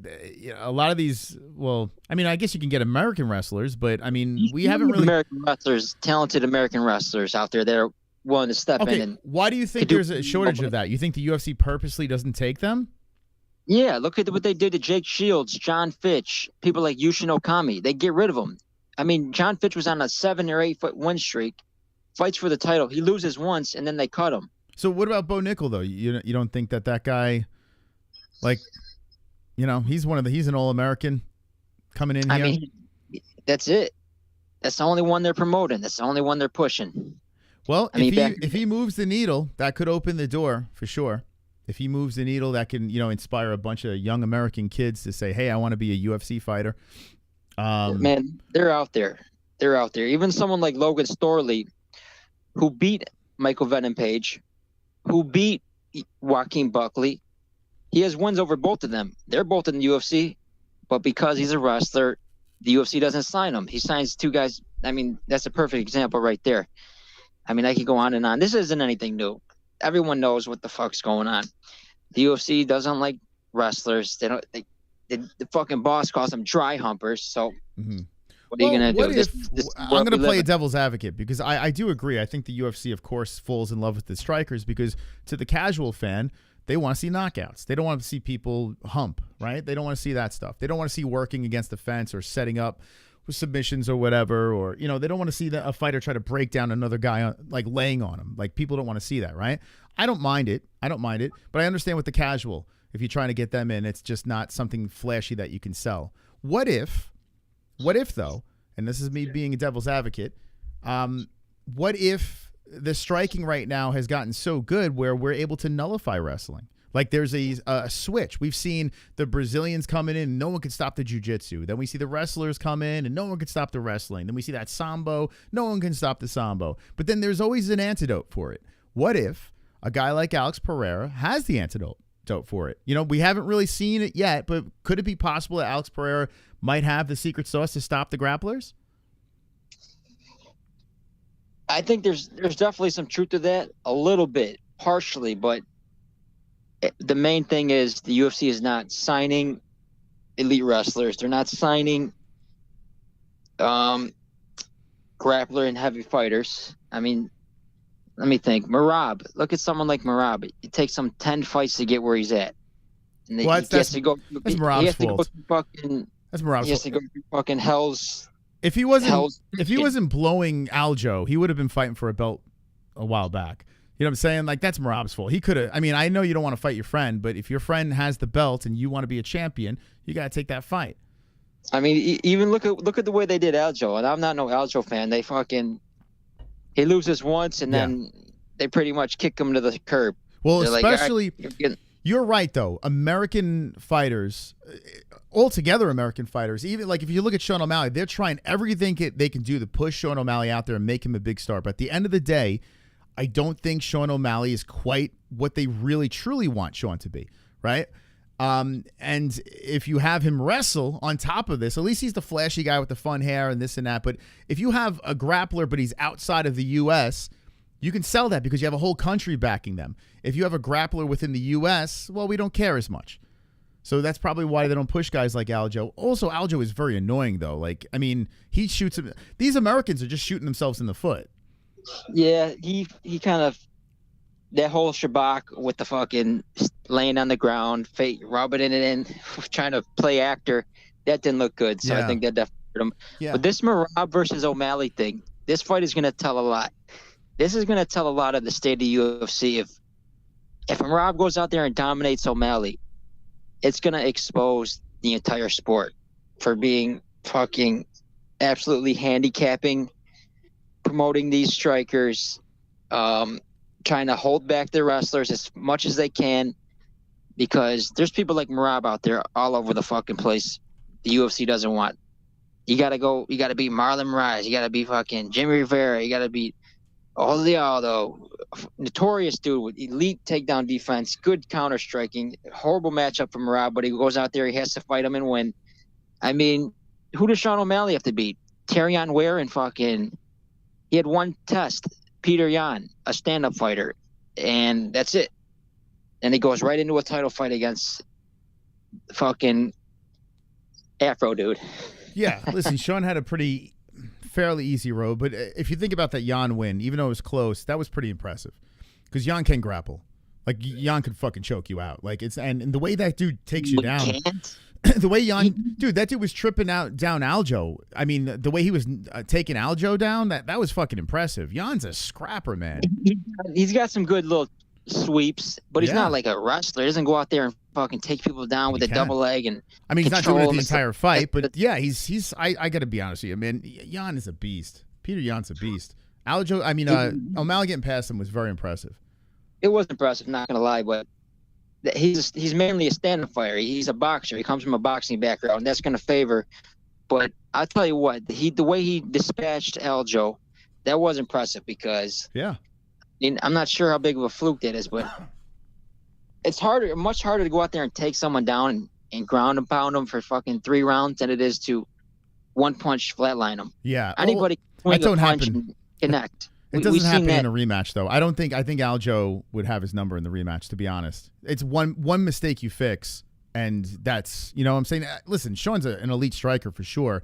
a lot of these. Well, I mean, I guess you can get American wrestlers, but I mean, we haven't really talented American wrestlers out there that are willing to step in. And why do you think there's a shortage of that? You think the UFC purposely doesn't take them? Yeah, look at what they did to Jake Shields, John Fitch, people like Yushin Okami. They get rid of them. I mean, John Fitch was on a 7 or 8 foot win streak, fights for the title. He loses once, and then they cut him. So what about Bo Nickel, though? You don't think that guy, like, he's an All-American coming in here? I mean, that's it. That's the only one they're promoting. That's the only one they're pushing. Well, if he moves the needle, that could open the door for sure. If he moves the needle, that can inspire a bunch of young American kids to say, "Hey, I want to be a UFC fighter." Man, they're out there. They're out there. Even someone like Logan Storley, who beat Michael Venom Page, who beat Joaquin Buckley, he has wins over both of them. They're both in the UFC, but because he's a wrestler, the UFC doesn't sign him. He signs 2 guys. I mean, that's a perfect example right there. I mean, I could go on and on. This isn't anything new. Everyone knows what the fuck's going on. The UFC doesn't like wrestlers. The fucking boss calls them dry humpers. So what are you going to do? I'm going to play devil's advocate because I do agree. I think the UFC, of course, falls in love with the strikers because to the casual fan, they want to see knockouts. They don't want to see people hump, right? They don't want to see that stuff. They don't want to see working against the fence or setting up with submissions or whatever, or they don't want to see a fighter try to break down another guy like laying on him. Like, people don't want to see that, right? I don't mind it, but I understand with the casual, if you're trying to get them in, it's just not something flashy that you can sell. What if though, and this is me being a devil's advocate, what if the striking right now has gotten so good where we're able to nullify wrestling? Like, there's a switch. We've seen the Brazilians coming in, and no one can stop the jiu-jitsu. Then we see the wrestlers come in, and no one can stop the wrestling. Then we see that sambo. No one can stop the sambo. But then there's always an antidote for it. What if a guy like Alex Pereira has the antidote for it? We haven't really seen it yet, but could it be possible that Alex Pereira might have the secret sauce to stop the grapplers? I think there's definitely some truth to that, a little bit, partially, but the main thing is the UFC is not signing elite wrestlers. They're not signing grappler and heavy fighters. I mean, let me think. Merab. Look at someone like Merab. It takes him 10 fights to get where he's at. And That's Merab's fault. That's Merab's He has to go through fucking hell's. If he wasn't blowing Aljo, he would have been fighting for a belt a while back. You know what I'm saying? Like, that's Merab's fault. He could have. I mean, I know you don't want to fight your friend, but if your friend has the belt and you want to be a champion, you got to take that fight. I mean, even look at the way they did Aljo, and I'm not no Aljo fan. He loses once, and then they pretty much kick him to the curb. Well, They're especially, like, you're right though. American fighters, altogether American fighters, even like if you look at Sean O'Malley, they're trying everything they can do to push Sean O'Malley out there and make him a big star. But at the end of the day, I don't think Sean O'Malley is quite what they really truly want Sean to be, right? And if you have him wrestle on top of this, at least he's the flashy guy with the fun hair and this and that. But if you have a grappler, but he's outside of the U.S., you can sell that because you have a whole country backing them. If you have a grappler within the U.S., well, we don't care as much. So that's probably why they don't push guys like Aljo. Also, Aljo is very annoying, though. Like, I mean, he shoots him. These Americans are just shooting themselves in the foot. Yeah, he kind of, that whole shabak with the fucking laying on the ground, rubbing it in, trying to play actor, that didn't look good. So I think that definitely hurt him. Yeah. But this Merab versus O'Malley thing, this fight is going to tell a lot. This is going to tell a lot of the state of the UFC. If Merab goes out there and dominates O'Malley, it's going to expose the entire sport for being fucking absolutely handicapping, promoting these strikers, trying to hold back their wrestlers as much as they can, because there's people like Merab out there all over the fucking place the UFC doesn't want. You got to beat Marlon Moraes. You got to beat fucking Jimmy Rivera. You got to beat Aldo, notorious dude with elite takedown defense, good counter striking, horrible matchup for Merab, but he goes out there, he has to fight him and win. I mean, who does Sean O'Malley have to beat? Terrion Ware and fucking, he had one test, Peter Yan, a stand-up fighter, and that's it. And he goes right into a title fight against fucking Afro dude. Yeah, listen, Sean had a fairly easy road, but if you think about that Jan win, even though it was close, that was pretty impressive because Jan can grapple. Like, Jan could fucking choke you out. Like, it's and the way that dude takes you down, the way Jan, dude, that dude was tripping down Aljo. I mean, the way he was taking Aljo down, that was fucking impressive. Jan's a scrapper, man. He's got some good little sweeps, but he's not like a wrestler. He doesn't go out there and fucking take people down with a double leg. And I mean, he's not doing it the entire fight, but yeah, he's. I got to be honest with you, man. Jan is a beast. Peter Yan's a beast. Aljo, I mean, O'Malley getting past him was very impressive. It was impressive, not gonna lie, but he's mainly a stand-up fighter. He's a boxer. He comes from a boxing background, and that's gonna favor. But I'll tell you what, the way he dispatched Aljo, that was impressive because I'm not sure how big of a fluke that is, but it's much harder to go out there and take someone down and ground and pound them for fucking 3 rounds than it is to one punch flatline them. Yeah, anybody can swing a punch and connect. It doesn't happen in a rematch, though. I think Aljo would have his number in the rematch, to be honest. It's one mistake you fix, and that's, you know what I'm saying? Listen, Sean's an elite striker for sure,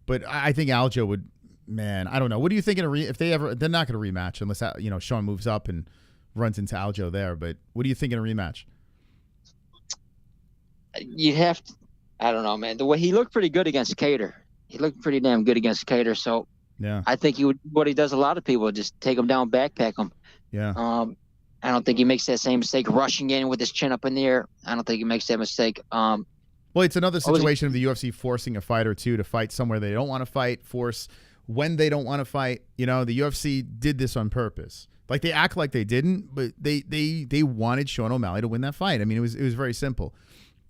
but I think Aljo would, man, I don't know. What do you think if they're not going to rematch unless, you know, Sean moves up and runs into Aljo there, but what do you think in a rematch? You have to, I don't know, man. The way he looked pretty good against Cater. He looked pretty damn good against Cater, so yeah, I think he would. What he does a lot of people, just take him down, backpack him. Yeah. I don't think he makes that same mistake rushing in with his chin up in the air. I don't think he makes that mistake. Well, it's another situation of the UFC forcing a fighter to fight somewhere they don't want to fight, force when they don't want to fight. You know, the UFC did this on purpose. Like, they act like they didn't, but they wanted Sean O'Malley to win that fight. I mean, it was very simple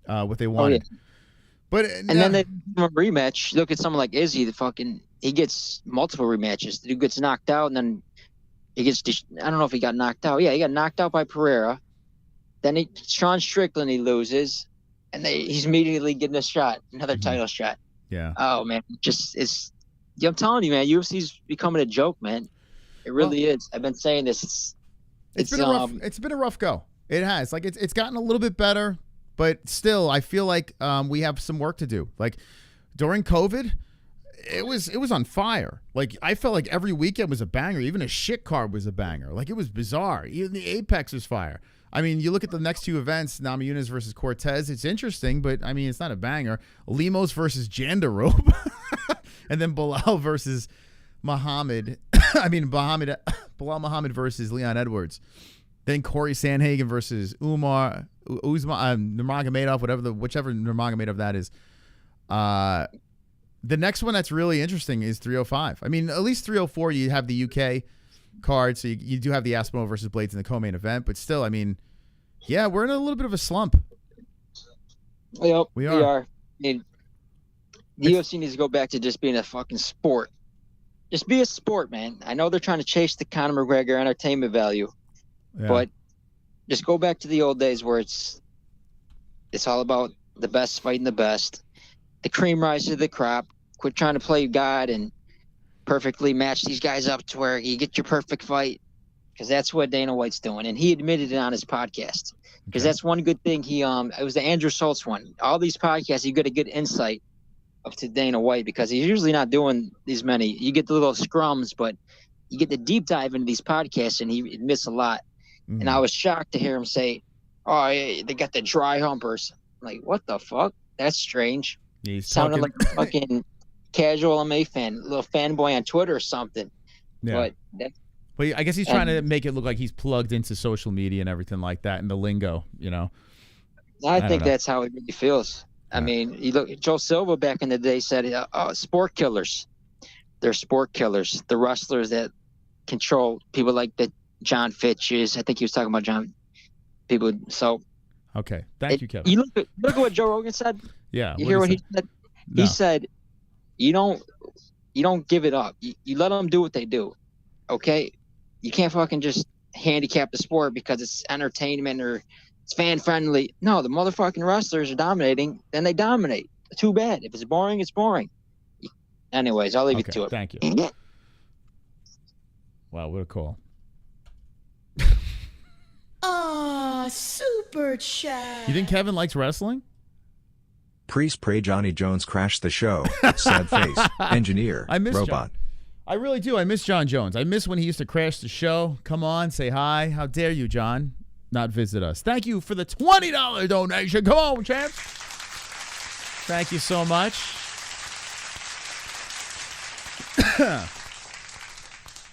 what they wanted. Yeah. But then they a rematch. Look at someone like Izzy. He gets multiple rematches. The dude gets knocked out, and then he gets. I don't know if he got knocked out. Yeah, he got knocked out by Pereira. Then Sean Strickland, he loses, and he's immediately getting a shot, another title shot. Yeah. Oh man, I'm telling you, man, UFC's becoming a joke, man. It really is. I've been saying this. It's been a rough go. It has. Like, it's gotten a little bit better. But still, I feel like we have some work to do. Like during COVID, it was on fire. Like I felt like every weekend was a banger. Even a shit card was a banger. Like it was bizarre. Even the Apex was fire. I mean, you look at the next two events, Nuñez versus Cortez. It's interesting, but I mean, it's not a banger. Lemos versus Jandarobe, and then Bilal versus Muhammad. I mean, Bilal Muhammad versus Leon Edwards. Then Corey Sandhagen versus Usman Nurmagomedov, whichever Nurmagomedov that is. The next one that's really interesting is 305. I mean, at least 304, you have the UK card, so you do have the Aspinall versus Blades in the co-main event, but still, I mean, yeah, we're in a little bit of a slump. Yep, we are. I mean, the UFC needs to go back to just being a fucking sport. Just be a sport, man. I know they're trying to chase the Conor McGregor entertainment value, but just go back to the old days where it's all about the best fighting the best. The cream rise to the crop. Quit trying to play God and perfectly match these guys up to where you get your perfect fight, because that's what Dana White's doing, and he admitted it on his podcast. Because that's one good thing. It was the Andrew Schultz one. All these podcasts, you get a good insight up to Dana White, because he's usually not doing these many. You get the little scrums, but you get the deep dive into these podcasts, and he admits a lot. And I was shocked to hear him say, "Oh, yeah, they got the dry humpers." I'm like, what the fuck? That's strange. Yeah, he's sounded talking... like a fucking casual MMA fan, a little fanboy on Twitter or something. Yeah. But I guess he's trying to make it look like he's plugged into social media and everything like that, and the lingo, you know. I think that's how he really feels. I mean, you look, Joe Silva back in the day said, "Sport killers, they're sport killers. The wrestlers that control people like the John Fitches." I think he was talking about John people. So, okay, thank you, Kevin. You look at what Joe Rogan said. Yeah, you hear what he said? No. He said, "You don't give it up. You let them do what they do. Okay, you can't fucking just handicap the sport because it's entertainment or it's fan friendly. No, the motherfucking wrestlers are dominating, then they dominate. Too bad. If it's boring, it's boring." Anyways, I'll leave it to it. Thank you. Wow, what a call. Super chat. You think Kevin likes wrestling? Priest pray Johnny Jones crashed the show. Sad face. Engineer. I miss Robot. John. I really do. I miss John Jones. I miss when he used to crash the show. Come on, say hi. How dare you, John, not visit us. Thank you for the $20 donation. Come on, champs. Thank you so much.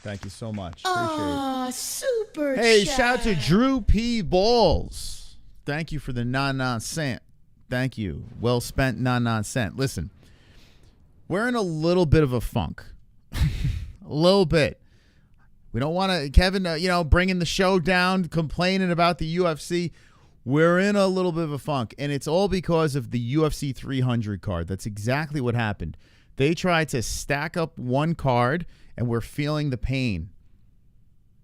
Thank you so much. Appreciate it. Super Hey, chat. shout out to Drew P. Balls. Thank you for the 99 cent. Thank you. Well spent 99 cent. Listen, we're in a little bit of a funk. A little bit. We don't want to, Kevin, bringing the show down, complaining about the UFC. We're in a little bit of a funk, and it's all because of the UFC 300 card. That's exactly what happened. They tried to stack up one card, and we're feeling the pain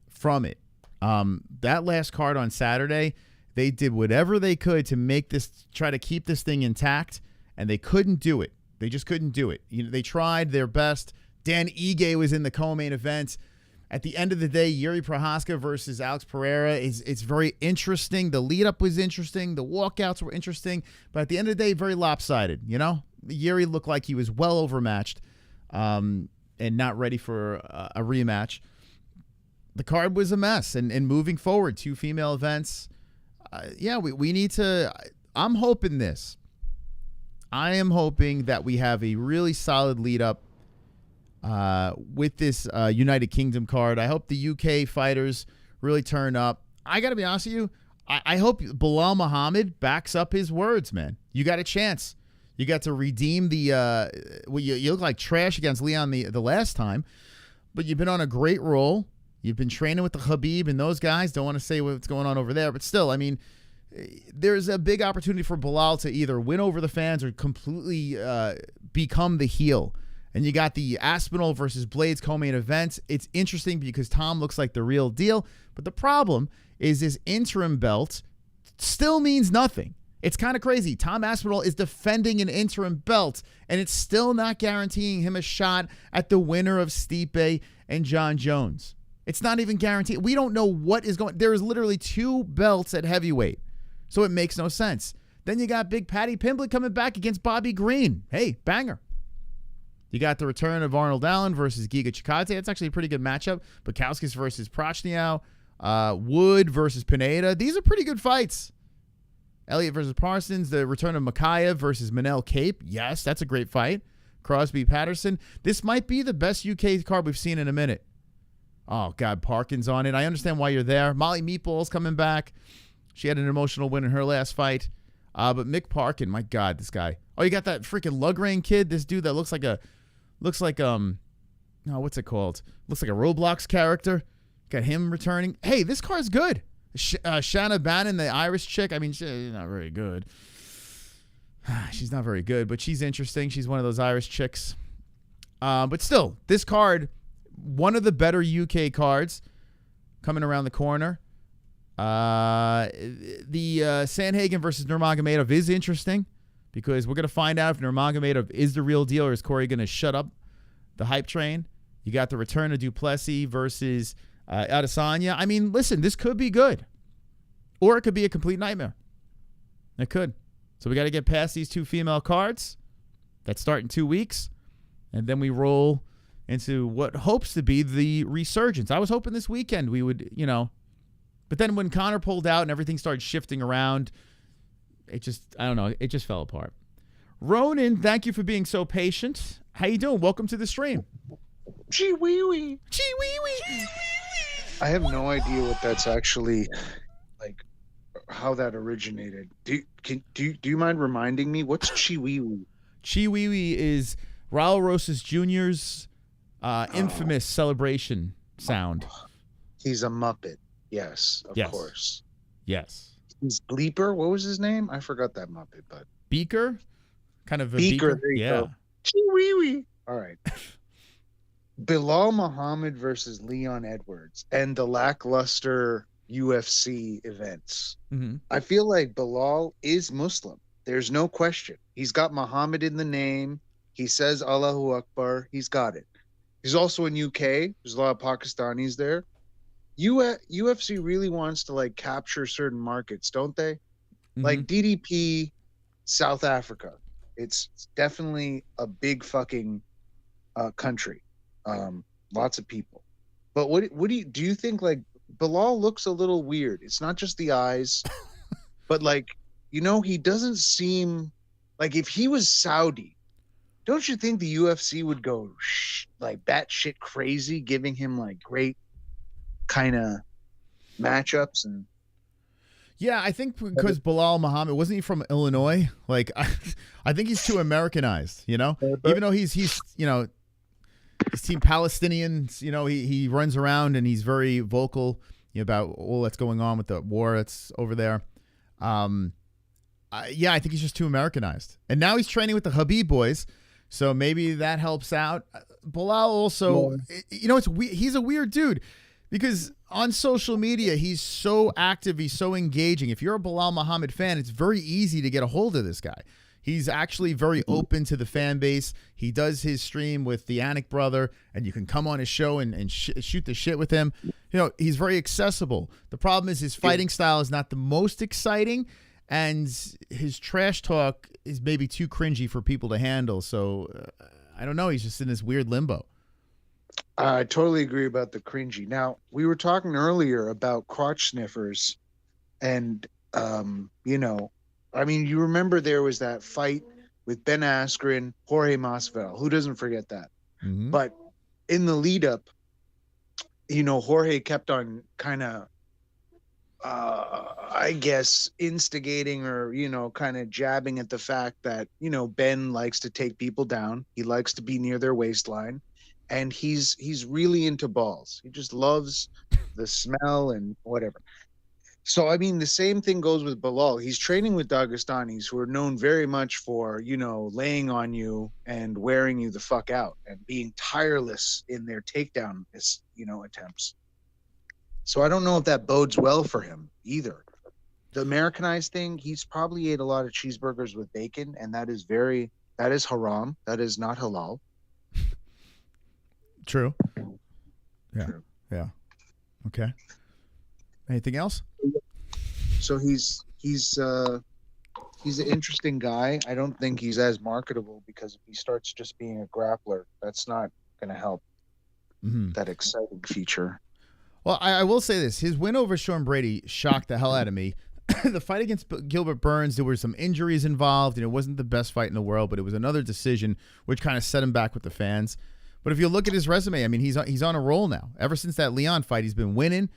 from it. That last card on Saturday, they did whatever they could to try to keep this thing intact, and they couldn't do it. They just couldn't do it. They tried their best. Dan Ige was in the co-main event. At the end of the day, Jiří Procházka versus Alex Pereira it's very interesting. The lead-up was interesting. The walkouts were interesting. But at the end of the day, very lopsided, Jiří looked like he was well overmatched and not ready for a rematch. The card was a mess. And moving forward, 2 female events, we need to – I'm hoping this. I am hoping that we have a really solid lead-up with this United Kingdom card. I hope the UK fighters really turn up. I got to be honest with you. I hope Bilal Muhammad backs up his words, man. You got a chance. You got to redeem the you look like trash against Leon the last time, but you've been on a great roll. You've been training with the Khabib and those guys. Don't want to say what's going on over there, but still, I mean, there's a big opportunity for Bilal to either win over the fans or completely become the heel. And you got the Aspinall versus Blades co-main event. It's interesting because Tom looks like the real deal. But the problem is his interim belt still means nothing. It's kind of crazy. Tom Aspinall is defending an interim belt, and it's still not guaranteeing him a shot at the winner of Stipe and John Jones. It's not even guaranteed. We don't know what is going. There is literally 2 belts at heavyweight, so it makes no sense. Then you got Big Patty Pimblett coming back against Bobby Green. Hey, banger. You got the return of Arnold Allen versus Giga Chikadze. That's actually a pretty good matchup. Bukowskis versus Prochnow. Wood versus Pineda. These are pretty good fights. Elliott versus Parsons. The return of Makayev versus Manel Cape. Yes, that's a great fight. Crosby Patterson. This might be the best UK card we've seen in a minute. Oh, God, Parkin's on it. I understand why you're there. Molly Meatball's coming back. She had an emotional win in her last fight. But Mick Parkin, my God, this guy. Oh, you got that freaking Lugrain kid. This dude that looks like what's it called? Looks like a Roblox character. Got him returning. Hey, this card's good. Shanna Bannon, the Irish chick. I mean, she's not very good. She's not very good, but she's interesting. She's one of those Irish chicks. But still, this card, one of the better UK cards coming around the corner. The Sandhagen versus Nurmagomedov is interesting because we're going to find out if Nurmagomedov is the real deal or is Corey going to shut up the hype train. You got the return of Duplessis versus Adesanya. I mean, listen, this could be good. Or it could be a complete nightmare. It could. So we got to get past these two female cards that start in 2 weeks. And then we roll into what hopes to be the resurgence. I was hoping this weekend we would, But then when Conor pulled out and everything started shifting around, it just fell apart. Ronan, thank you for being so patient. How you doing? Welcome to the stream. Gee wee wee. Gee wee wee. I have no idea what that's actually like, how that originated. Do you mind reminding me what's Chi Wee Wee? Chi Wee Wee is Raul Rosas Jr.'s infamous celebration sound. He's a Muppet. Yes, of course. Yes. He's Bleeper. What was his name? I forgot that Muppet, but Beaker? Kind of a Beaker. Beaker? There you Yeah. go. Chee wee wee. All right. Bilal Muhammad versus Leon Edwards and the lackluster UFC events. Mm-hmm. I feel like Bilal is Muslim. There's no question. He's got Muhammad in the name. He says Allahu Akbar. He's got it. He's also in UK. There's a lot of Pakistanis there. UFC really wants to like capture certain markets, don't they? Mm-hmm. Like DDP, South Africa. It's definitely a big fucking country. Lots of people. But what do you think? Like Bilal looks a little weird. It's not just the eyes, but like he doesn't seem like if he was Saudi. Don't you think the UFC would go like batshit crazy, giving him like great kind of matchups? And yeah, I think because Bilal Muhammad, wasn't he from Illinois? Like I think he's too Americanized, even though he's his team Palestinians, he runs around and he's very vocal about all that's going on with the war that's over there. I think he's just too Americanized. And now he's training with the Khabib boys, so maybe that helps out. Bilal also, he's a weird dude because on social media, he's so active, he's so engaging. If you're a Bilal Muhammad fan, it's very easy to get a hold of this guy. He's actually very open to the fan base. He does his stream with the Anik brother, and you can come on his show and shoot the shit with him. He's very accessible. The problem is his fighting style is not the most exciting, and his trash talk is maybe too cringy for people to handle. So I don't know. He's just in this weird limbo. I totally agree about the cringy. Now, we were talking earlier about crotch sniffers, and you remember there was that fight with Ben Askren, Jorge Masvidal. Who doesn't forget that? Mm-hmm. But in the lead up, Jorge kept on kind of, I guess, instigating or, kind of jabbing at the fact that, Ben likes to take people down. He likes to be near their waistline. And he's really into balls. He just loves the smell and whatever. So, I mean, the same thing goes with Bilal. He's training with Dagestanis who are known very much for, laying on you and wearing you the fuck out and being tireless in their takedown, attempts. So I don't know if that bodes well for him either. The Americanized thing, he's probably ate a lot of cheeseburgers with bacon, and that is haram. That is not halal. True. Yeah. True. Yeah. Okay. Anything else? So he's He's an interesting guy. I don't think he's as marketable because if he starts just being a grappler, that's not going to help that exciting feature. Well, I will say this. His win over Sean Brady shocked the hell out of me. The fight against Gilbert Burns, there were some injuries involved, and it wasn't the best fight in the world, but it was another decision which kind of set him back with the fans. But if you look at his resume, I mean, he's on a roll now. Ever since that Leon fight, he's been winning.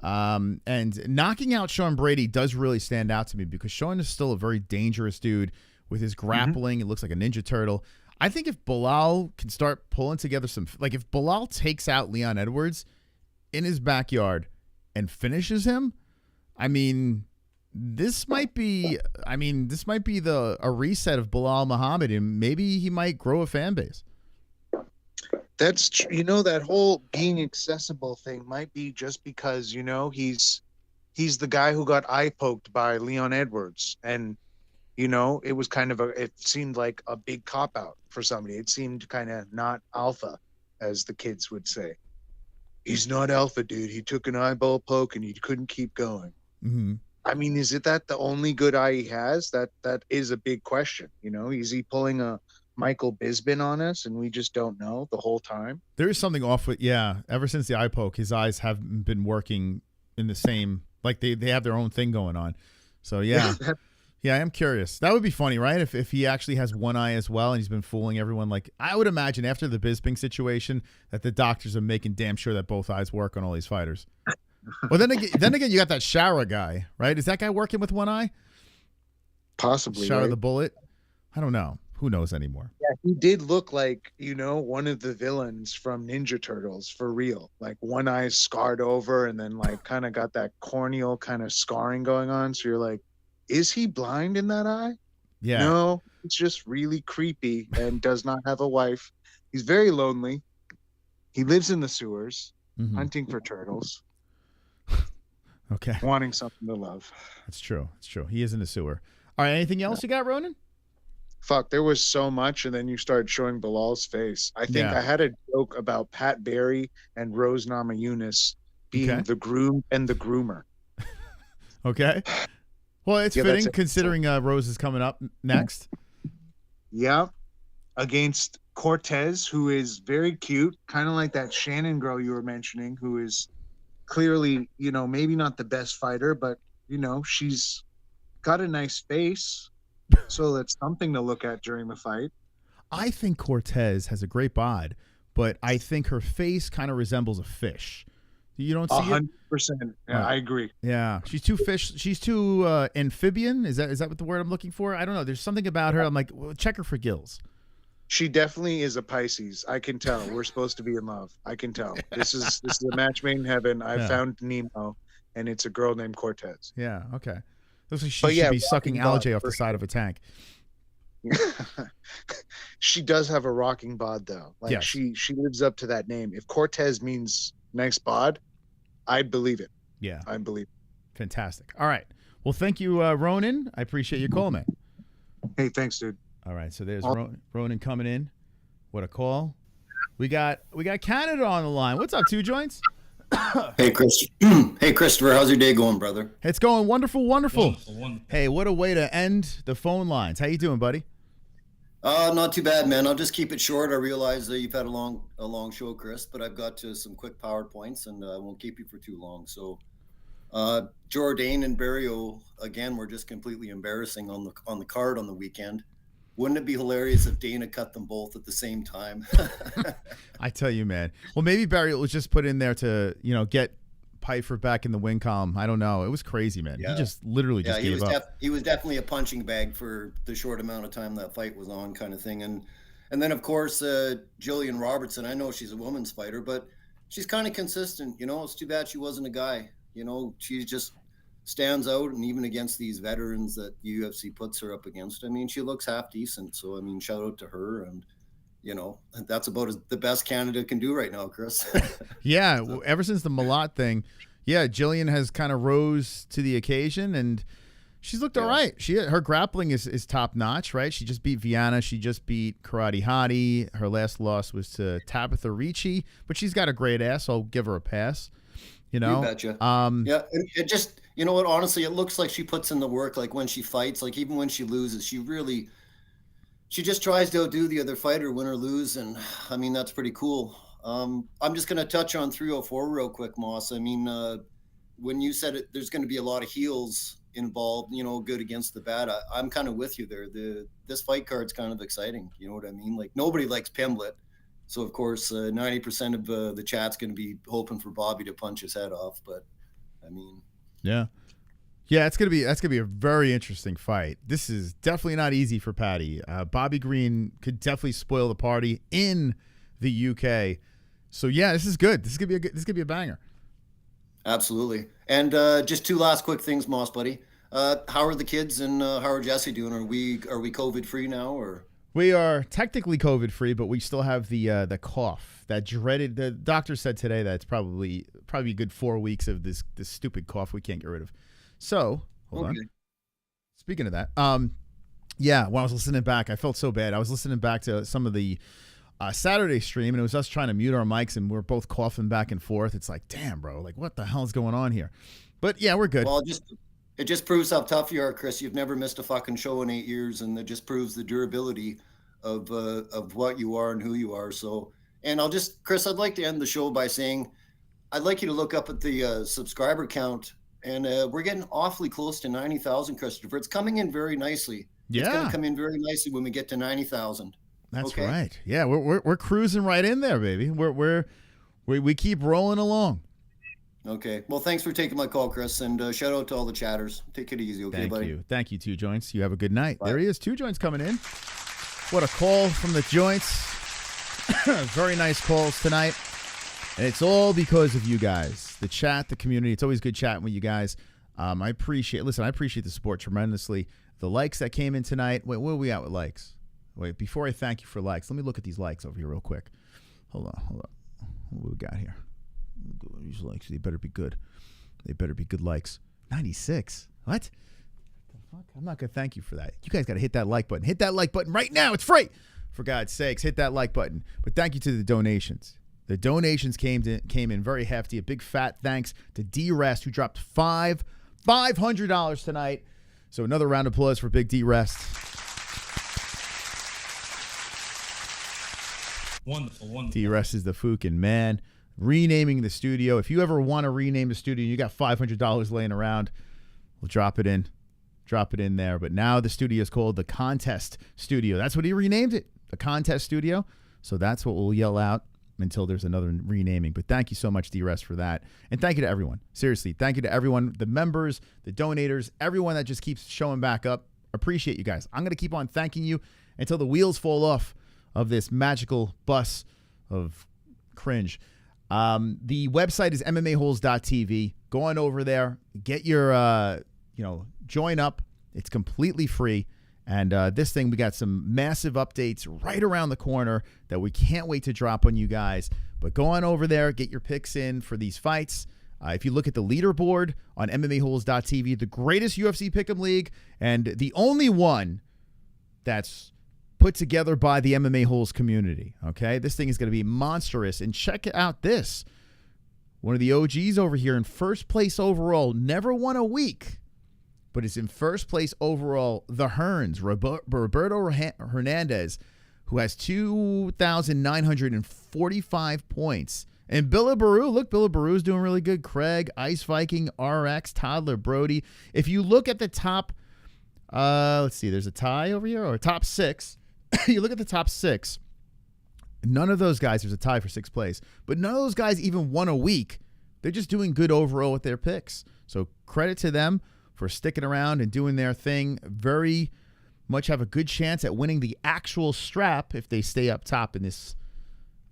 And knocking out Sean Brady does really stand out to me because Sean is still a very dangerous dude with his grappling. It looks like a Ninja Turtle. I think if Bilal can start pulling together if Bilal takes out Leon Edwards in his backyard and finishes him, I mean, this might be a reset of Bilal Muhammad, and maybe he might grow a fan base. That's that whole being accessible thing might be just because he's the guy who got eye poked by Leon Edwards, and it was kind of it seemed like a big cop out for somebody. It seemed kind of not alpha, as the kids would say. He's not alpha, dude. He took an eyeball poke and he couldn't keep going. Mm-hmm. I mean, is it that the only good eye he has? That is a big question. Is he pulling a Michael Bisping on us and we just don't know the whole time? There is something off with, ever since the eye poke, his eyes haven't been working in the same, like they have their own thing going on. So yeah. Yeah, I am curious. That would be funny, right? If he actually has one eye as well and he's been fooling everyone. Like, I would imagine after the Bisping situation that the doctors are making damn sure that both eyes work on all these fighters. Well, then again, you got that Shara guy, right? Is that guy working with one eye? Possibly. Shara right? the Bullet? I don't know. Who knows anymore? Yeah, he did look like, one of the villains from Ninja Turtles for real. Like one eye scarred over and then like kind of got that corneal kind of scarring going on. So you're like, is he blind in that eye? Yeah. No, it's just really creepy and does not have a wife. He's very lonely. He lives in the sewers, hunting for turtles. Okay. Wanting something to love. That's true. It's true. He is in the sewer. All right. Anything else you got, Ronan? Fuck, there was so much, and then you started showing Bilal's face. I think I had a joke about Pat Barry and Rose Namajunas being the groom and the groomer. Okay. Well, it's fitting considering Rose is coming up next. Yeah. Against Cortez, who is very cute, kind of like that Shannon girl you were mentioning, who is clearly, maybe not the best fighter, but, she's got a nice face. So that's something to look at during the fight. I think Cortez has a great bod, but I think her face kind of resembles a fish. You don't see 100%. Yeah, I agree. Yeah, she's too fish. She's too amphibian. Is that what the word I'm looking for? I don't know. There's something about her. I'm like, well, check her for gills. She definitely is a Pisces. I can tell. We're supposed to be in love. I can tell. This is a match made in heaven. I found Nemo, and it's a girl named Cortez. Yeah. Okay. Looks like she should be sucking algae off the side of a tank. She does have a rocking bod, though. Like yes. she lives up to that name. If Cortez means nice bod, I believe it. Yeah, I believe it. Fantastic. All right. Well, thank you, Ronan. I appreciate your call, man. Hey, thanks, dude. All right. So there's Ronan coming in. What a call. We got Canada on the line. What's up, Two Joints? Hey, Chris. Hey, Christopher. How's your day going, brother? It's going wonderful, wonderful. Hey, what a way to end the phone lines. How you doing, buddy? Not too bad, man. I'll just keep it short. I realize that you've had a long show, Chris, but I've got to some quick PowerPoints, and I won't keep you for too long. So, Jourdain and Barrio again were just completely embarrassing on the card on the weekend. Wouldn't it be hilarious if Dana cut them both at the same time? I tell you, man. Well, maybe Barry was just put in there to, get Pfeiffer back in the win column. I don't know. It was crazy, man. Yeah. He just literally just gave up. He was definitely a punching bag for the short amount of time that fight was on, kind of thing. And then, of course, Jillian Robertson. I know she's a women's fighter, but she's kind of consistent. It's too bad she wasn't a guy. She just stands out, and even against these veterans that the UFC puts her up against, I mean, she looks half decent. So, I mean, shout out to her. And, that's about the best Canada can do right now, Chris. Yeah. So. Ever since the Malott thing, Jillian has kind of rose to the occasion, and she's looked all right. Her grappling is top notch, right? She just beat Viana. She just beat Karate Hottie. Her last loss was to Tabitha Ricci, but she's got a great ass. So I'll give her a pass. You betcha. you know what? Honestly, it looks like she puts in the work. Like when she fights, like even when she loses, she just tries to outdo the other fighter, win or lose. And I mean, that's pretty cool. I'm just going to touch on 304 real quick, Moss. I mean, when you said it, there's going to be a lot of heels involved, you know, good against the bad. I'm kind of with you there. This fight card's kind of exciting. You know what I mean? Like nobody likes Pimblett. So of course, 90% of the chat's going to be hoping for Bobby to punch his head off. But I mean, yeah, that's gonna be a very interesting fight. This is definitely not easy for Patty. Bobby Green could definitely spoil the party in the UK. So yeah, this is good. This is gonna be a banger. Absolutely. And just two last quick things, Moss buddy. How are the kids and how are Jesse doing? Are we COVID free now, or? We are technically COVID free, but we still have the cough, that dreaded. The doctor said today that it's probably a good 4 weeks of this stupid cough we can't get rid of. So hold on. Speaking of that, yeah, when I was listening back, I felt so bad. I was listening back to some of the Saturday stream, and it was us trying to mute our mics, and we're both coughing back and forth. It's like, damn, bro, like what the hell is going on here? But yeah, we're good. Well, it just proves how tough you are, Chris. You've never missed a fucking show in 8 years, and it just proves the durability of what you are and who you are. So, and Chris, I'd like to end the show by saying, I'd like you to look up at the subscriber count, and we're getting awfully close to 90,000, Christopher. It's coming in very nicely. Yeah. It's going to come in very nicely when we get to 90,000. That's okay? right. Yeah, we're cruising right in there, baby. We keep rolling along. Okay. Well, thanks for taking my call, Chris, and shout out to all the chatters. Take it easy, okay, buddy? Thank you, Two Joints. You have a good night. Bye. There he is, Two Joints coming in. What a call from the Joints. Very nice calls tonight. And it's all because of you guys. The chat, the community. It's always good chatting with you guys. I appreciate the support tremendously. The likes that came in tonight. Wait, where are we at with likes? Wait, before I thank you for likes, let me look at these likes over here real quick. Hold on. What do we got here? These likes, they better be good. They better be good likes. 96. What? The fuck? I'm not going to thank you for that. You guys got to hit that like button. Hit that like button right now. It's free. For God's sakes, hit that like button. But thank you to the donations. The donations came in very hefty. A big fat thanks to D-Rest, who dropped $500 tonight. So another round of applause for Big D-Rest. Wonderful. D-Rest is the fucking man. Renaming the studio. If you ever want to rename the studio, you got $500 laying around, we'll drop it in there. But now the studio is called the Contest Studio. That's what he renamed it, the Contest Studio. So that's what we'll yell out until there's another renaming. But thank you so much, D-Rest, for that. And thank you to everyone. Seriously, thank you to everyone, the members, the donators, everyone that just keeps showing back up. Appreciate you guys. I'm going to keep on thanking you until the wheels fall off of this magical bus of cringe. The website is MMA-Holes.tv. Go on over there. Get your, join up. It's completely free. And this thing, we got some massive updates right around the corner that we can't wait to drop on you guys. But go on over there. Get your picks in for these fights. If you look at the leaderboard on MMAHoles.tv, the greatest UFC Pick'em League and the only one that's put together by the MMA Holes community, okay? This thing is going to be monstrous. And check out this. One of the OGs over here in first place overall, never won a week, but is in first place overall, the Hearns, Roberto Hernandez, who has 2,945 points. And Billabaro, look, Billabaro's doing really good. Craig, Ice Viking, RX, Toddler, Brody. If you look at the top, let's see, there's a tie over here, or top six. You look at the top six, none of those guys, there's a tie for sixth place, but none of those guys even won a week. They're just doing good overall with their picks. So credit to them for sticking around and doing their thing. Very much have a good chance at winning the actual strap if they stay up top in this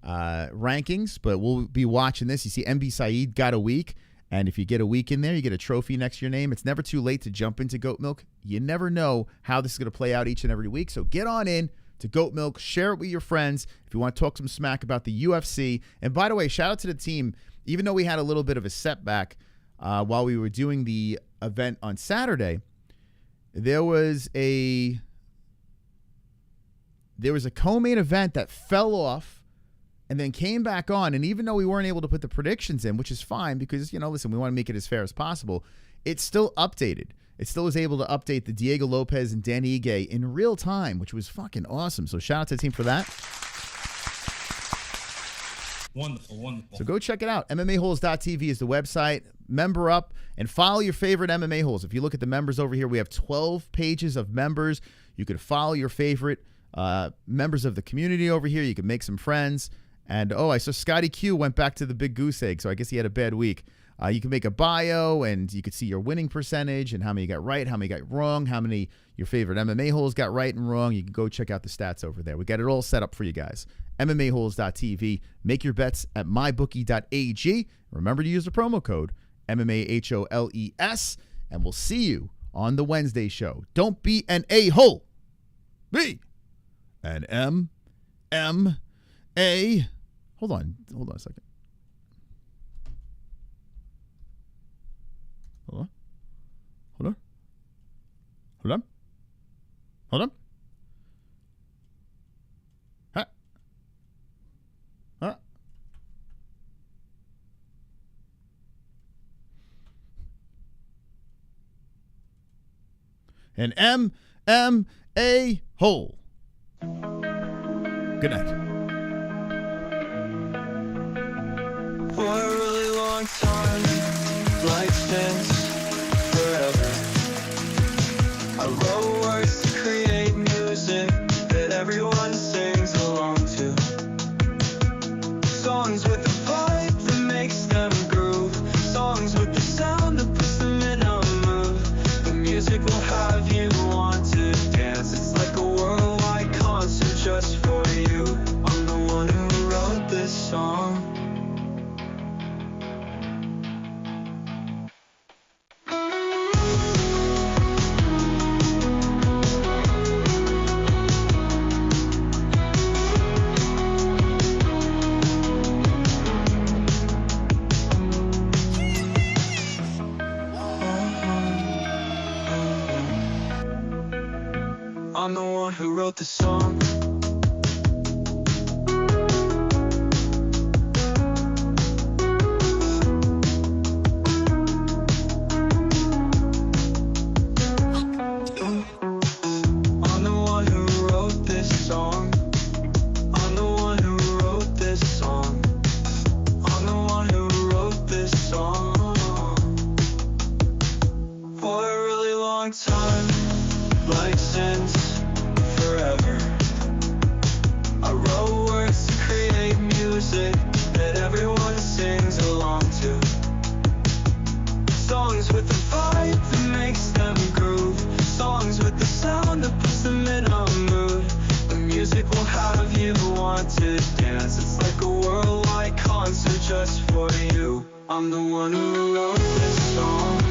rankings, but we'll be watching this. You see MB Saeed got a week, and if you get a week in there, you get a trophy next to your name. It's never too late to jump into Goat Milk. You never know how this is going to play out each and every week, so get on in to Goat Milk. Share it with your friends if you want to talk some smack about the UFC. And by the way, shout out to the team. Even though we had a little bit of a setback while we were doing the event on Saturday, there was a co-main event that fell off and then came back on. And even though we weren't able to put the predictions in, which is fine because, listen, we want to make it as fair as possible, it's still updated. It still was able to update the Diego Lopez and Danny Ige in real time, which was fucking awesome. So shout out to the team for that. Wonderful, wonderful. So go check it out. MMAHoles.tv is the website. Member up and follow your favorite MMA holes. If you look at the members over here, we have 12 pages of members. You could follow your favorite members of the community over here. You can make some friends. And, I saw Scotty Q went back to the Big Goose Egg, so I guess he had a bad week. You can make a bio, and you could see your winning percentage and how many you got right, how many you got wrong, how many your favorite MMA holes got right and wrong. You can go check out the stats over there. We got it all set up for you guys. MMAHoles.tv. Make your bets at mybookie.ag. Remember to use the promo code MMAHOLES, and we'll see you on the Wednesday show. Don't be an a-hole. Be an M-M-A. Hold on a second. Hold on. An MMA hole. Good night. For a really long time, like since forever, I wrote words to create music that everyone sings along to. Songs with a vibe that makes them groove. Songs with the sound that puts them in a mood. The music will have you want to dance. It's like a worldwide concert just for you. I'm the one who wrote this song. I'm the one who wrote the song. I'm the one who wrote this song. I'm the one who wrote this song. I'm the one who wrote this song. For a really long time, like since forever, I wrote words to create music that everyone sings along to. Songs with the vibe that makes them groove. Songs with the sound that puts them in a mood. The music will have you want to dance. It's like a worldwide concert just for you. I'm the one who wrote this song.